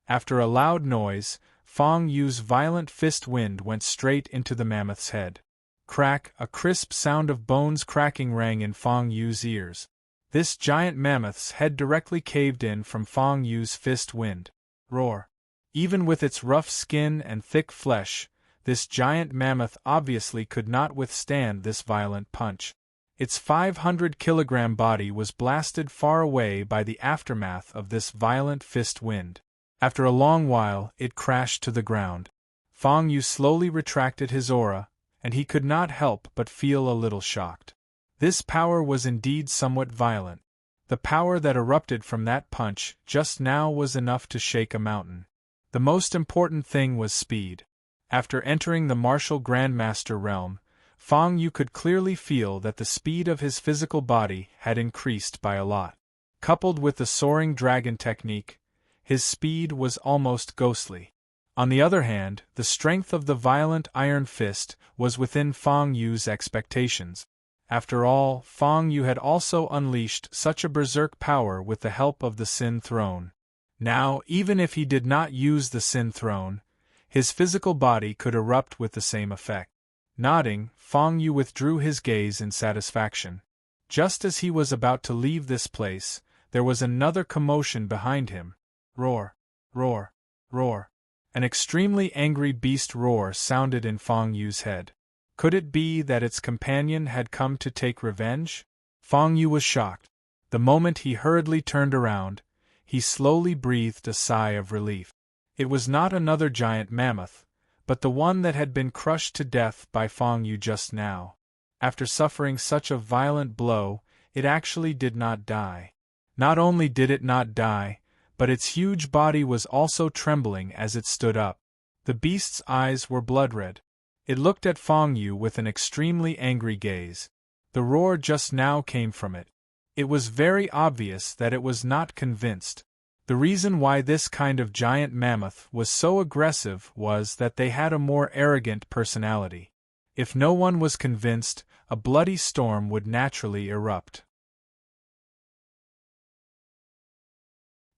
After a loud noise, Fang Yu's violent fist wind went straight into the mammoth's head. Crack! A crisp sound of bones cracking rang in Fang Yu's ears. This giant mammoth's head directly caved in from Fang Yu's fist wind. Roar! Even with its rough skin and thick flesh, this giant mammoth obviously could not withstand this violent punch. Its 500-kilogram body was blasted far away by the aftermath of this violent fist wind. After a long while, it crashed to the ground. Fang Yu slowly retracted his aura, and he could not help but feel a little shocked. This power was indeed somewhat violent. The power that erupted from that punch just now was enough to shake a mountain. The most important thing was speed. After entering the martial Grandmaster realm, Fang Yu could clearly feel that the speed of his physical body had increased by a lot. Coupled with the soaring dragon technique, his speed was almost ghostly. On the other hand, the strength of the violent iron fist was within Fang Yu's expectations. After all, Fang Yu had also unleashed such a berserk power with the help of the Sin Throne. Now, even if he did not use the Sin Throne, his physical body could erupt with the same effect. Nodding, Fang Yu withdrew his gaze in satisfaction. Just as he was about to leave this place, there was another commotion behind him. Roar! Roar! Roar! An extremely angry beast roar sounded in Fang Yu's head. Could it be that its companion had come to take revenge? Fang Yu was shocked. The moment he hurriedly turned around, he slowly breathed a sigh of relief. It was not another giant mammoth, but the one that had been crushed to death by Fang Yu just now. After suffering such a violent blow, it actually did not die. Not only did it not die, but its huge body was also trembling as it stood up. The beast's eyes were blood-red. It looked at Fang Yu with an extremely angry gaze. The roar just now came from it. It was very obvious that it was not convinced. The reason why this kind of giant mammoth was so aggressive was that they had a more arrogant personality. If no one was convinced, a bloody storm would naturally erupt.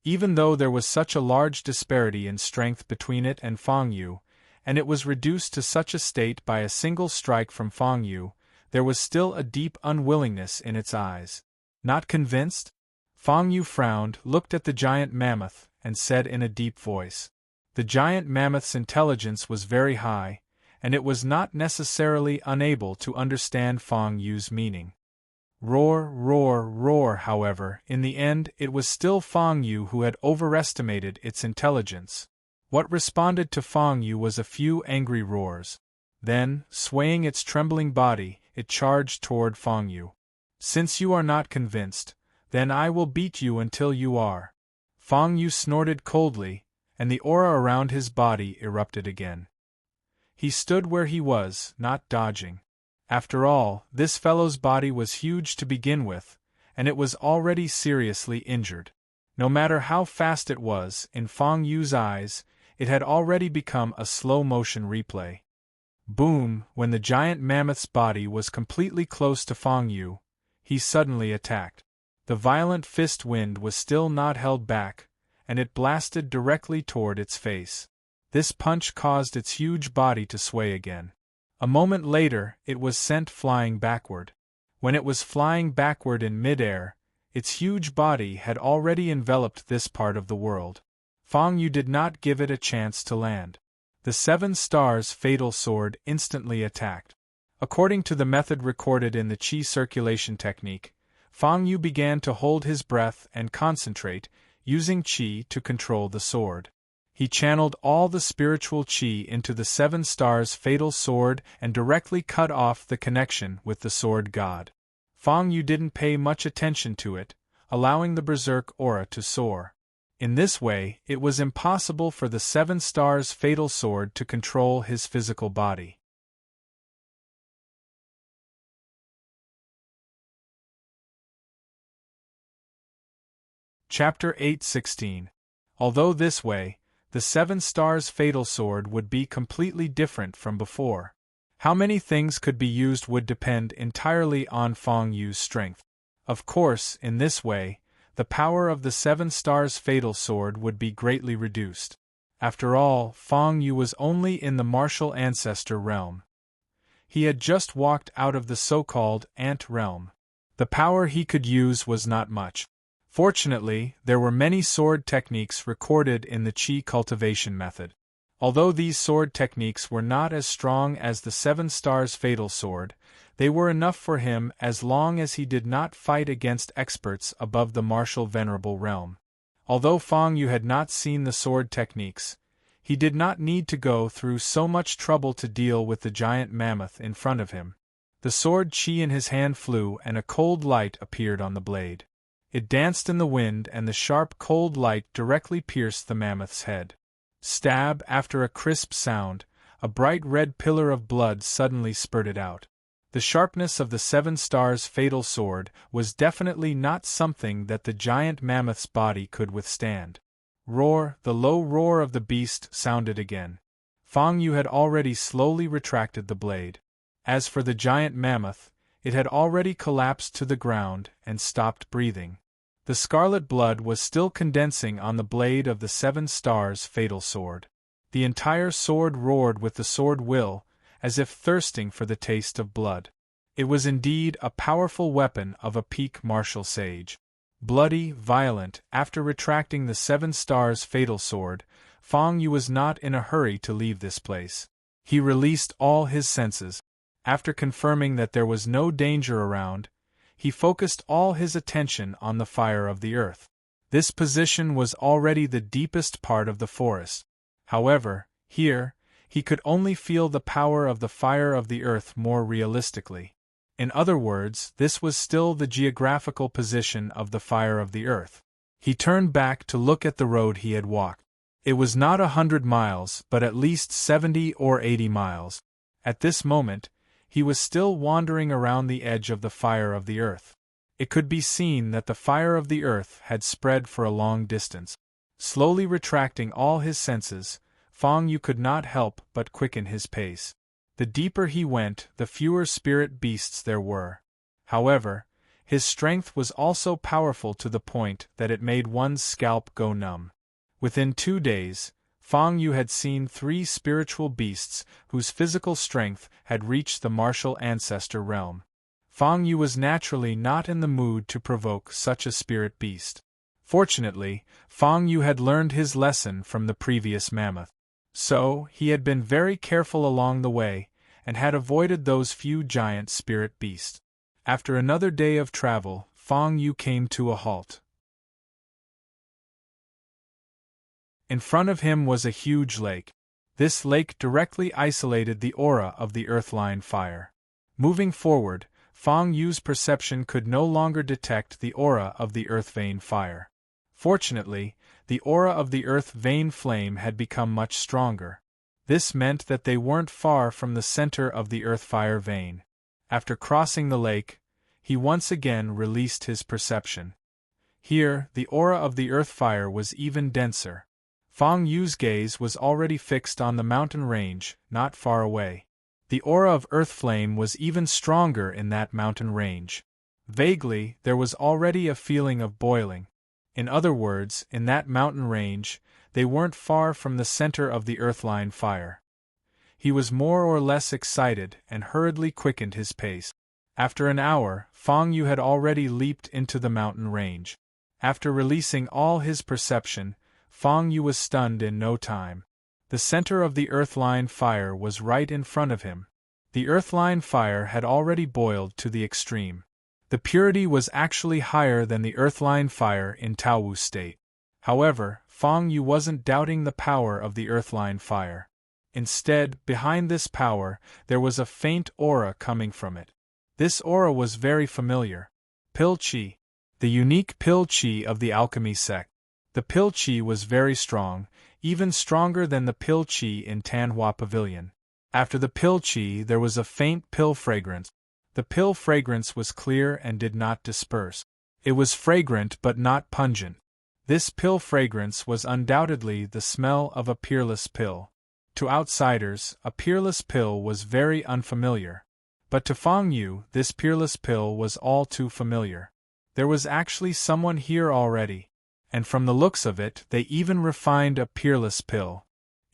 Even though there was such a large disparity in strength between it and Fang Yu, and it was reduced to such a state by a single strike from Fang Yu, there was still a deep unwillingness in its eyes. Not convinced? Fang Yu frowned, looked at the giant mammoth, and said in a deep voice. The giant mammoth's intelligence was very high, and it was not necessarily unable to understand Fang Yu's meaning. Roar, roar, roar, however, in the end it was still Fang Yu who had overestimated its intelligence. What responded to Fang Yu was a few angry roars. Then, swaying its trembling body, it charged toward Fang Yu. Since you are not convinced, then I will beat you until you are. Fang Yu snorted coldly, and the aura around his body erupted again. He stood where he was, not dodging. After all, this fellow's body was huge to begin with, and it was already seriously injured. No matter how fast it was, in Fang Yu's eyes, it had already become a slow-motion replay. Boom! When the giant mammoth's body was completely close to Fang Yu, he suddenly attacked. The violent fist wind was still not held back, and it blasted directly toward its face. This punch caused its huge body to sway again. A moment later, it was sent flying backward. When it was flying backward in mid-air, its huge body had already enveloped this part of the world. Fang Yu did not give it a chance to land. The 7 Stars Fatal Sword instantly attacked. According to the method recorded in the Qi circulation technique, Fang Yu began to hold his breath and concentrate, using Qi to control the sword. He channeled all the spiritual Qi into the 7 Stars Fatal Sword and directly cut off the connection with the sword god. Fang Yu didn't pay much attention to it, allowing the berserk aura to soar. In this way, it was impossible for the 7 Stars Fatal Sword to control his physical body. Chapter 8:16. Although this way, the 7 Stars Fatal Sword would be completely different from before. How many things could be used would depend entirely on Fang Yu's strength. Of course, in this way, the power of the 7 Stars Fatal Sword would be greatly reduced. After all, Fang Yu was only in the martial ancestor realm. He had just walked out of the so-called ant realm. The power he could use was not much. Fortunately, there were many sword techniques recorded in the Qi cultivation method. Although these sword techniques were not as strong as the 7 Stars Fatal Sword, they were enough for him as long as he did not fight against experts above the martial venerable realm. Although Fang Yu had not seen the sword techniques, he did not need to go through so much trouble to deal with the giant mammoth in front of him. The sword Qi in his hand flew and a cold light appeared on the blade. It danced in the wind and the sharp cold light directly pierced the mammoth's head. Stab! After a crisp sound, a bright red pillar of blood suddenly spurted out. The sharpness of the 7 Stars Fatal Sword was definitely not something that the giant mammoth's body could withstand. Roar! The low roar of the beast sounded again. Fang Yu had already slowly retracted the blade. As for the giant mammoth, it had already collapsed to the ground and stopped breathing. The scarlet blood was still condensing on the blade of the 7 Stars Fatal Sword. The entire sword roared with the sword will, as if thirsting for the taste of blood. It was indeed a powerful weapon of a peak martial sage. Bloody, violent, after retracting the 7 Stars Fatal Sword, Fang Yu was not in a hurry to leave this place. He released all his senses. After confirming that there was no danger around, he focused all his attention on the fire of the earth. This position was already the deepest part of the forest. However, here, he could only feel the power of the fire of the earth more realistically. In other words, this was still the geographical position of the fire of the earth. He turned back to look at the road he had walked. It was not 100 miles, but at least 70 or 80 miles. At this moment, he was still wandering around the edge of the fire of the earth. It could be seen that the fire of the earth had spread for a long distance. Slowly retracting all his senses, Fang Yu could not help but quicken his pace. The deeper he went, the fewer spirit beasts there were. However, his strength was also powerful to the point that it made one's scalp go numb. Within 2 days, Fang Yu had seen 3 spiritual beasts whose physical strength had reached the martial ancestor realm. Fang Yu was naturally not in the mood to provoke such a spirit beast. Fortunately, Fang Yu had learned his lesson from the previous mammoth. So, he had been very careful along the way, and had avoided those few giant spirit beasts. After another day of travel, Fang Yu came to a halt. In front of him was a huge lake. This lake directly isolated the aura of the earthline fire. Moving forward, Fang Yu's perception could no longer detect the aura of the earth vein fire. Fortunately, the aura of the earth vein flame had become much stronger. This meant that they weren't far from the center of the earth fire vein. After crossing the lake, he once again released his perception. Here, the aura of the earth fire was even denser. Fang Yu's gaze was already fixed on the mountain range, not far away. The aura of earth flame was even stronger in that mountain range. Vaguely, there was already a feeling of boiling. In other words, in that mountain range, they weren't far from the center of the earthline fire. He was more or less excited and hurriedly quickened his pace. After an hour, Fang Yu had already leaped into the mountain range. After releasing all his perception, Fang Yu was stunned in no time. The center of the earthline fire was right in front of him. The earthline fire had already boiled to the extreme. The purity was actually higher than the earthline fire in Taowu state. However, Fang Yu wasn't doubting the power of the earthline fire. Instead, behind this power, there was a faint aura coming from it. This aura was very familiar. Pill Qi. The unique Pill Qi of the alchemy sect. The Pill Qi was very strong, even stronger than the Pill Qi in Tanhua Pavilion. After the Pill Qi there was a faint pill fragrance. The pill fragrance was clear and did not disperse. It was fragrant but not pungent. This pill fragrance was undoubtedly the smell of a peerless pill. To outsiders, a peerless pill was very unfamiliar. But to Fang Yu, this peerless pill was all too familiar. There was actually someone here already. And from the looks of it, they even refined a peerless pill.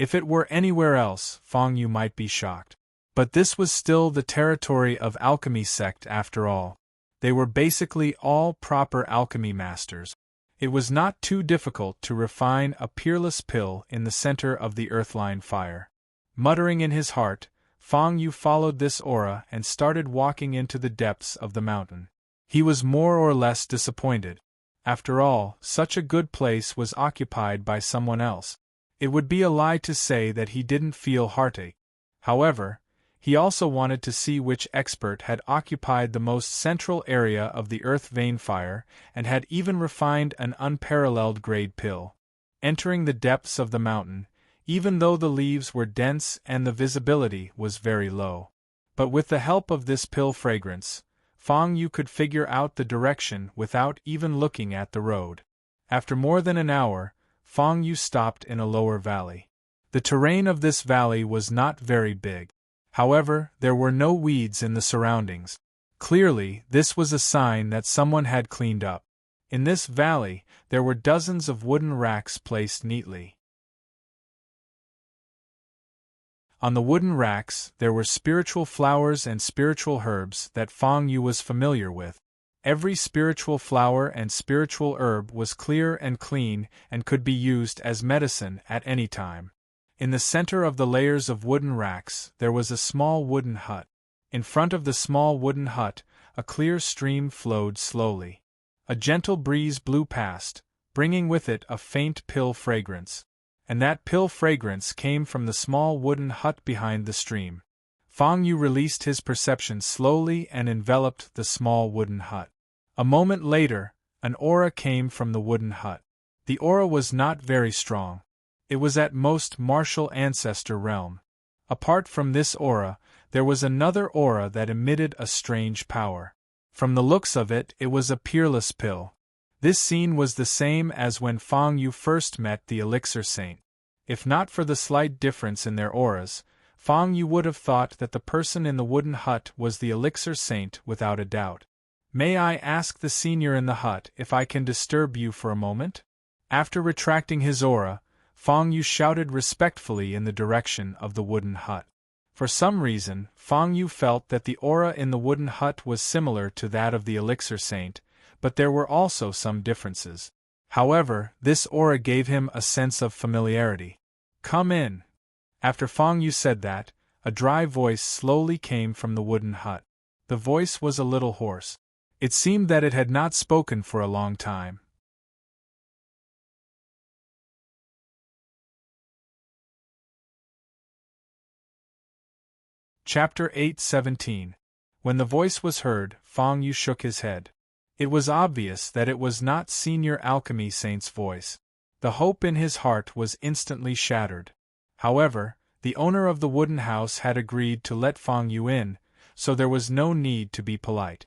If it were anywhere else, Fang Yu might be shocked. But this was still the territory of alchemy sect after all. They were basically all proper alchemy masters. It was not too difficult to refine a peerless pill in the center of the earthline fire. Muttering in his heart, Fang Yu followed this aura and started walking into the depths of the mountain. He was more or less disappointed. After all, such a good place was occupied by someone else. It would be a lie to say that he didn't feel heartache. However, he also wanted to see which expert had occupied the most central area of the earth vein fire and had even refined an unparalleled grade pill. Entering the depths of the mountain, even though the leaves were dense and the visibility was very low. But with the help of this pill fragrance, Fang Yu could figure out the direction without even looking at the road. After more than an hour, Fang Yu stopped in a lower valley. The terrain of this valley was not very big. However, there were no weeds in the surroundings. Clearly, this was a sign that someone had cleaned up. In this valley, there were dozens of wooden racks placed neatly. On the wooden racks, there were spiritual flowers and spiritual herbs that Fang Yu was familiar with. Every spiritual flower and spiritual herb was clear and clean and could be used as medicine at any time. In the center of the layers of wooden racks, there was a small wooden hut. In front of the small wooden hut, a clear stream flowed slowly. A gentle breeze blew past, bringing with it a faint pill fragrance. And that pill fragrance came from the small wooden hut behind the stream. Fang Yu released his perception slowly and enveloped the small wooden hut. A moment later, an aura came from the wooden hut. The aura was not very strong. It was at most martial ancestor realm. Apart from this aura, there was another aura that emitted a strange power. From the looks of it, it was a peerless pill. This scene was the same as when Fang Yu first met the Elixir Saint. If not for the slight difference in their auras, Fang Yu would have thought that the person in the wooden hut was the Elixir Saint without a doubt. "May I ask the senior in the hut if I can disturb you for a moment?" After retracting his aura, Fang Yu shouted respectfully in the direction of the wooden hut. For some reason, Fang Yu felt that the aura in the wooden hut was similar to that of the Elixir Saint, but there were also some differences. However, this aura gave him a sense of familiarity. "Come in." After Fang Yu said that, a dry voice slowly came from the wooden hut. The voice was a little hoarse. It seemed that it had not spoken for a long time. Chapter 8:17. When the voice was heard, Fang Yu shook his head. It was obvious that it was not Senior Alchemy Saint's voice. The hope in his heart was instantly shattered. However, the owner of the wooden house had agreed to let Fang Yu in, so there was no need to be polite.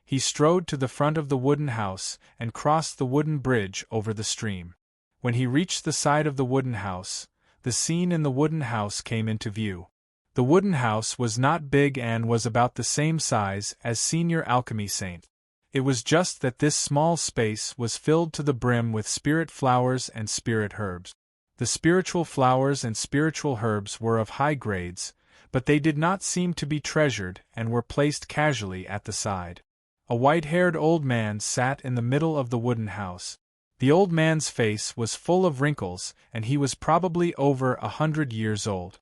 He strode to the front of the wooden house and crossed the wooden bridge over the stream. When he reached the side of the wooden house, the scene in the wooden house came into view. The wooden house was not big and was about the same size as Senior Alchemy Saint. It was just that this small space was filled to the brim with spirit flowers and spirit herbs. The spiritual flowers and spiritual herbs were of high grades, but they did not seem to be treasured and were placed casually at the side. A white-haired old man sat in the middle of the wooden house. The old man's face was full of wrinkles, and he was probably over 100 years old.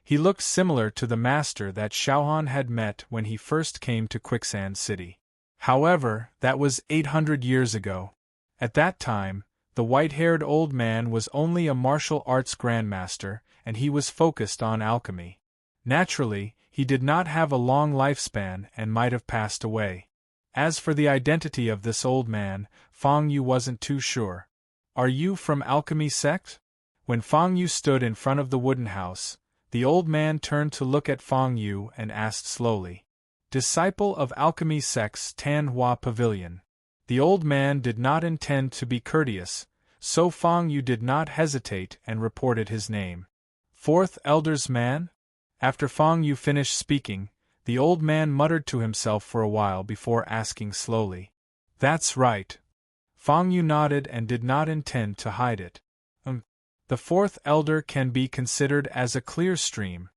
He looked similar to the master that Xiaohan had met when he first came to Quicksand City. However, that was 800 years ago. At that time, the white-haired old man was only a martial arts grandmaster, and he was focused on alchemy. Naturally, he did not have a long lifespan and might have passed away. As for the identity of this old man, Fang Yu wasn't too sure. "Are you from Alchemy Sect?" When Fang Yu stood in front of the wooden house, the old man turned to look at Fang Yu and asked slowly, "Disciple of Alchemy Sect's Tanhua Pavilion." The old man did not intend to be courteous, so Fang Yu did not hesitate and reported his name. "Fourth Elder's man?" After Fang Yu finished speaking, the old man muttered to himself for a while before asking slowly, "That's right." Fang Yu nodded and did not intend to hide it. The fourth elder can be considered as a clear stream.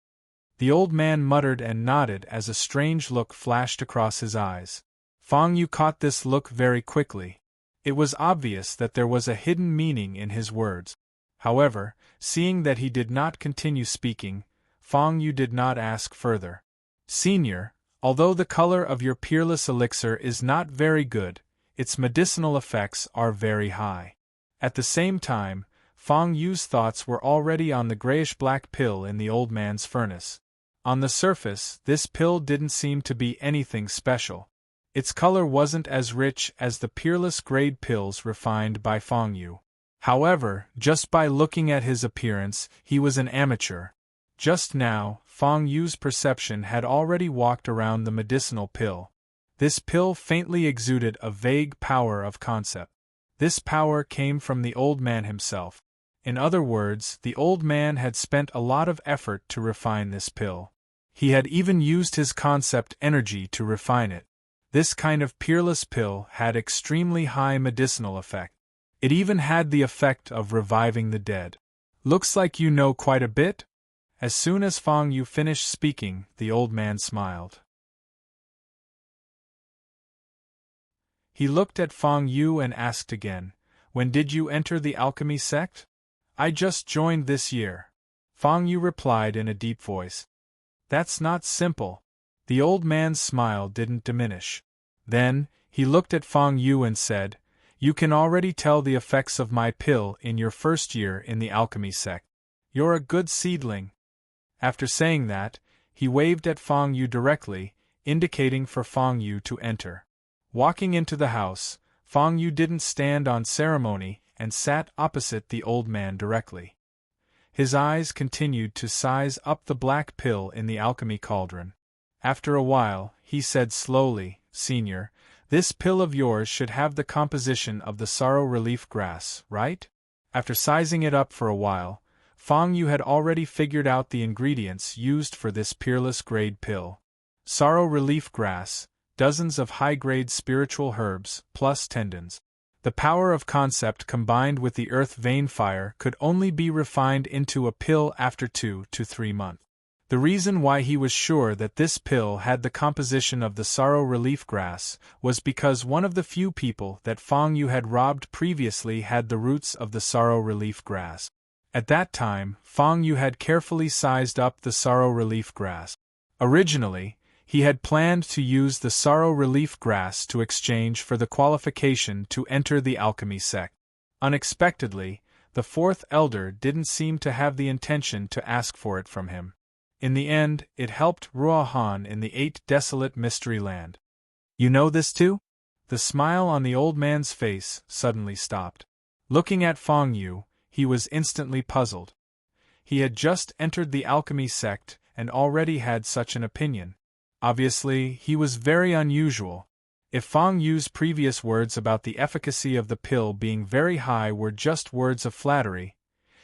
The old man muttered and nodded as a strange look flashed across his eyes. Fang Yu caught this look very quickly. It was obvious that there was a hidden meaning in his words. However, seeing that he did not continue speaking, Fang Yu did not ask further. Senior, although the color of your peerless elixir is not very good, its medicinal effects are very high. At the same time, Fang Yu's thoughts were already on the grayish-black pill in the old man's furnace. On the surface, this pill didn't seem to be anything special. Its color wasn't as rich as the peerless grade pills refined by Fang Yu. However, just by looking at his appearance, he was an amateur. Just now, Fang Yu's perception had already walked around the medicinal pill. This pill faintly exuded a vague power of concept. This power came from the old man himself. In other words, the old man had spent a lot of effort to refine this pill. He had even used his concept energy to refine it. This kind of peerless pill had extremely high medicinal effect. It even had the effect of reviving the dead. Looks like you know quite a bit? As soon as Fang Yu finished speaking, the old man smiled. He looked at Fang Yu and asked again, "When did you enter the alchemy sect?" "I just joined this year," Fang Yu replied in a deep voice. "That's not simple." The old man's smile didn't diminish. Then, he looked at Fang Yu and said, "You can already tell the effects of my pill in your first year in the alchemy sect. You're a good seedling." After saying that, he waved at Fang Yu directly, indicating for Fang Yu to enter. Walking into the house, Fang Yu didn't stand on ceremony and sat opposite the old man directly. His eyes continued to size up the black pill in the alchemy cauldron. After a while, he said slowly, "Senior, this pill of yours should have the composition of the sorrow relief grass, right?" After sizing it up for a while, Fang Yu had already figured out the ingredients used for this peerless grade pill. Sorrow relief grass, dozens of high-grade spiritual herbs, plus tendons. The power of concept combined with the earth vein fire could only be refined into a pill after 2 to 3 months. The reason why he was sure that this pill had the composition of the sorrow relief grass was because one of the few people that Fang Yu had robbed previously had the roots of the sorrow relief grass. At that time, Fang Yu had carefully sized up the sorrow relief grass. Originally, he had planned to use the sorrow relief grass to exchange for the qualification to enter the alchemy sect. Unexpectedly, the fourth elder didn't seem to have the intention to ask for it from him. In the end, it helped Ruahan in the 8 desolate mystery land. "You know this too?" The smile on the old man's face suddenly stopped. Looking at Fang Yu, he was instantly puzzled. He had just entered the alchemy sect and already had such an opinion. Obviously, he was very unusual. If Fang Yu's previous words about the efficacy of the pill being very high were just words of flattery,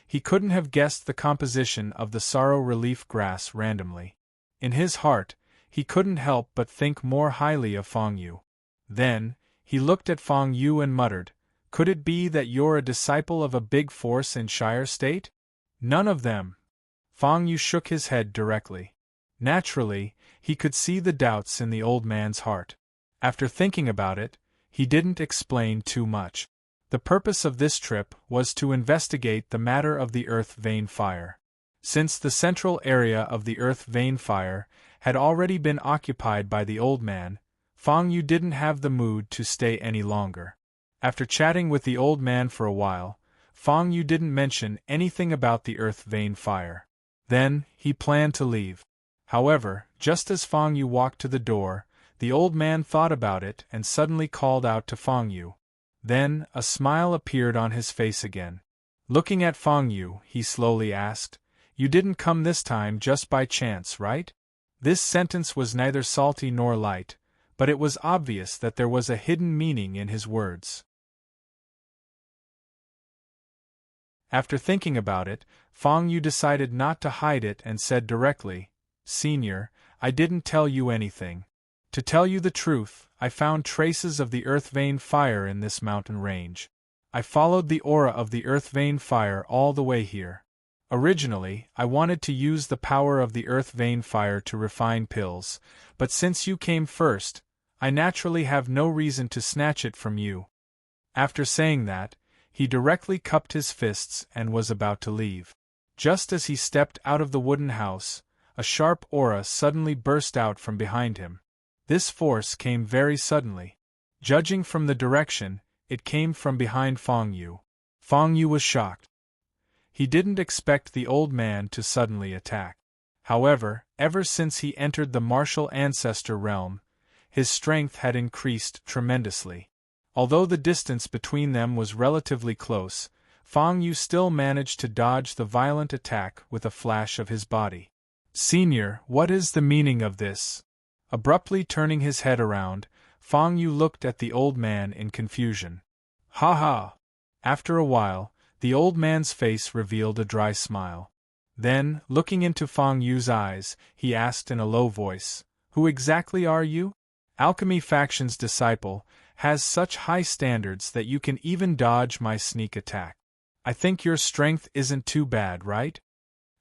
he couldn't have guessed the composition of the sorrow relief grass randomly. In his heart, he couldn't help but think more highly of Fang Yu. Then, he looked at Fang Yu and muttered, "Could it be that you're a disciple of a big force in Shire State?" "None of them." Fang Yu shook his head directly. Naturally, he could see the doubts in the old man's heart. After thinking about it, he didn't explain too much. The purpose of this trip was to investigate the matter of the earth vein fire. Since the central area of the earth vein fire had already been occupied by the old man, Fang Yu didn't have the mood to stay any longer. After chatting with the old man for a while, Fang Yu didn't mention anything about the earth vein fire. Then, he planned to leave. However, just as Fang Yu walked to the door, the old man thought about it and suddenly called out to Fang Yu. Then, a smile appeared on his face again. Looking at Fang Yu, he slowly asked, "You didn't come this time just by chance, right?" This sentence was neither salty nor light, but it was obvious that there was a hidden meaning in his words. After thinking about it, Fang Yu decided not to hide it and said directly, "Senior, I didn't tell you anything. To tell you the truth, I found traces of the earth vein fire in this mountain range. I followed the aura of the earth vein fire all the way here. Originally, I wanted to use the power of the earth vein fire to refine pills, but since you came first, I naturally have no reason to snatch it from you." After saying that, he directly cupped his fists and was about to leave. Just as he stepped out of the wooden house, a sharp aura suddenly burst out from behind him. This force came very suddenly. Judging from the direction, it came from behind Feng Yu. Feng Yu was shocked. He didn't expect the old man to suddenly attack. However, ever since he entered the martial ancestor realm, his strength had increased tremendously. Although the distance between them was relatively close, Feng Yu still managed to dodge the violent attack with a flash of his body. "Senior, what is the meaning of this?" Abruptly turning his head around, Feng Yu looked at the old man in confusion. "Ha ha!" After a while, the old man's face revealed a dry smile. Then, looking into Feng Yu's eyes, he asked in a low voice, "Who exactly are you?" "Alchemy Faction's disciple, has such high standards that you can even dodge my sneak attack. I think your strength isn't too bad, right?"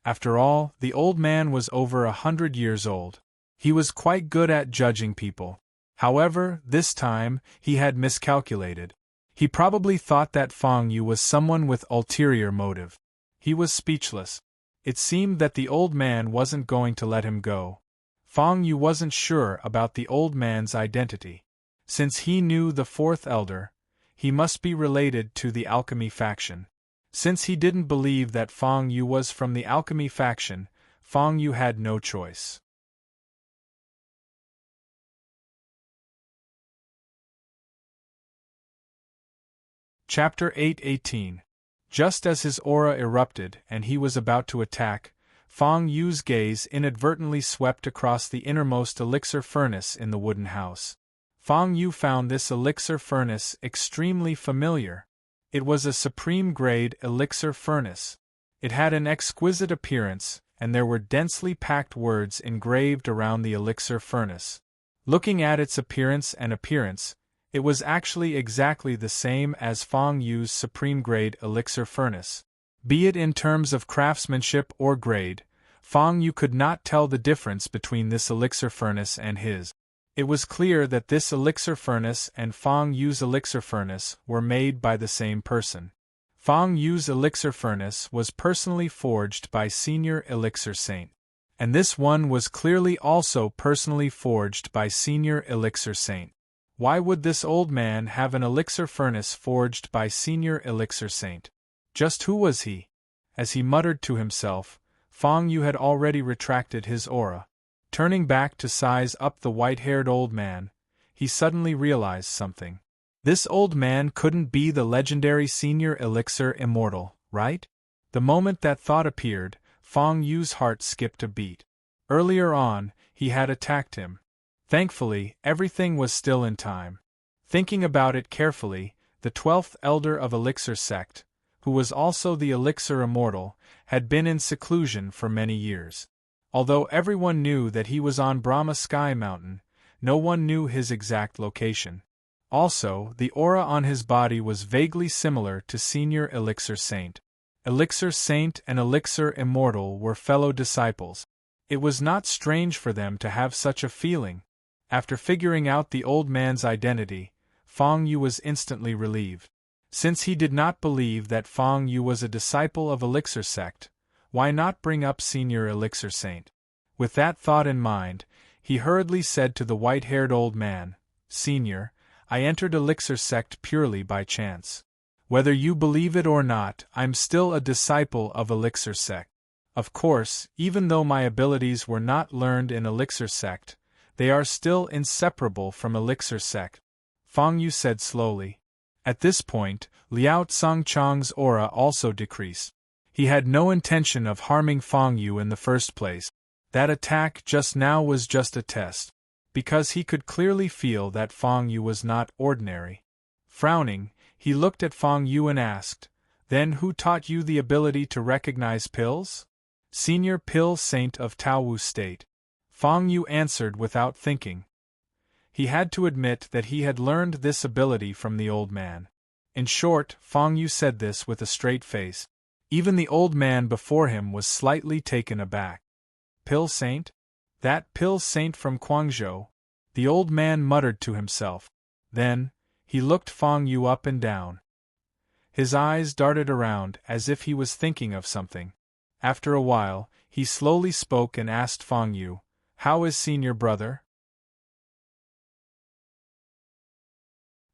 After all, the old man was over 100 years old. He was quite good at judging people. However, this time, he had miscalculated. He probably thought that Feng Yu was someone with ulterior motive. He was speechless. It seemed that the old man wasn't going to let him go. Feng Yu wasn't sure about the old man's identity. Since he knew the fourth elder, he must be related to the Alchemy Faction. Since he didn't believe that Feng Yu was from the Alchemy Faction, Feng Yu had no choice. Chapter 8:18. Just as his aura erupted and he was about to attack, Feng Yu's gaze inadvertently swept across the innermost elixir furnace in the wooden house. Feng Yu found this elixir furnace extremely familiar. It was a supreme-grade elixir furnace. It had an exquisite appearance, and there were densely packed words engraved around the elixir furnace. Looking at its appearance, it was actually exactly the same as Feng Yu's supreme-grade elixir furnace. Be it in terms of craftsmanship or grade, Feng Yu could not tell the difference between this elixir furnace and his. It was clear that this elixir furnace and Feng Yu's elixir furnace were made by the same person. Feng Yu's elixir furnace was personally forged by Senior Elixir Saint. And this one was clearly also personally forged by Senior Elixir Saint. Why would this old man have an elixir furnace forged by Senior Elixir Saint? Just who was he? As he muttered to himself, Feng Yu had already retracted his aura. Turning back to size up the white-haired old man, he suddenly realized something. This old man couldn't be the legendary Senior Elixir Immortal, right? The moment that thought appeared, Feng Yu's heart skipped a beat. Earlier on, he had attacked him. Thankfully, everything was still in time. Thinking about it carefully, the 12th elder of Elixir Sect, who was also the Elixir Immortal, had been in seclusion for many years. Although everyone knew that he was on Brahma Sky Mountain, no one knew his exact location. Also, the aura on his body was vaguely similar to Senior Elixir Saint. Elixir Saint and Elixir Immortal were fellow disciples. It was not strange for them to have such a feeling. After figuring out the old man's identity, Feng Yu was instantly relieved. Since he did not believe that Feng Yu was a disciple of Elixir Sect, why not bring up Senior Elixir Saint? With that thought in mind, he hurriedly said to the white-haired old man, "Senior, I entered Elixir Sect purely by chance. Whether you believe it or not, I'm still a disciple of Elixir Sect. Of course, even though my abilities were not learned in Elixir Sect, they are still inseparable from Elixir Sect," Feng Yu said slowly. At this point, Liao Tsangchang's aura also decreased. He had no intention of harming Feng Yu in the first place. That attack just now was just a test, because he could clearly feel that Feng Yu was not ordinary. Frowning, he looked at Feng Yu and asked, "Then who taught you the ability to recognize pills?" "Senior Pill Saint of Taowu State," Feng Yu answered without thinking. He had to admit that he had learned this ability from the old man. In short, Fang Yu said this with a straight face. Even the old man before him was slightly taken aback. Pill Saint? That Pill Saint from Guangzhou? The old man muttered to himself. Then, he looked Fang Yu up and down. His eyes darted around as if he was thinking of something. After a while, he slowly spoke and asked Fang Yu, "How is senior brother?"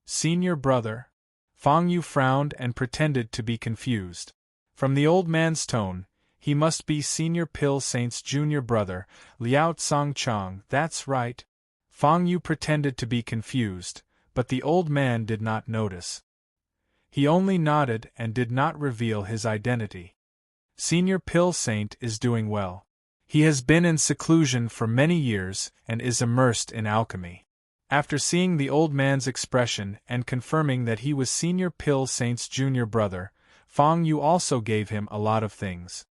Senior brother? Fang Yu frowned and pretended to be confused. From the old man's tone, he must be Senior Pill Saint's junior brother, Liao Tsangchang. That's right. Fang Yu pretended to be confused, but the old man did not notice. He only nodded and did not reveal his identity. Senior Pill Saint is doing well. He has been in seclusion for many years and is immersed in alchemy. After seeing the old man's expression and confirming that he was Senior Pill Saint's junior brother, Fang Yu also gave him a lot of things.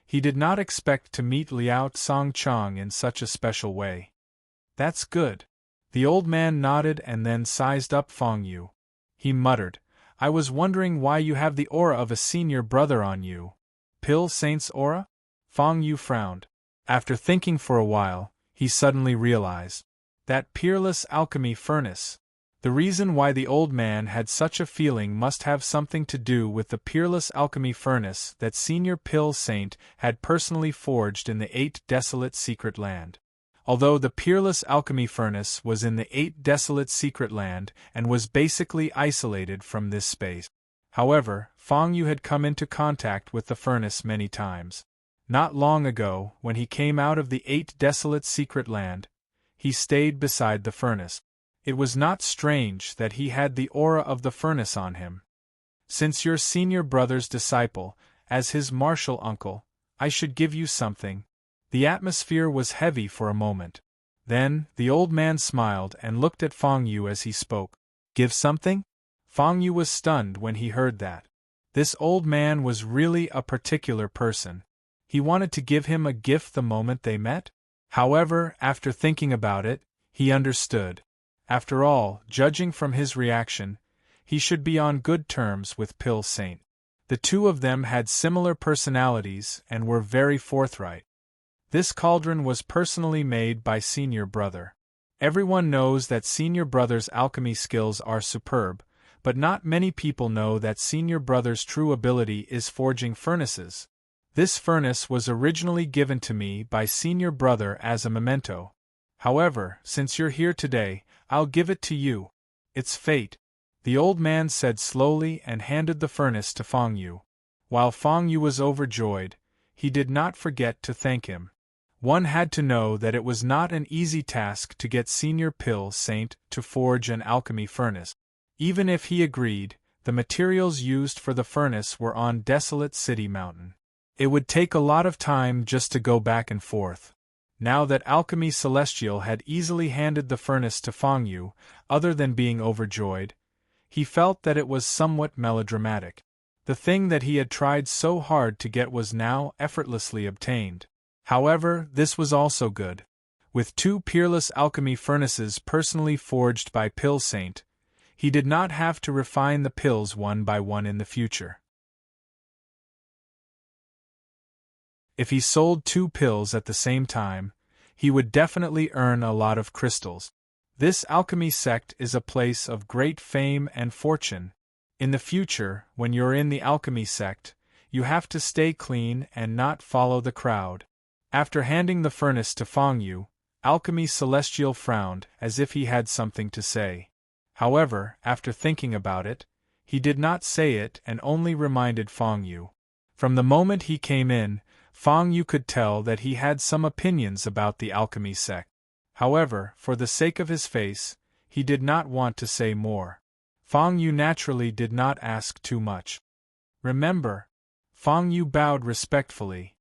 He did not expect to meet Liao Tsangchang in such a special way. That's good. The old man nodded and then sized up Fang Yu. He muttered, "I was wondering why you have the aura of a senior brother on you." Pill Saint's aura? Fang Yu frowned. After thinking for a while, he suddenly realized. That peerless alchemy furnace. The reason why the old man had such a feeling must have something to do with the peerless alchemy furnace that Senior Pill Saint had personally forged in the 8 Desolate Secret Land. Although the peerless alchemy furnace was in the 8 Desolate Secret Land and was basically isolated from this space. However, Fang Yu had come into contact with the furnace many times. Not long ago, when he came out of the 8 Desolate Secret Land, he stayed beside the furnace. It was not strange that he had the aura of the furnace on him. Since you're senior brother's disciple, as his martial uncle, I should give you something. The atmosphere was heavy for a moment. Then, the old man smiled and looked at Fang Yu as he spoke. Give something? Fang Yu was stunned when he heard that. This old man was really a particular person. He wanted to give him a gift the moment they met? However, after thinking about it, he understood. After all, judging from his reaction, he should be on good terms with Pill Saint. The two of them had similar personalities and were very forthright. This cauldron was personally made by Senior Brother. Everyone knows that Senior Brother's alchemy skills are superb, but not many people know that Senior Brother's true ability is forging furnaces. This furnace was originally given to me by Senior Brother as a memento. However, since you're here today, I'll give it to you. It's fate. The old man said slowly and handed the furnace to Fang Yu. While Fang Yu was overjoyed, he did not forget to thank him. One had to know that it was not an easy task to get Senior Pill Saint to forge an alchemy furnace. Even if he agreed, the materials used for the furnace were on Desolate City Mountain. It would take a lot of time just to go back and forth. Now that Alchemy Celestial had easily handed the furnace to Fang Yu, other than being overjoyed, he felt that it was somewhat melodramatic. The thing that he had tried so hard to get was now effortlessly obtained. However, this was also good. With 2 peerless alchemy furnaces personally forged by Pill Saint, he did not have to refine the pills one by one in the future. If he sold 2 pills at the same time, he would definitely earn a lot of crystals. This alchemy sect is a place of great fame and fortune. In the future, when you're in the alchemy sect, you have to stay clean and not follow the crowd. After handing the furnace to Fang Yu, Alchemy Celestial frowned as if he had something to say. However, after thinking about it, he did not say it and only reminded Fang Yu. From the moment he came in, Fang Yu could tell that he had some opinions about the alchemy sect. However, for the sake of his face, he did not want to say more. Fang Yu naturally did not ask too much. Remember, Fang Yu bowed respectfully.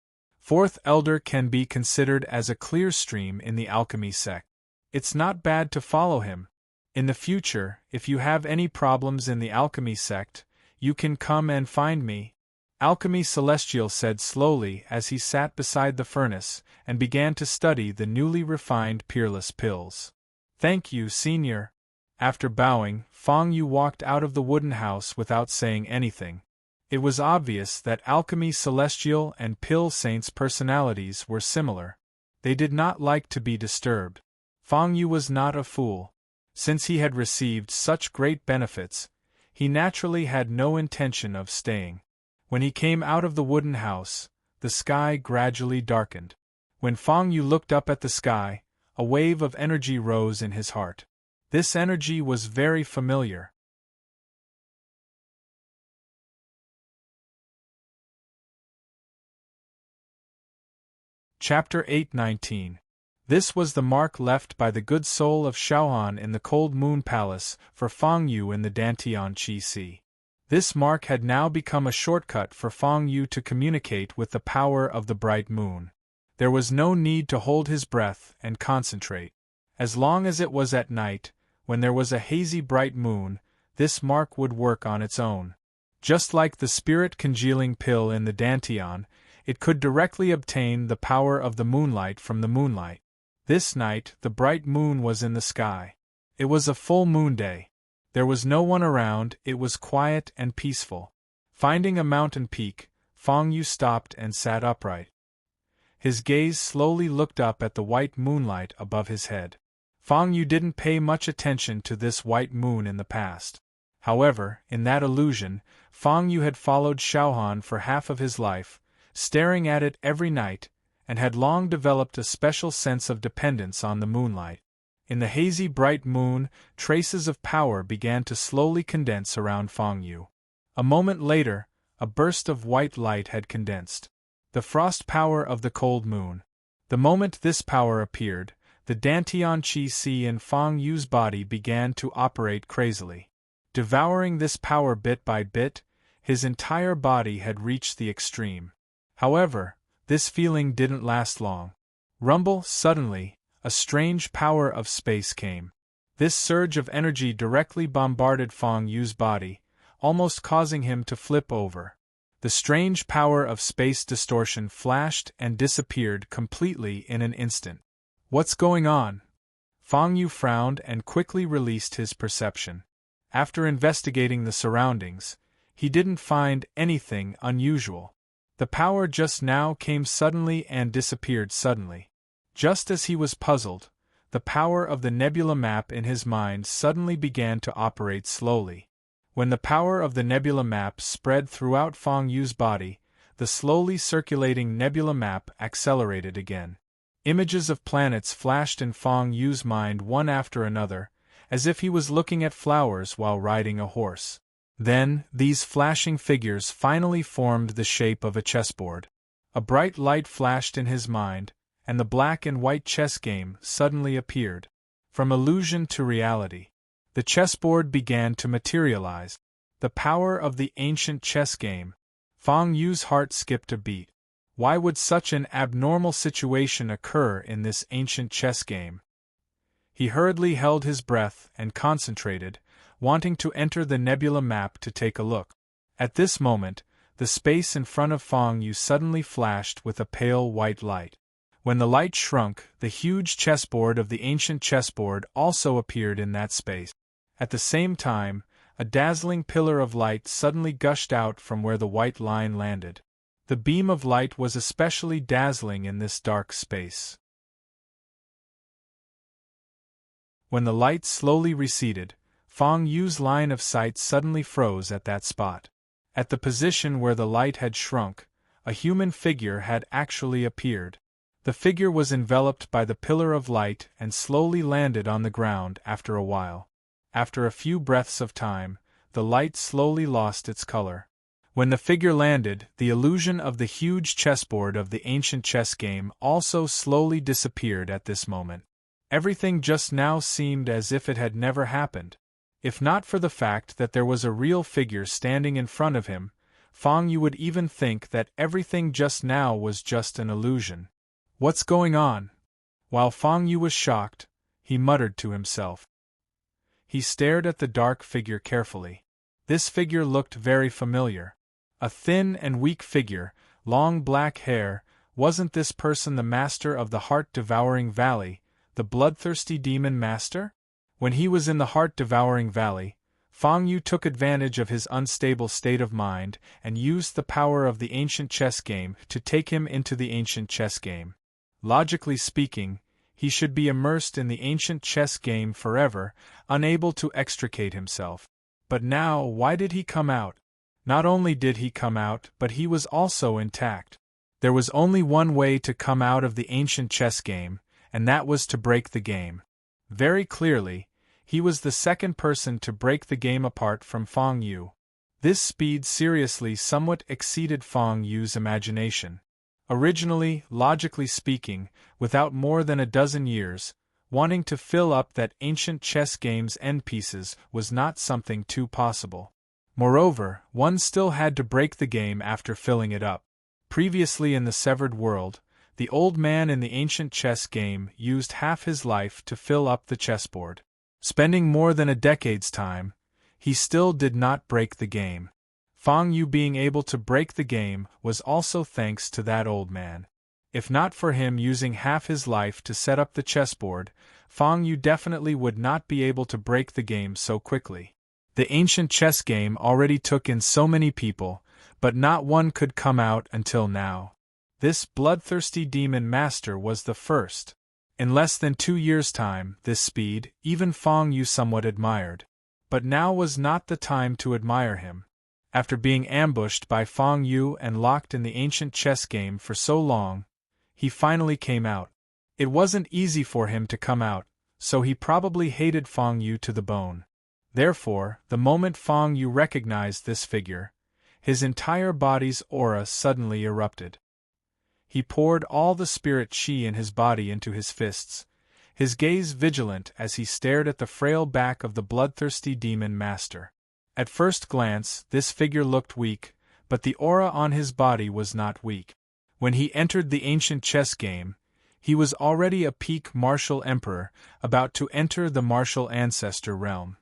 4th Elder can be considered as a clear stream in the alchemy sect. It's not bad to follow him. In the future, if you have any problems in the alchemy sect, you can come and find me. Alchemy Celestial said slowly as he sat beside the furnace and began to study the newly refined peerless pills. Thank you, Senior. After bowing, Fang Yu walked out of the wooden house without saying anything. It was obvious that Alchemy Celestial and Pill Saint's personalities were similar. They did not like to be disturbed. Fang Yu was not a fool. Since he had received such great benefits, he naturally had no intention of staying. When he came out of the wooden house, the sky gradually darkened. When Fang Yu looked up at the sky, a wave of energy rose in his heart. This energy was very familiar. Chapter 8:19. This was the mark left by the good soul of Xiaohan in the Cold Moon Palace for Fang Yu in the Dantian Qi Sea. This mark had now become a shortcut for Fang Yu to communicate with the power of the bright moon. There was no need to hold his breath and concentrate. As long as it was at night, when there was a hazy bright moon, this mark would work on its own. Just like the spirit congealing pill in the Dantian, it could directly obtain the power of the moonlight from the moonlight. This night, the bright moon was in the sky. It was a full moon day. There was no one around, it was quiet and peaceful. Finding a mountain peak, Fang Yu stopped and sat upright. His gaze slowly looked up at the white moonlight above his head. Fang Yu didn't pay much attention to this white moon in the past. However, in that illusion, Fang Yu had followed Xiaohan for half of his life, staring at it every night, and had long developed a special sense of dependence on the moonlight. In the hazy bright moon, traces of power began to slowly condense around Fang Yu. A moment later, a burst of white light had condensed. The frost power of the cold moon. The moment this power appeared, the Dantian Qi Sea in Fang Yu's body began to operate crazily. Devouring this power bit by bit, his entire body had reached the extreme. However, this feeling didn't last long. Rumble, suddenly, a strange power of space came. This surge of energy directly bombarded Fang Yu's body, almost causing him to flip over. The strange power of space distortion flashed and disappeared completely in an instant. What's going on? Fang Yu frowned and quickly released his perception. After investigating the surroundings, he didn't find anything unusual. The power just now came suddenly and disappeared suddenly. Just as he was puzzled, the power of the nebula map in his mind suddenly began to operate slowly. When the power of the nebula map spread throughout Fang Yu's body, the slowly circulating nebula map accelerated again. Images of planets flashed in Fang Yu's mind one after another, as if he was looking at flowers while riding a horse. Then, these flashing figures finally formed the shape of a chessboard. A bright light flashed in his mind, and the black and white chess game suddenly appeared. From illusion to reality, the chessboard began to materialize. The power of the ancient chess game. Fang Yu's heart skipped a beat. Why would such an abnormal situation occur in this ancient chess game? He hurriedly held his breath and concentrated, wanting to enter the nebula map to take a look. At this moment, the space in front of Fang Yu suddenly flashed with a pale white light. When the light shrunk, the huge chessboard of the ancient chessboard also appeared in that space. At the same time, a dazzling pillar of light suddenly gushed out from where the white line landed. The beam of light was especially dazzling in this dark space. When the light slowly receded, Fang Yu's line of sight suddenly froze at that spot. At the position where the light had shrunk, a human figure had actually appeared. The figure was enveloped by the pillar of light and slowly landed on the ground after a while. After a few breaths of time, the light slowly lost its color. When the figure landed, the illusion of the huge chessboard of the ancient chess game also slowly disappeared at this moment. Everything just now seemed as if it had never happened. If not for the fact that there was a real figure standing in front of him, Fang Yu would even think that everything just now was just an illusion. What's going on? While Fang Yu was shocked, he muttered to himself. He stared at the dark figure carefully. This figure looked very familiar. A thin and weak figure, long black hair. Wasn't this person the master of the heart-devouring valley, the bloodthirsty demon master? When he was in the heart-devouring valley, Fang Yu took advantage of his unstable state of mind and used the power of the ancient chess game to take him into the ancient chess game. Logically speaking, he should be immersed in the ancient chess game forever, unable to extricate himself. But now, why did he come out? Not only did he come out, but he was also intact. There was only one way to come out of the ancient chess game, and that was to break the game. Very clearly, he was the second person to break the game apart from Fang Yu. This speed seriously somewhat exceeded Fang Yu's imagination. Originally, logically speaking, without more than a dozen years, wanting to fill up that ancient chess game's end pieces was not something too possible. Moreover, one still had to break the game after filling it up. Previously in the severed world, the old man in the ancient chess game used half his life to fill up the chessboard. Spending more than a decade's time, he still did not break the game. Fang Yu being able to break the game was also thanks to that old man. If not for him using half his life to set up the chessboard, Fang Yu definitely would not be able to break the game so quickly. The ancient chess game already took in so many people, but not one could come out until now. This bloodthirsty demon master was the first. In less than 2 years' time, this speed, even Fang Yu somewhat admired. But now was not the time to admire him. After being ambushed by Fang Yu and locked in the ancient chess game for so long, he finally came out. It wasn't easy for him to come out, so he probably hated Fang Yu to the bone. Therefore, the moment Fang Yu recognized this figure, his entire body's aura suddenly erupted. He poured all the spirit chi in his body into his fists, his gaze vigilant as he stared at the frail back of the bloodthirsty demon master. At first glance, this figure looked weak, but the aura on his body was not weak. When he entered the ancient chess game, he was already a peak martial emperor, about to enter the martial ancestor realm.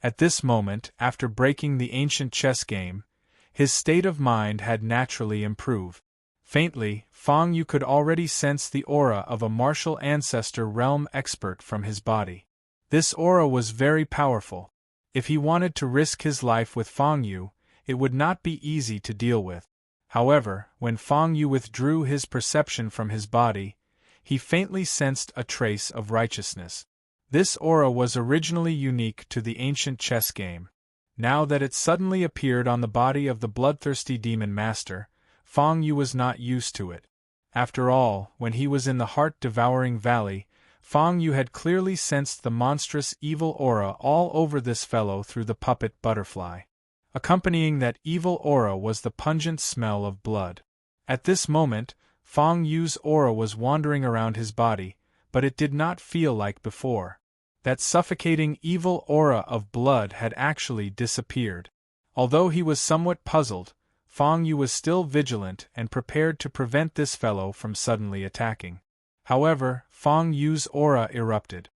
At this moment, after breaking the ancient chess game, his state of mind had naturally improved. Faintly, Fang Yu could already sense the aura of a martial ancestor realm expert from his body. This aura was very powerful. If he wanted to risk his life with Fang Yu, it would not be easy to deal with. However, when Fang Yu withdrew his perception from his body, he faintly sensed a trace of righteousness. This aura was originally unique to the ancient chess game. Now that it suddenly appeared on the body of the bloodthirsty demon master, Fang Yu was not used to it. After all, when he was in the heart-devouring valley, Fang Yu had clearly sensed the monstrous evil aura all over this fellow through the puppet butterfly. Accompanying that evil aura was the pungent smell of blood. At this moment, Fang Yu's aura was wandering around his body, but it did not feel like before. That suffocating evil aura of blood had actually disappeared. Although he was somewhat puzzled, Fang Yu was still vigilant and prepared to prevent this fellow from suddenly attacking. However, Fang Yu's aura erupted.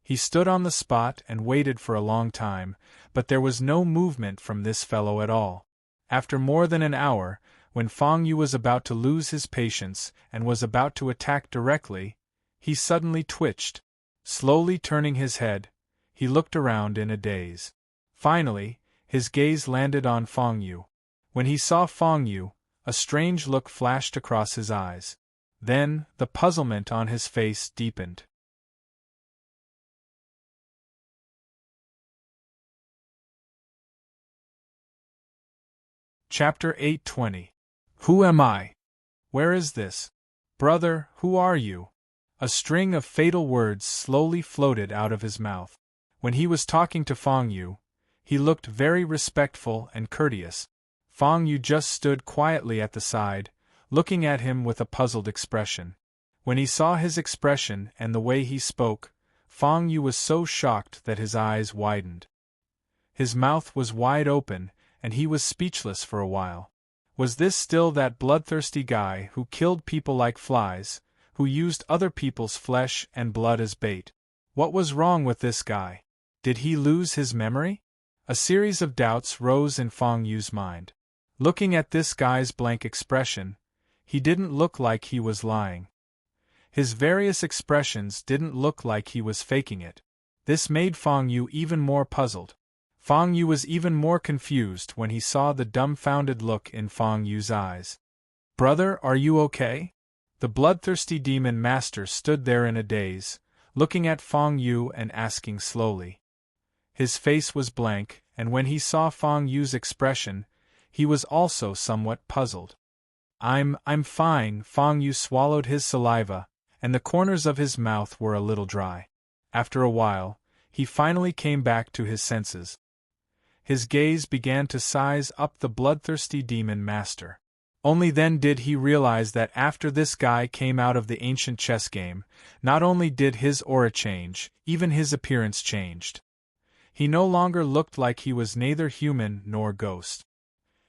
He stood on the spot and waited for a long time, but there was no movement from this fellow at all. After more than an hour, when Fang Yu was about to lose his patience and was about to attack directly, he suddenly twitched. Slowly turning his head, he looked around in a daze. Finally, his gaze landed on Fang Yu. When he saw Fang Yu, a strange look flashed across his eyes. Then, the puzzlement on his face deepened. Chapter 820. Who am I? Where is this? Brother, who are you? A string of fatal words slowly floated out of his mouth. When he was talking to Fang Yu, he looked very respectful and courteous. Fang Yu just stood quietly at the side, looking at him with a puzzled expression. When he saw his expression and the way he spoke, Fang Yu was so shocked that his eyes widened. His mouth was wide open, and he was speechless for a while. Was this still that bloodthirsty guy who killed people like flies, who used other people's flesh and blood as bait? What was wrong with this guy? Did he lose his memory? A series of doubts rose in Fang Yu's mind. Looking at this guy's blank expression, he didn't look like he was lying. His various expressions didn't look like he was faking it. This made Fang Yu even more puzzled. Fang Yu was even more confused when he saw the dumbfounded look in Fang Yu's eyes. "Brother, are you okay?" The bloodthirsty demon master stood there in a daze, looking at Fang Yu and asking slowly. His face was blank, and when he saw Fang Yu's expression, he was also somewhat puzzled. I'm fine." Fang Yu swallowed his saliva, and the corners of his mouth were a little dry. After a while, he finally came back to his senses. His gaze began to size up the bloodthirsty demon master. Only then did he realize that after this guy came out of the ancient chess game, not only did his aura change, even his appearance changed. He no longer looked like he was neither human nor ghost.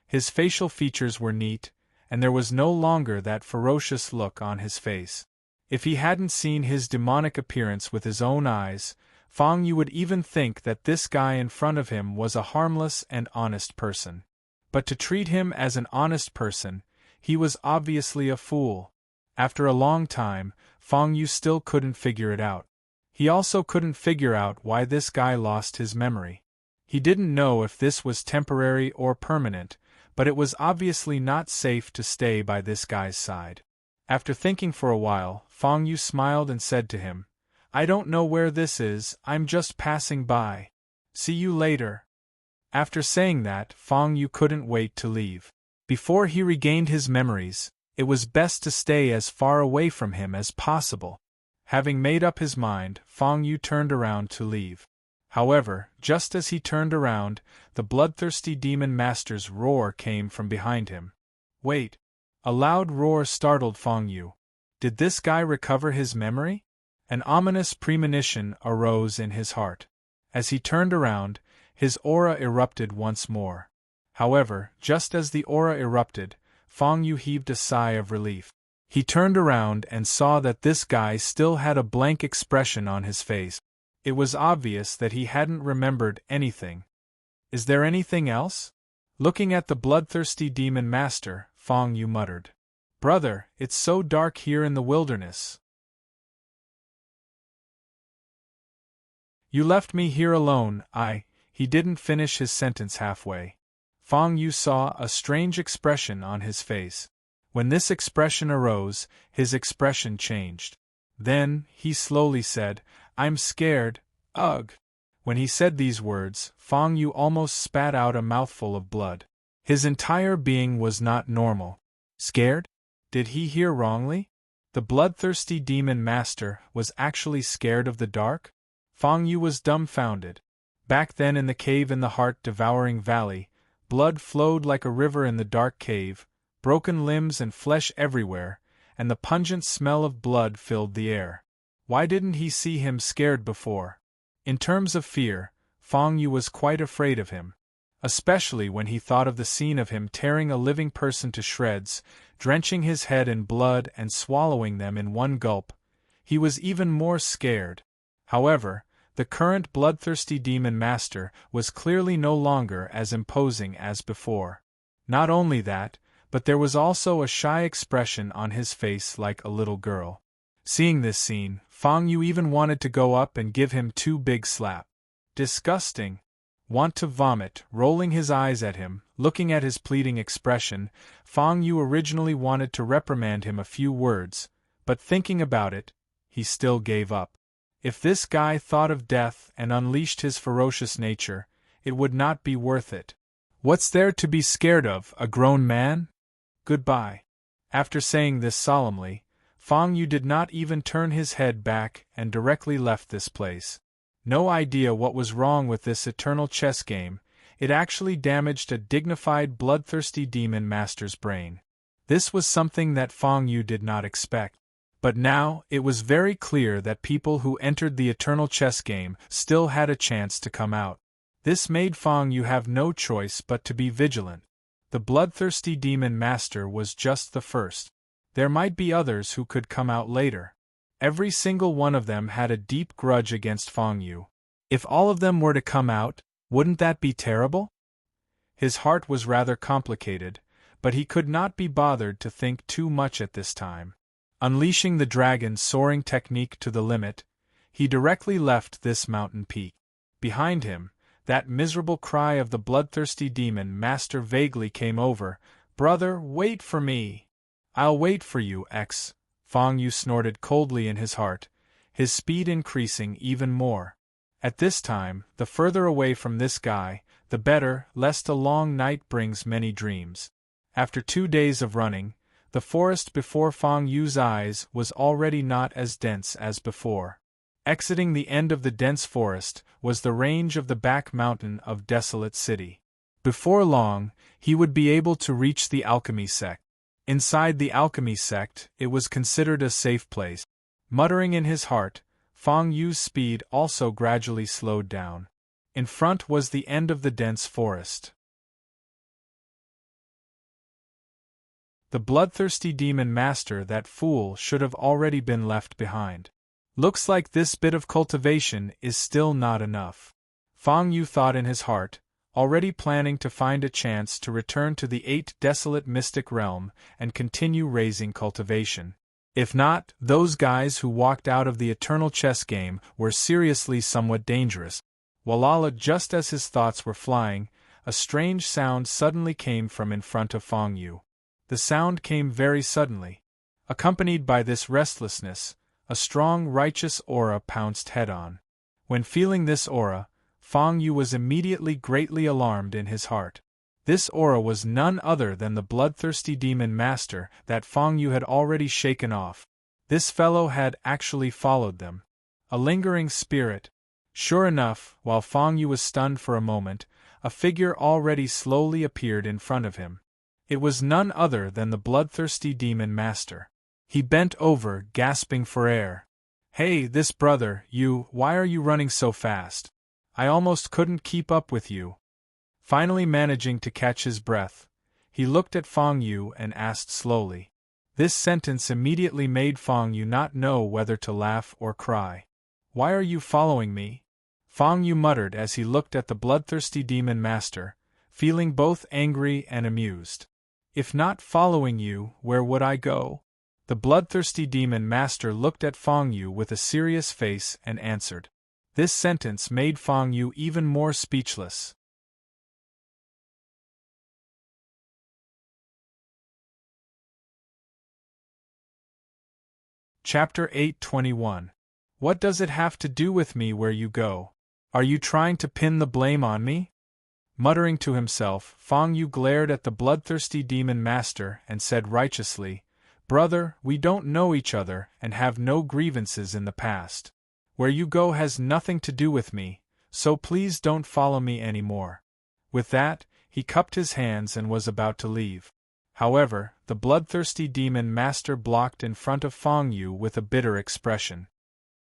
His facial features were neat, and there was no longer that ferocious look on his face. If he hadn't seen his demonic appearance with his own eyes, Fang Yu would even think that this guy in front of him was a harmless and honest person. But to treat him as an honest person, he was obviously a fool. After a long time, Fang Yu still couldn't figure it out. He also couldn't figure out why this guy lost his memory. He didn't know if this was temporary or permanent, but it was obviously not safe to stay by this guy's side. After thinking for a while, Fang Yu smiled and said to him, "I don't know where this is, I'm just passing by. See you later." After saying that, Fang Yu couldn't wait to leave. Before he regained his memories, it was best to stay as far away from him as possible. Having made up his mind, Fang Yu turned around to leave. However, just as he turned around, the bloodthirsty demon master's roar came from behind him. "Wait!" A loud roar startled Fang Yu. Did this guy recover his memory? An ominous premonition arose in his heart. As he turned around, his aura erupted once more. However, just as the aura erupted, Fang Yu heaved a sigh of relief. He turned around and saw that this guy still had a blank expression on his face. It was obvious that he hadn't remembered anything. "Is there anything else?" Looking at the bloodthirsty demon master, Fang Yu muttered, "Brother, it's so dark here in the wilderness. You left me here alone." He didn't finish his sentence halfway. Fang Yu saw a strange expression on his face. When this expression arose, his expression changed. Then, he slowly said, "I'm scared, ugh." When he said these words, Fang Yu almost spat out a mouthful of blood. His entire being was not normal. Scared? Did he hear wrongly? The bloodthirsty demon master was actually scared of the dark? Fang Yu was dumbfounded. Back then in the cave in the heart-devouring valley, blood flowed like a river in the dark cave, broken limbs and flesh everywhere, and the pungent smell of blood filled the air. Why didn't he see him scared before? In terms of fear, Fang Yu was quite afraid of him. Especially when he thought of the scene of him tearing a living person to shreds, drenching his head in blood and swallowing them in one gulp. He was even more scared. However, the current bloodthirsty demon master was clearly no longer as imposing as before. Not only that, but there was also a shy expression on his face like a little girl. Seeing this scene, Fang Yu even wanted to go up and give him 2 big slaps. Disgusting. Want to vomit. Rolling his eyes at him, looking at his pleading expression, Fang Yu originally wanted to reprimand him a few words, but thinking about it, he still gave up. If this guy thought of death and unleashed his ferocious nature, it would not be worth it. What's there to be scared of, a grown man? Goodbye. After saying this solemnly, Fang Yu did not even turn his head back and directly left this place. No idea what was wrong with this eternal chess game, it actually damaged a dignified bloodthirsty demon master's brain. This was something that Fang Yu did not expect. But now, it was very clear that people who entered the eternal chess game still had a chance to come out. This made Fang Yu have no choice but to be vigilant. The bloodthirsty demon master was just the first. There might be others who could come out later. Every single one of them had a deep grudge against Fang Yu. If all of them were to come out, wouldn't that be terrible? His heart was rather complicated, but he could not be bothered to think too much at this time. Unleashing the dragon's soaring technique to the limit, he directly left this mountain peak. Behind him, that miserable cry of the bloodthirsty demon master vaguely came over. "Brother, wait for me!" "I'll wait for you, X," Fang Yu snorted coldly in his heart, his speed increasing even more. At this time, the further away from this guy, the better, lest a long night brings many dreams. After 2 days of running, the forest before Fang Yu's eyes was already not as dense as before. Exiting the end of the dense forest was the range of the back mountain of Desolate City. Before long, he would be able to reach the alchemy sect. Inside the alchemy sect, it was considered a safe place. Muttering in his heart, Fang Yu's speed also gradually slowed down. In front was the end of the dense forest. The bloodthirsty demon master, that fool, should have already been left behind. Looks like this bit of cultivation is still not enough. Fang Yu thought in his heart, already planning to find a chance to return to the 8 desolate mystic realm and continue raising cultivation. If not, those guys who walked out of the eternal chess game were seriously somewhat dangerous. Walala, just as his thoughts were flying, a strange sound suddenly came from in front of Fang Yu. The sound came very suddenly. Accompanied by this restlessness, a strong righteous aura pounced head-on. When feeling this aura, Fang Yu was immediately greatly alarmed in his heart. This aura was none other than the bloodthirsty demon master that Fang Yu had already shaken off. This fellow had actually followed them. A lingering spirit. Sure enough, while Fang Yu was stunned for a moment, a figure already slowly appeared in front of him. It was none other than the bloodthirsty demon master. He bent over, gasping for air. "Hey, this brother, why are you running so fast? I almost couldn't keep up with you." Finally managing to catch his breath, he looked at Fang Yu and asked slowly. This sentence immediately made Fang Yu not know whether to laugh or cry. "Why are you following me?" Fang Yu muttered as he looked at the bloodthirsty demon master, feeling both angry and amused. "If not following you, where would I go?" The bloodthirsty demon master looked at Fang Yu with a serious face and answered. This sentence made Fang Yu even more speechless. Chapter 8:21. What does it have to do with me where you go? Are you trying to pin the blame on me? Muttering to himself, Fang Yu glared at the bloodthirsty demon master and said righteously, "Brother, we don't know each other and have no grievances in the past. Where you go has nothing to do with me, so please don't follow me anymore." With that, he cupped his hands and was about to leave. However, the bloodthirsty demon master blocked in front of Fang Yu with a bitter expression.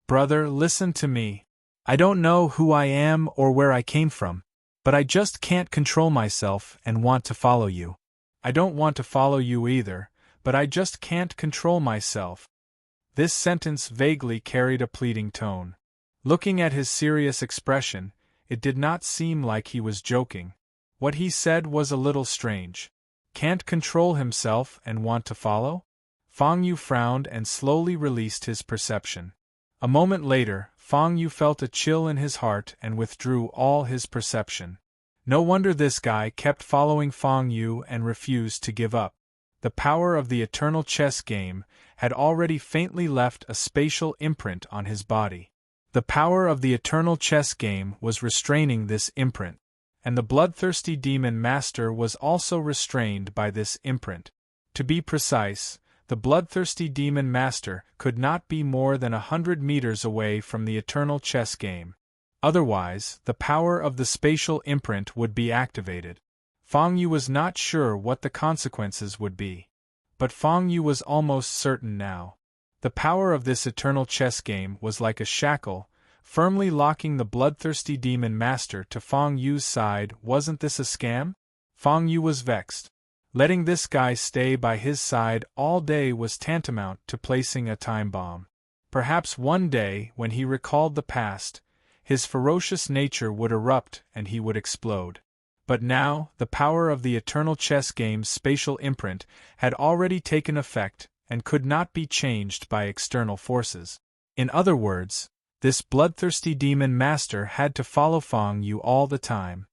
"Brother, listen to me. I don't know who I am or where I came from, but I just can't control myself and want to follow you. I don't want to follow you either, but I just can't control myself." This sentence vaguely carried a pleading tone. Looking at his serious expression, it did not seem like he was joking. What he said was a little strange. Can't control himself and want to follow? Fang Yu frowned and slowly released his perception. A moment later, Fang Yu felt a chill in his heart and withdrew all his perception. No wonder this guy kept following Fang Yu and refused to give up. The power of the eternal chess game had already faintly left a spatial imprint on his body. The power of the eternal chess game was restraining this imprint, and the bloodthirsty demon master was also restrained by this imprint. To be precise, the bloodthirsty demon master could not be more than 100 meters away from the eternal chess game. Otherwise, the power of the spatial imprint would be activated. Fang Yu was not sure what the consequences would be. But Fang Yu was almost certain now. The power of this eternal chess game was like a shackle, firmly locking the bloodthirsty demon master to Fang Yu's side. Wasn't this a scam? Fang Yu was vexed. Letting this guy stay by his side all day was tantamount to placing a time bomb. Perhaps one day, when he recalled the past, his ferocious nature would erupt and he would explode. But now, the power of the eternal chess game's spatial imprint had already taken effect, and could not be changed by external forces. In other words, this bloodthirsty demon master had to follow Fang Yu all the time.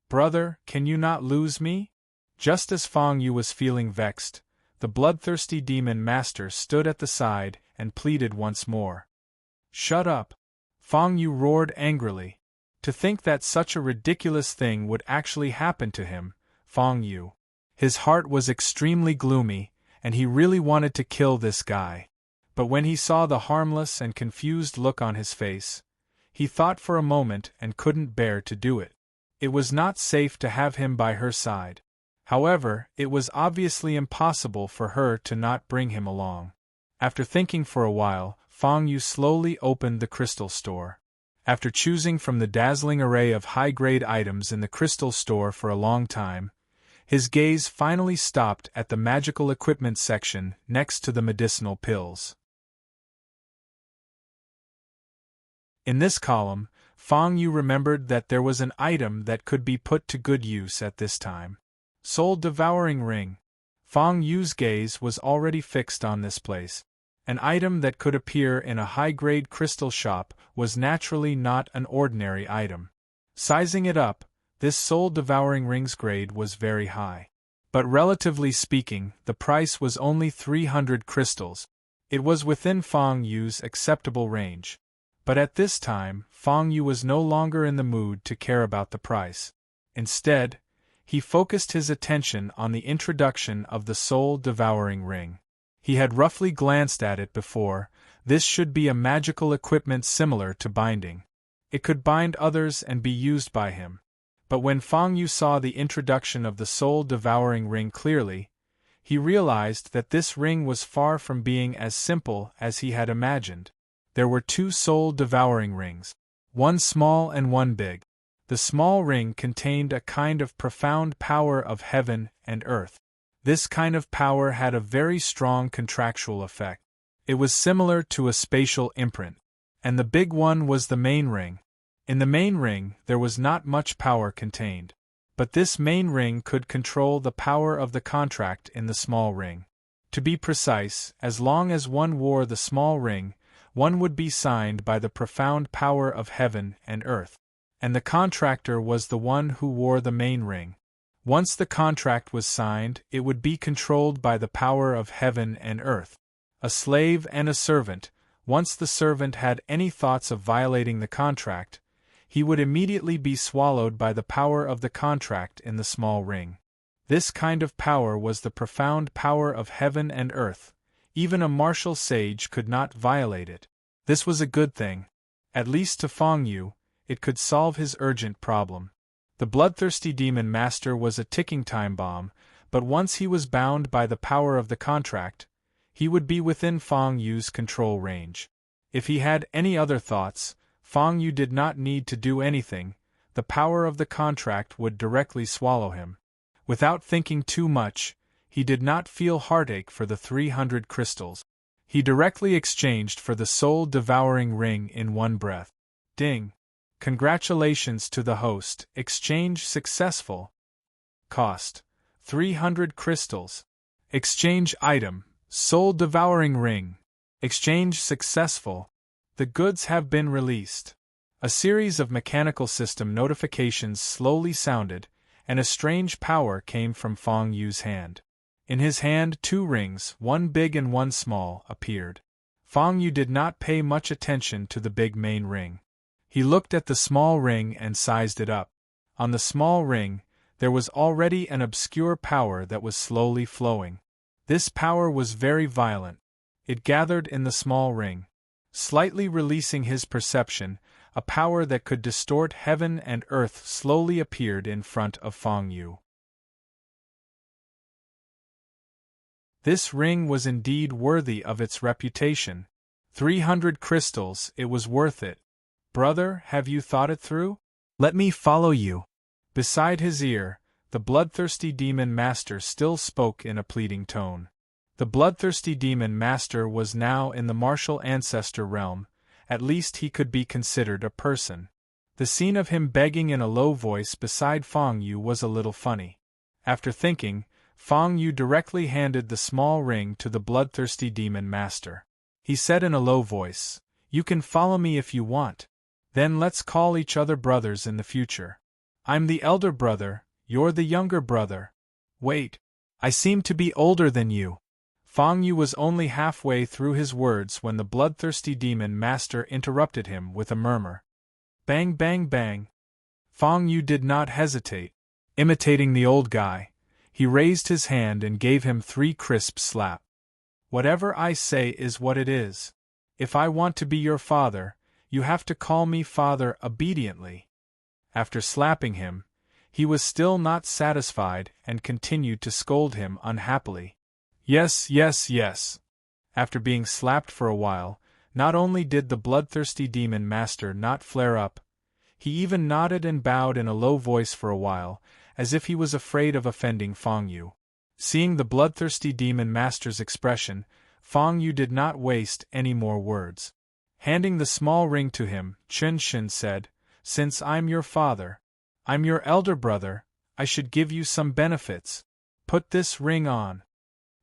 "Brother, can you not lose me?" Just as Fang Yu was feeling vexed, the bloodthirsty demon master stood at the side and pleaded once more. "Shut up!" Fang Yu roared angrily. To think that such a ridiculous thing would actually happen to him, Fang Yu. His heart was extremely gloomy, and he really wanted to kill this guy. But when he saw the harmless and confused look on his face, he thought for a moment and couldn't bear to do it. It was not safe to have him by her side. However, it was obviously impossible for her to not bring him along. After thinking for a while, Fang Yu slowly opened the crystal store. After choosing from the dazzling array of high-grade items in the crystal store for a long time, his gaze finally stopped at the magical equipment section next to the medicinal pills. In this column, Fang Yu remembered that there was an item that could be put to good use at this time. Soul-devouring ring. Fang Yu's gaze was already fixed on this place. An item that could appear in a high-grade crystal shop was naturally not an ordinary item. Sizing it up, this soul-devouring ring's grade was very high. But relatively speaking, the price was only 300 crystals. It was within Fang Yu's acceptable range. But at this time, Fang Yu was no longer in the mood to care about the price. Instead, he focused his attention on the introduction of the soul-devouring ring. He had roughly glanced at it before. This should be a magical equipment similar to binding. It could bind others and be used by him. But when Fang Yu saw the introduction of the soul-devouring ring clearly, he realized that this ring was far from being as simple as he had imagined. There were two soul-devouring rings, one small and one big. The small ring contained a kind of profound power of heaven and earth. This kind of power had a very strong contractual effect. It was similar to a spatial imprint. And the big one was the main ring. In the main ring, there was not much power contained. But this main ring could control the power of the contract in the small ring. To be precise, as long as one wore the small ring, one would be signed by the profound power of heaven and earth. And the contractor was the one who wore the main ring. Once the contract was signed, it would be controlled by the power of heaven and earth. A slave and a servant, once the servant had any thoughts of violating the contract, he would immediately be swallowed by the power of the contract in the small ring. This kind of power was the profound power of heaven and earth. Even a martial sage could not violate it. This was a good thing. At least to Fang Yu, it could solve his urgent problem. The bloodthirsty demon master was a ticking time bomb, but once he was bound by the power of the contract, he would be within Fang Yu's control range. If he had any other thoughts, Fang Yu did not need to do anything. The power of the contract would directly swallow him. Without thinking too much, he did not feel heartache for the 300 crystals. He directly exchanged for the soul-devouring ring in one breath. Ding! Congratulations to the host, exchange successful. Cost: 300 crystals. Exchange item: soul-devouring ring. Exchange successful. The goods have been released. A series of mechanical system notifications slowly sounded, and a strange power came from Fang Yu's hand. In his hand, two rings, one big and one small, appeared. Fang Yu did not pay much attention to the big main ring. He looked at the small ring and sized it up. On the small ring, there was already an obscure power that was slowly flowing. This power was very violent. It gathered in the small ring. Slightly releasing his perception, a power that could distort heaven and earth slowly appeared in front of Fang Yu. This ring was indeed worthy of its reputation. 300 crystals, it was worth it. Brother, have you thought it through? Let me follow you. Beside his ear, the bloodthirsty demon master still spoke in a pleading tone. The bloodthirsty demon master was now in the martial ancestor realm. At least he could be considered a person. The scene of him begging in a low voice beside Fang Yu was a little funny. After thinking, Fang Yu directly handed the small ring to the bloodthirsty demon master. He said in a low voice, "You can follow me if you want. Then let's call each other brothers in the future. I'm the elder brother, you're the younger brother. Wait, I seem to be older than you." Fang Yu was only halfway through his words when the bloodthirsty demon master interrupted him with a murmur. Bang bang bang. Fang Yu did not hesitate. Imitating the old guy, he raised his hand and gave him 3 crisp slaps. "Whatever I say is what it is. If I want to be your father, you have to call me father obediently." After slapping him, he was still not satisfied and continued to scold him unhappily. "Yes, yes, yes." After being slapped for a while, not only did the bloodthirsty demon master not flare up, he even nodded and bowed in a low voice for a while, as if he was afraid of offending Fang Yu. Seeing the bloodthirsty demon master's expression, Fang Yu did not waste any more words. Handing the small ring to him, Chen Xin said, "Since I'm your father, I'm your elder brother, I should give you some benefits. Put this ring on."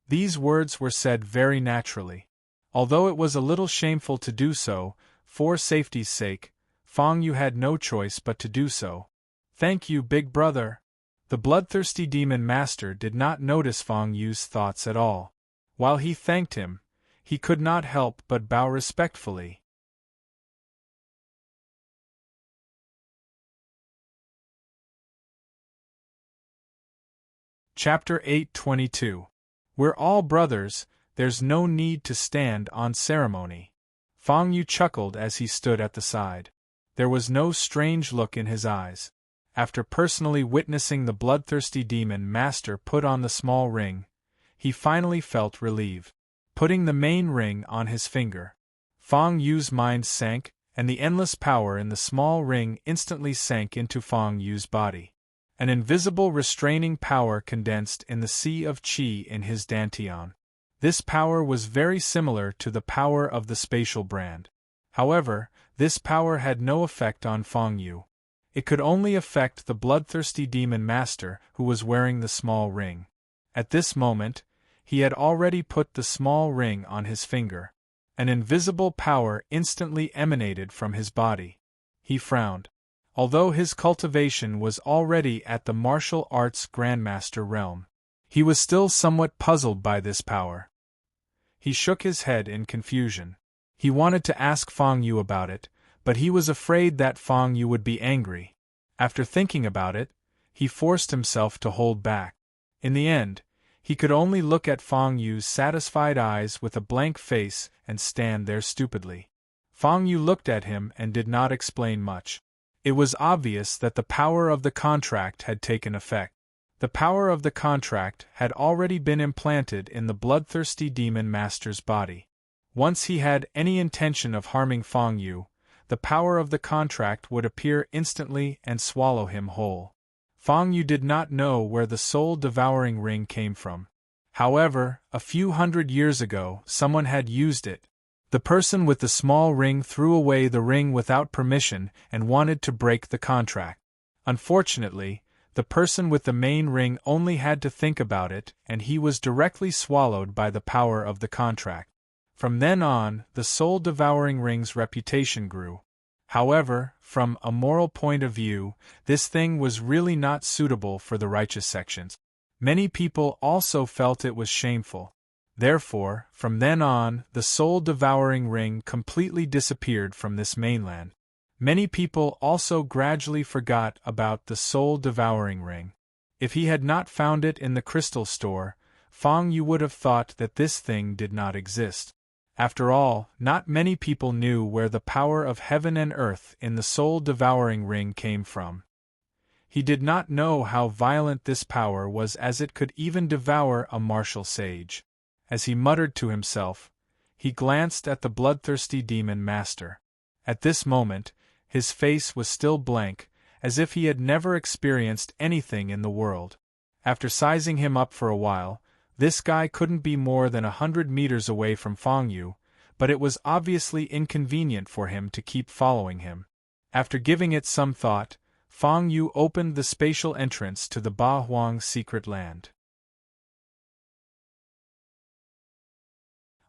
These words were said very naturally. Although it was a little shameful to do so, for safety's sake, Fang Yu had no choice but to do so. "Thank you, big brother." The bloodthirsty demon master did not notice Fang Yu's thoughts at all. While he thanked him, he could not help but bow respectfully. Chapter 8:22. We're all brothers, there's no need to stand on ceremony. Fang Yu chuckled as he stood at the side. There was no strange look in his eyes. After personally witnessing the bloodthirsty demon master put on the small ring, he finally felt relieved. Putting the main ring on his finger, Fang Yu's mind sank, and the endless power in the small ring instantly sank into Fang Yu's body. An invisible restraining power condensed in the sea of qi in his dantian. This power was very similar to the power of the spatial brand. However, this power had no effect on Fang Yu. It could only affect the bloodthirsty demon master who was wearing the small ring. At this moment, he had already put the small ring on his finger. An invisible power instantly emanated from his body. He frowned. Although his cultivation was already at the martial arts grandmaster realm, he was still somewhat puzzled by this power. He shook his head in confusion. He wanted to ask Fang Yu about it, but he was afraid that Fang Yu would be angry. After thinking about it, he forced himself to hold back. In the end, he could only look at Fang Yu's satisfied eyes with a blank face and stand there stupidly. Fang Yu looked at him and did not explain much. It was obvious that the power of the contract had taken effect. The power of the contract had already been implanted in the bloodthirsty demon master's body. Once he had any intention of harming Fang Yu, the power of the contract would appear instantly and swallow him whole. Fang Yu did not know where the soul-devouring ring came from. However, a few hundred years ago someone had used it. The person with the small ring threw away the ring without permission and wanted to break the contract. Unfortunately, the person with the main ring only had to think about it, and he was directly swallowed by the power of the contract. From then on, the soul-devouring ring's reputation grew. However, from a moral point of view, this thing was really not suitable for the righteous sections. Many people also felt it was shameful. Therefore, from then on, the soul-devouring ring completely disappeared from this mainland. Many people also gradually forgot about the soul-devouring ring. If he had not found it in the crystal store, Fang Yu would have thought that this thing did not exist. After all, not many people knew where the power of heaven and earth in the soul-devouring ring came from. He did not know how violent this power was, as it could even devour a martial sage. As he muttered to himself, he glanced at the bloodthirsty demon master. At this moment, his face was still blank, as if he had never experienced anything in the world. After sizing him up for a while, this guy couldn't be more than 100 meters away from Fang Yu, but it was obviously inconvenient for him to keep following him. After giving it some thought, Fang Yu opened the spatial entrance to the Ba Huang secret land.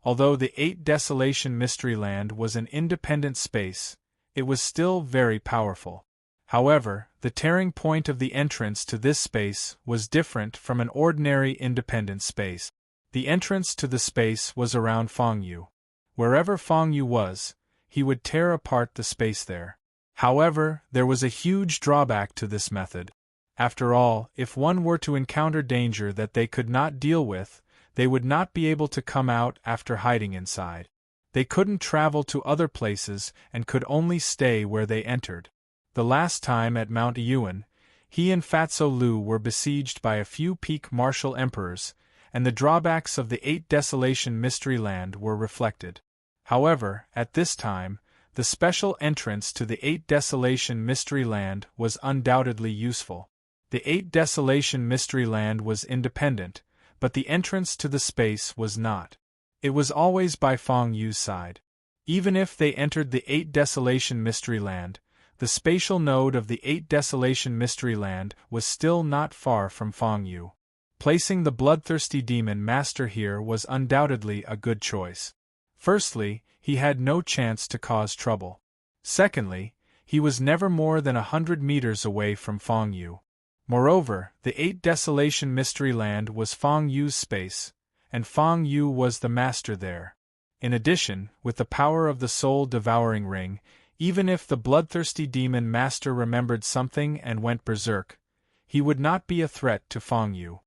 Although the 8 Desolation Mystery Land was an independent space, it was still very powerful. However, the tearing point of the entrance to this space was different from an ordinary independent space. The entrance to the space was around Feng Yu. Wherever Feng Yu was, he would tear apart the space there. However, there was a huge drawback to this method. After all, if one were to encounter danger that they could not deal with, they would not be able to come out after hiding inside. They couldn't travel to other places and could only stay where they entered. The last time at Mount Yuan, he and Fatso Lu were besieged by a few peak martial emperors, and the drawbacks of the 8 Desolation Mystery Land were reflected. However, at this time, the special entrance to the 8 Desolation Mystery Land was undoubtedly useful. The 8 Desolation Mystery Land was independent, but the entrance to the space was not. It was always by Feng Yu's side. Even if they entered the 8 Desolation Mystery Land, the spatial node of the 8 Desolation Mystery Land was still not far from Feng Yu. Placing the bloodthirsty demon master here was undoubtedly a good choice. Firstly, he had no chance to cause trouble. Secondly, he was never more than 100 meters away from Feng Yu. Moreover, the 8 Desolation Mystery Land was Feng Yu's space, and Feng Yu was the master there. In addition, with the power of the soul-devouring ring, even if the bloodthirsty demon master remembered something and went berserk, he would not be a threat to Feng Yu.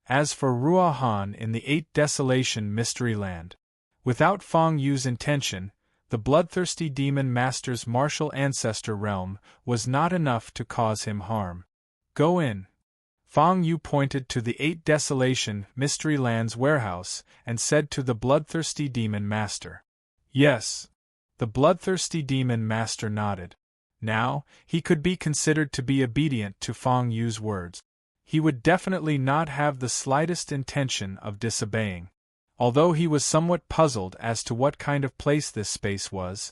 As for Ruo Han in the 8 Desolation Mystery Land, without Feng Yu's intention, the bloodthirsty demon master's martial ancestor realm was not enough to cause him harm. Go in. Feng Yu pointed to the 8 Desolation Mystery Land's warehouse and said to the bloodthirsty demon master. Yes. The bloodthirsty demon master nodded. Now, he could be considered to be obedient to Feng Yu's words. He would definitely not have the slightest intention of disobeying. Although he was somewhat puzzled as to what kind of place this space was,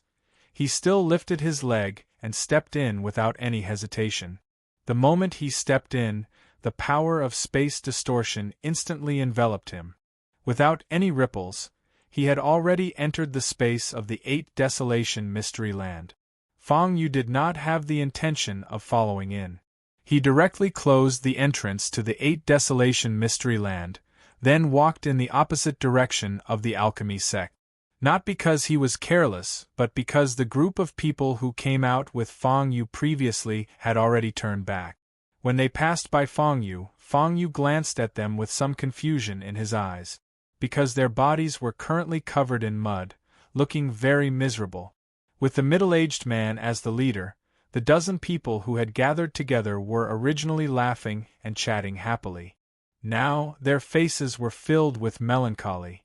he still lifted his leg and stepped in without any hesitation. The moment he stepped in, the power of space distortion instantly enveloped him. Without any ripples, he had already entered the space of the 8 Desolation Mystery Land. Feng Yu did not have the intention of following in. He directly closed the entrance to the 8 Desolation Mystery Land, then walked in the opposite direction of the alchemy sect. Not because he was careless, but because the group of people who came out with Feng Yu previously had already turned back. When they passed by Feng Yu glanced at them with some confusion in his eyes, because their bodies were currently covered in mud, looking very miserable. With the middle-aged man as the leader, the dozen people who had gathered together were originally laughing and chatting happily. Now, their faces were filled with melancholy.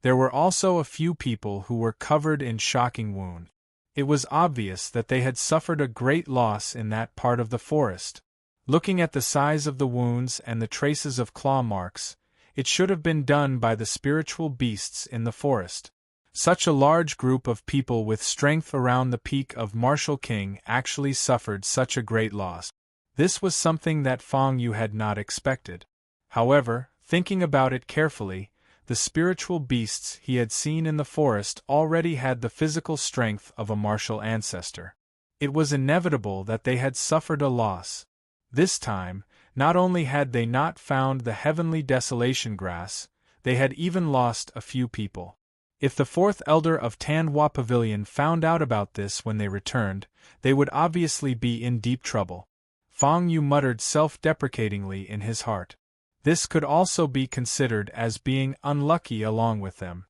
There were also a few people who were covered in shocking wounds. It was obvious that they had suffered a great loss in that part of the forest. Looking at the size of the wounds and the traces of claw marks, it should have been done by the spiritual beasts in the forest. Such a large group of people with strength around the peak of Martial King actually suffered such a great loss. This was something that Feng Yu had not expected. However, thinking about it carefully, the spiritual beasts he had seen in the forest already had the physical strength of a martial ancestor. It was inevitable that they had suffered a loss. This time, not only had they not found the heavenly desolation grass, they had even lost a few people. If the fourth elder of Tanhua Pavilion found out about this when they returned, they would obviously be in deep trouble. Feng Yu muttered self-deprecatingly in his heart. This could also be considered as being unlucky along with them.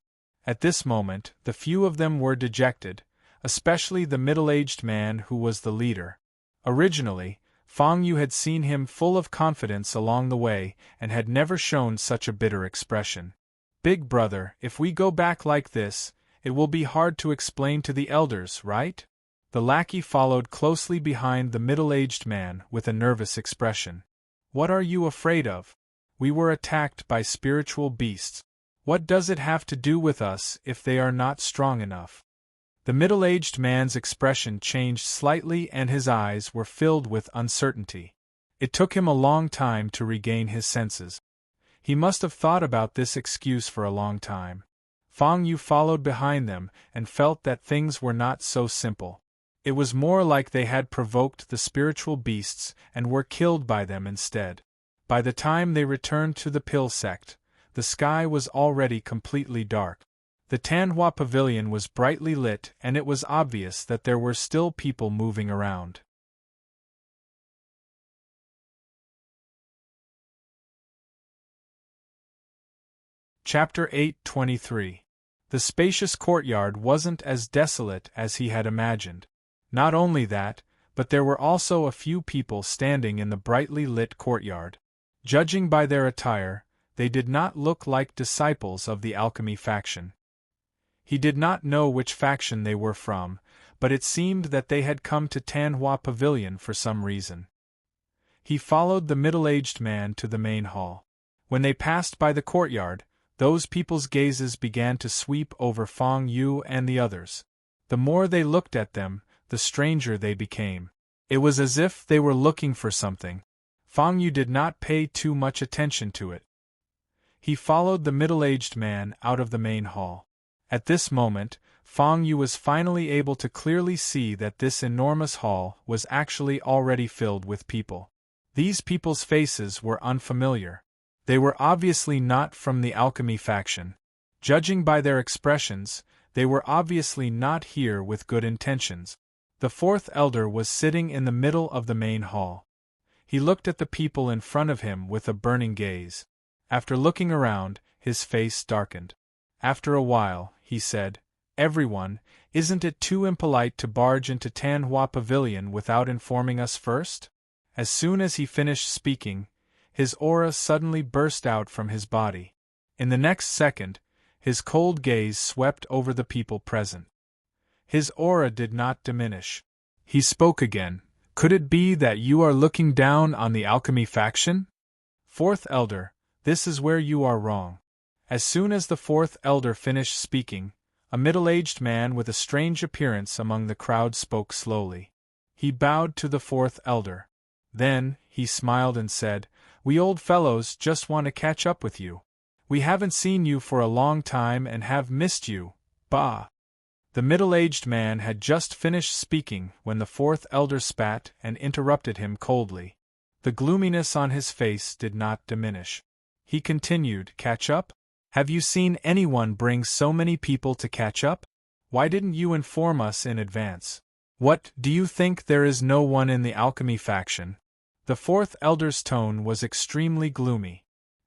At this moment, the few of them were dejected, especially the middle-aged man who was the leader. Originally, Feng Yu had seen him full of confidence along the way and had never shown such a bitter expression. Big brother, if we go back like this, it will be hard to explain to the elders, right? The lackey followed closely behind the middle-aged man with a nervous expression. What are you afraid of? We were attacked by spiritual beasts. What does it have to do with us if they are not strong enough? The middle-aged man's expression changed slightly and his eyes were filled with uncertainty. It took him a long time to regain his senses. He must have thought about this excuse for a long time. Fang Yu followed behind them and felt that things were not so simple. It was more like they had provoked the spiritual beasts and were killed by them instead. By the time they returned to the pill sect, the sky was already completely dark. The Tanhua pavilion was brightly lit and it was obvious that there were still people moving around. Chapter 8:23. The spacious courtyard wasn't as desolate as he had imagined. Not only that, but there were also a few people standing in the brightly lit courtyard. Judging by their attire, they did not look like disciples of the alchemy faction. He did not know which faction they were from, but it seemed that they had come to Tanhua Pavilion for some reason. He followed the middle-aged man to the main hall. When they passed by the courtyard, those people's gazes began to sweep over Fang Yu and the others. The more they looked at them, the stranger they became. It was as if they were looking for something. Fang Yu did not pay too much attention to it. He followed the middle-aged man out of the main hall. At this moment, Fang Yu was finally able to clearly see that this enormous hall was actually already filled with people. These people's faces were unfamiliar. They were obviously not from the alchemy faction. Judging by their expressions, they were obviously not here with good intentions. The fourth elder was sitting in the middle of the main hall. He looked at the people in front of him with a burning gaze. After looking around, his face darkened. After a while, he said, "Everyone, isn't it too impolite to barge into Tanhua Pavilion without informing us first?" As soon as he finished speaking, his aura suddenly burst out from his body. In the next second, his cold gaze swept over the people present. His aura did not diminish. He spoke again. "Could it be that you are looking down on the alchemy faction? Fourth elder, this is where you are wrong." As soon as the fourth elder finished speaking, a middle-aged man with a strange appearance among the crowd spoke slowly. He bowed to the fourth elder. Then, he smiled and said, "We old fellows just want to catch up with you. We haven't seen you for a long time and have missed you, bah." The middle-aged man had just finished speaking when the fourth elder spat and interrupted him coldly. The gloominess on his face did not diminish. He continued, "Catch up? Have you seen anyone bring so many people to catch up? Why didn't you inform us in advance? What, do you think there is no one in the alchemy faction?" The fourth elder's tone was extremely gloomy.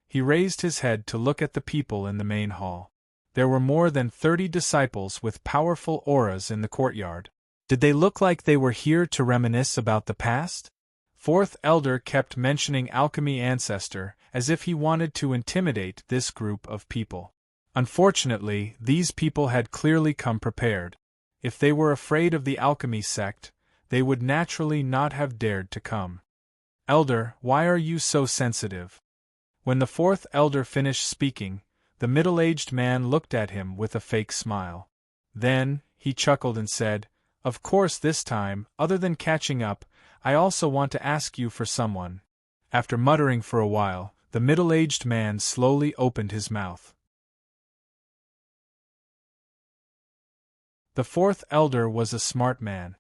He raised his head to look at the people in the main hall. There were more than 30 disciples with powerful auras in the courtyard. Did they look like they were here to reminisce about the past? Fourth elder kept mentioning alchemy ancestor as if he wanted to intimidate this group of people. Unfortunately, these people had clearly come prepared. If they were afraid of the alchemy sect, they would naturally not have dared to come. "Elder, why are you so sensitive?" When the fourth elder finished speaking, the middle-aged man looked at him with a fake smile. Then, he chuckled and said, "Of course this time, other than catching up, I also want to ask you for someone." After muttering for a while, the middle-aged man slowly opened his mouth. The fourth elder was a smart man.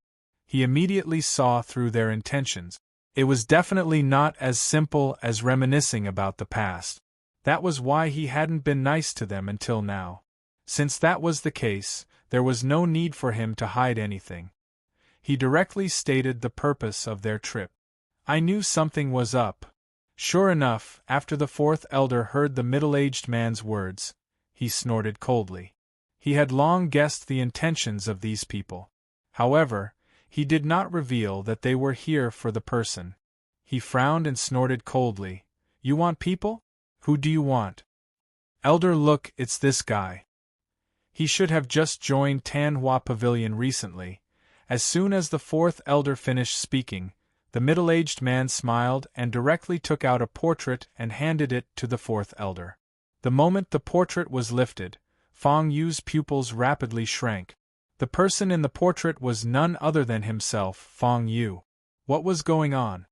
He immediately saw through their intentions. It was definitely not as simple as reminiscing about the past. That was why he hadn't been nice to them until now. Since that was the case, there was no need for him to hide anything. He directly stated the purpose of their trip. "I knew something was up." Sure enough, after the fourth elder heard the middle-aged man's words, he snorted coldly. He had long guessed the intentions of these people. However, he did not reveal that they were here for the person. He frowned and snorted coldly. "You want people? Who do you want?" "Elder, look, it's this guy." He should have just joined Tanhua Pavilion recently. As soon as the fourth elder finished speaking, the middle-aged man smiled and directly took out a portrait and handed it to the fourth elder. The moment the portrait was lifted, Fang Yu's pupils rapidly shrank. The person in the portrait was none other than himself, Fang Yu. What was going on?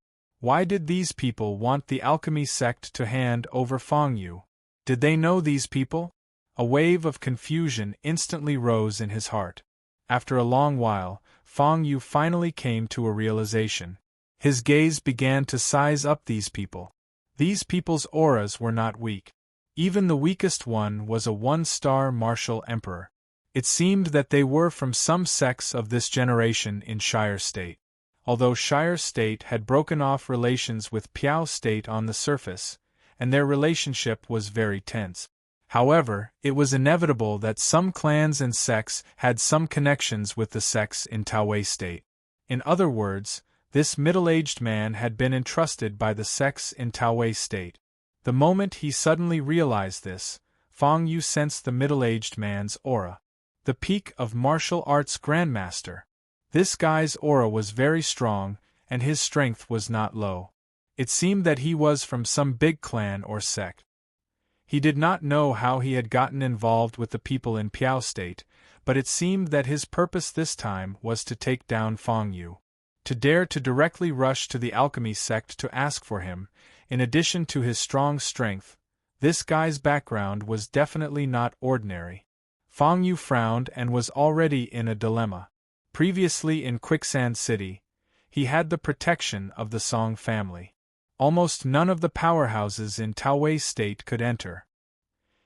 Why did these people want the alchemy sect to hand over Feng Yu? Did they know these people? A wave of confusion instantly rose in his heart. After a long while, Feng Yu finally came to a realization. His gaze began to size up these people. These people's auras were not weak. Even the weakest one was a one-star martial emperor. It seemed that they were from some sects of this generation in Shire State. Although Shire State had broken off relations with Piao State on the surface, and their relationship was very tense. However, it was inevitable that some clans and sects had some connections with the sects in Taowei State. In other words, this middle-aged man had been entrusted by the sects in Taowei State. The moment he suddenly realized this, Feng Yu sensed the middle-aged man's aura. The peak of martial arts grandmaster. This guy's aura was very strong, and his strength was not low. It seemed that he was from some big clan or sect. He did not know how he had gotten involved with the people in Piao State, but it seemed that his purpose this time was to take down Feng Yu. To dare to directly rush to the alchemy sect to ask for him, in addition to his strong strength, this guy's background was definitely not ordinary. Feng Yu frowned and was already in a dilemma. Previously in Quicksand City, he had the protection of the Song family. Almost none of the powerhouses in Taowei State could enter.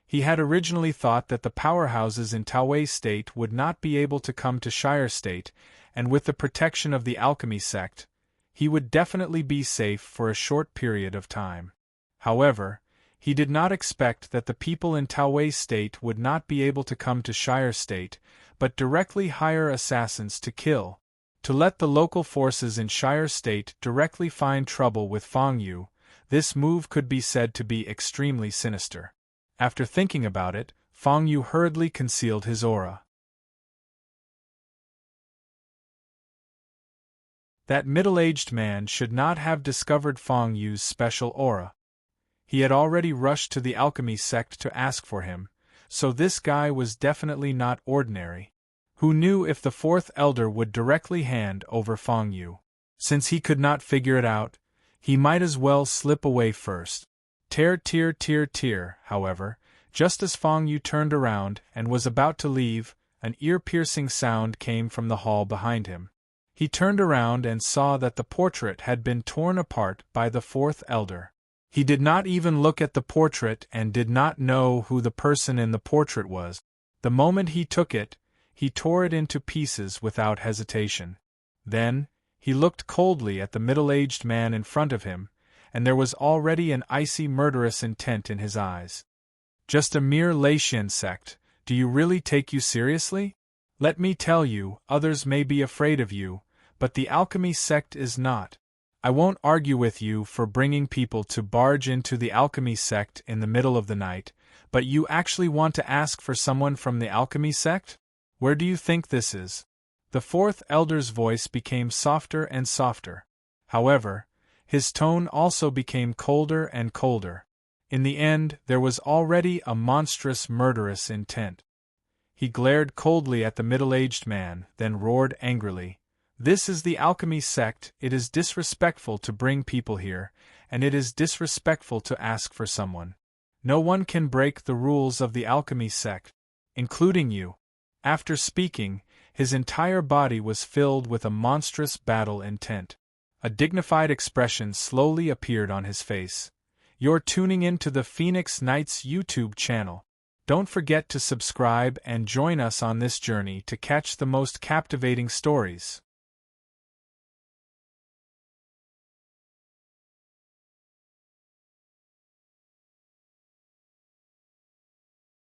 He had originally thought that the powerhouses in Taowei State would not be able to come to Shire State, and with the protection of the alchemy sect, he would definitely be safe for a short period of time. However, he did not expect that the people in Taowei State would not be able to come to Shire State, but directly hire assassins to kill. To let the local forces in Shire State directly find trouble with Feng Yu, this move could be said to be extremely sinister. After thinking about it, Feng Yu hurriedly concealed his aura. That middle-aged man should not have discovered Feng Yu's special aura. He had already rushed to the alchemy sect to ask for him, so this guy was definitely not ordinary. Who knew if the fourth elder would directly hand over Feng Yu? Since he could not figure it out, he might as well slip away first. Tear, however, just as Feng Yu turned around and was about to leave, an ear-piercing sound came from the hall behind him. He turned around and saw that the portrait had been torn apart by the fourth elder. He did not even look at the portrait and did not know who the person in the portrait was. The moment he took it, he tore it into pieces without hesitation. Then, he looked coldly at the middle-aged man in front of him, and there was already an icy murderous intent in his eyes. Just a mere Leixian sect, do you really take you seriously? Let me tell you, others may be afraid of you, but the alchemy sect is not. I won't argue with you for bringing people to barge into the alchemy sect in the middle of the night, but you actually want to ask for someone from the alchemy sect? Where do you think this is? The fourth elder's voice became softer and softer. However, his tone also became colder and colder. In the end, there was already a monstrous murderous intent. He glared coldly at the middle-aged man, then roared angrily, "This is the alchemy sect, it is disrespectful to bring people here, and it is disrespectful to ask for someone. No one can break the rules of the alchemy sect, including you." After speaking, his entire body was filled with a monstrous battle intent. A dignified expression slowly appeared on his face. You're tuning in to the Phoenix Knights YouTube channel. Don't forget to subscribe and join us on this journey to catch the most captivating stories.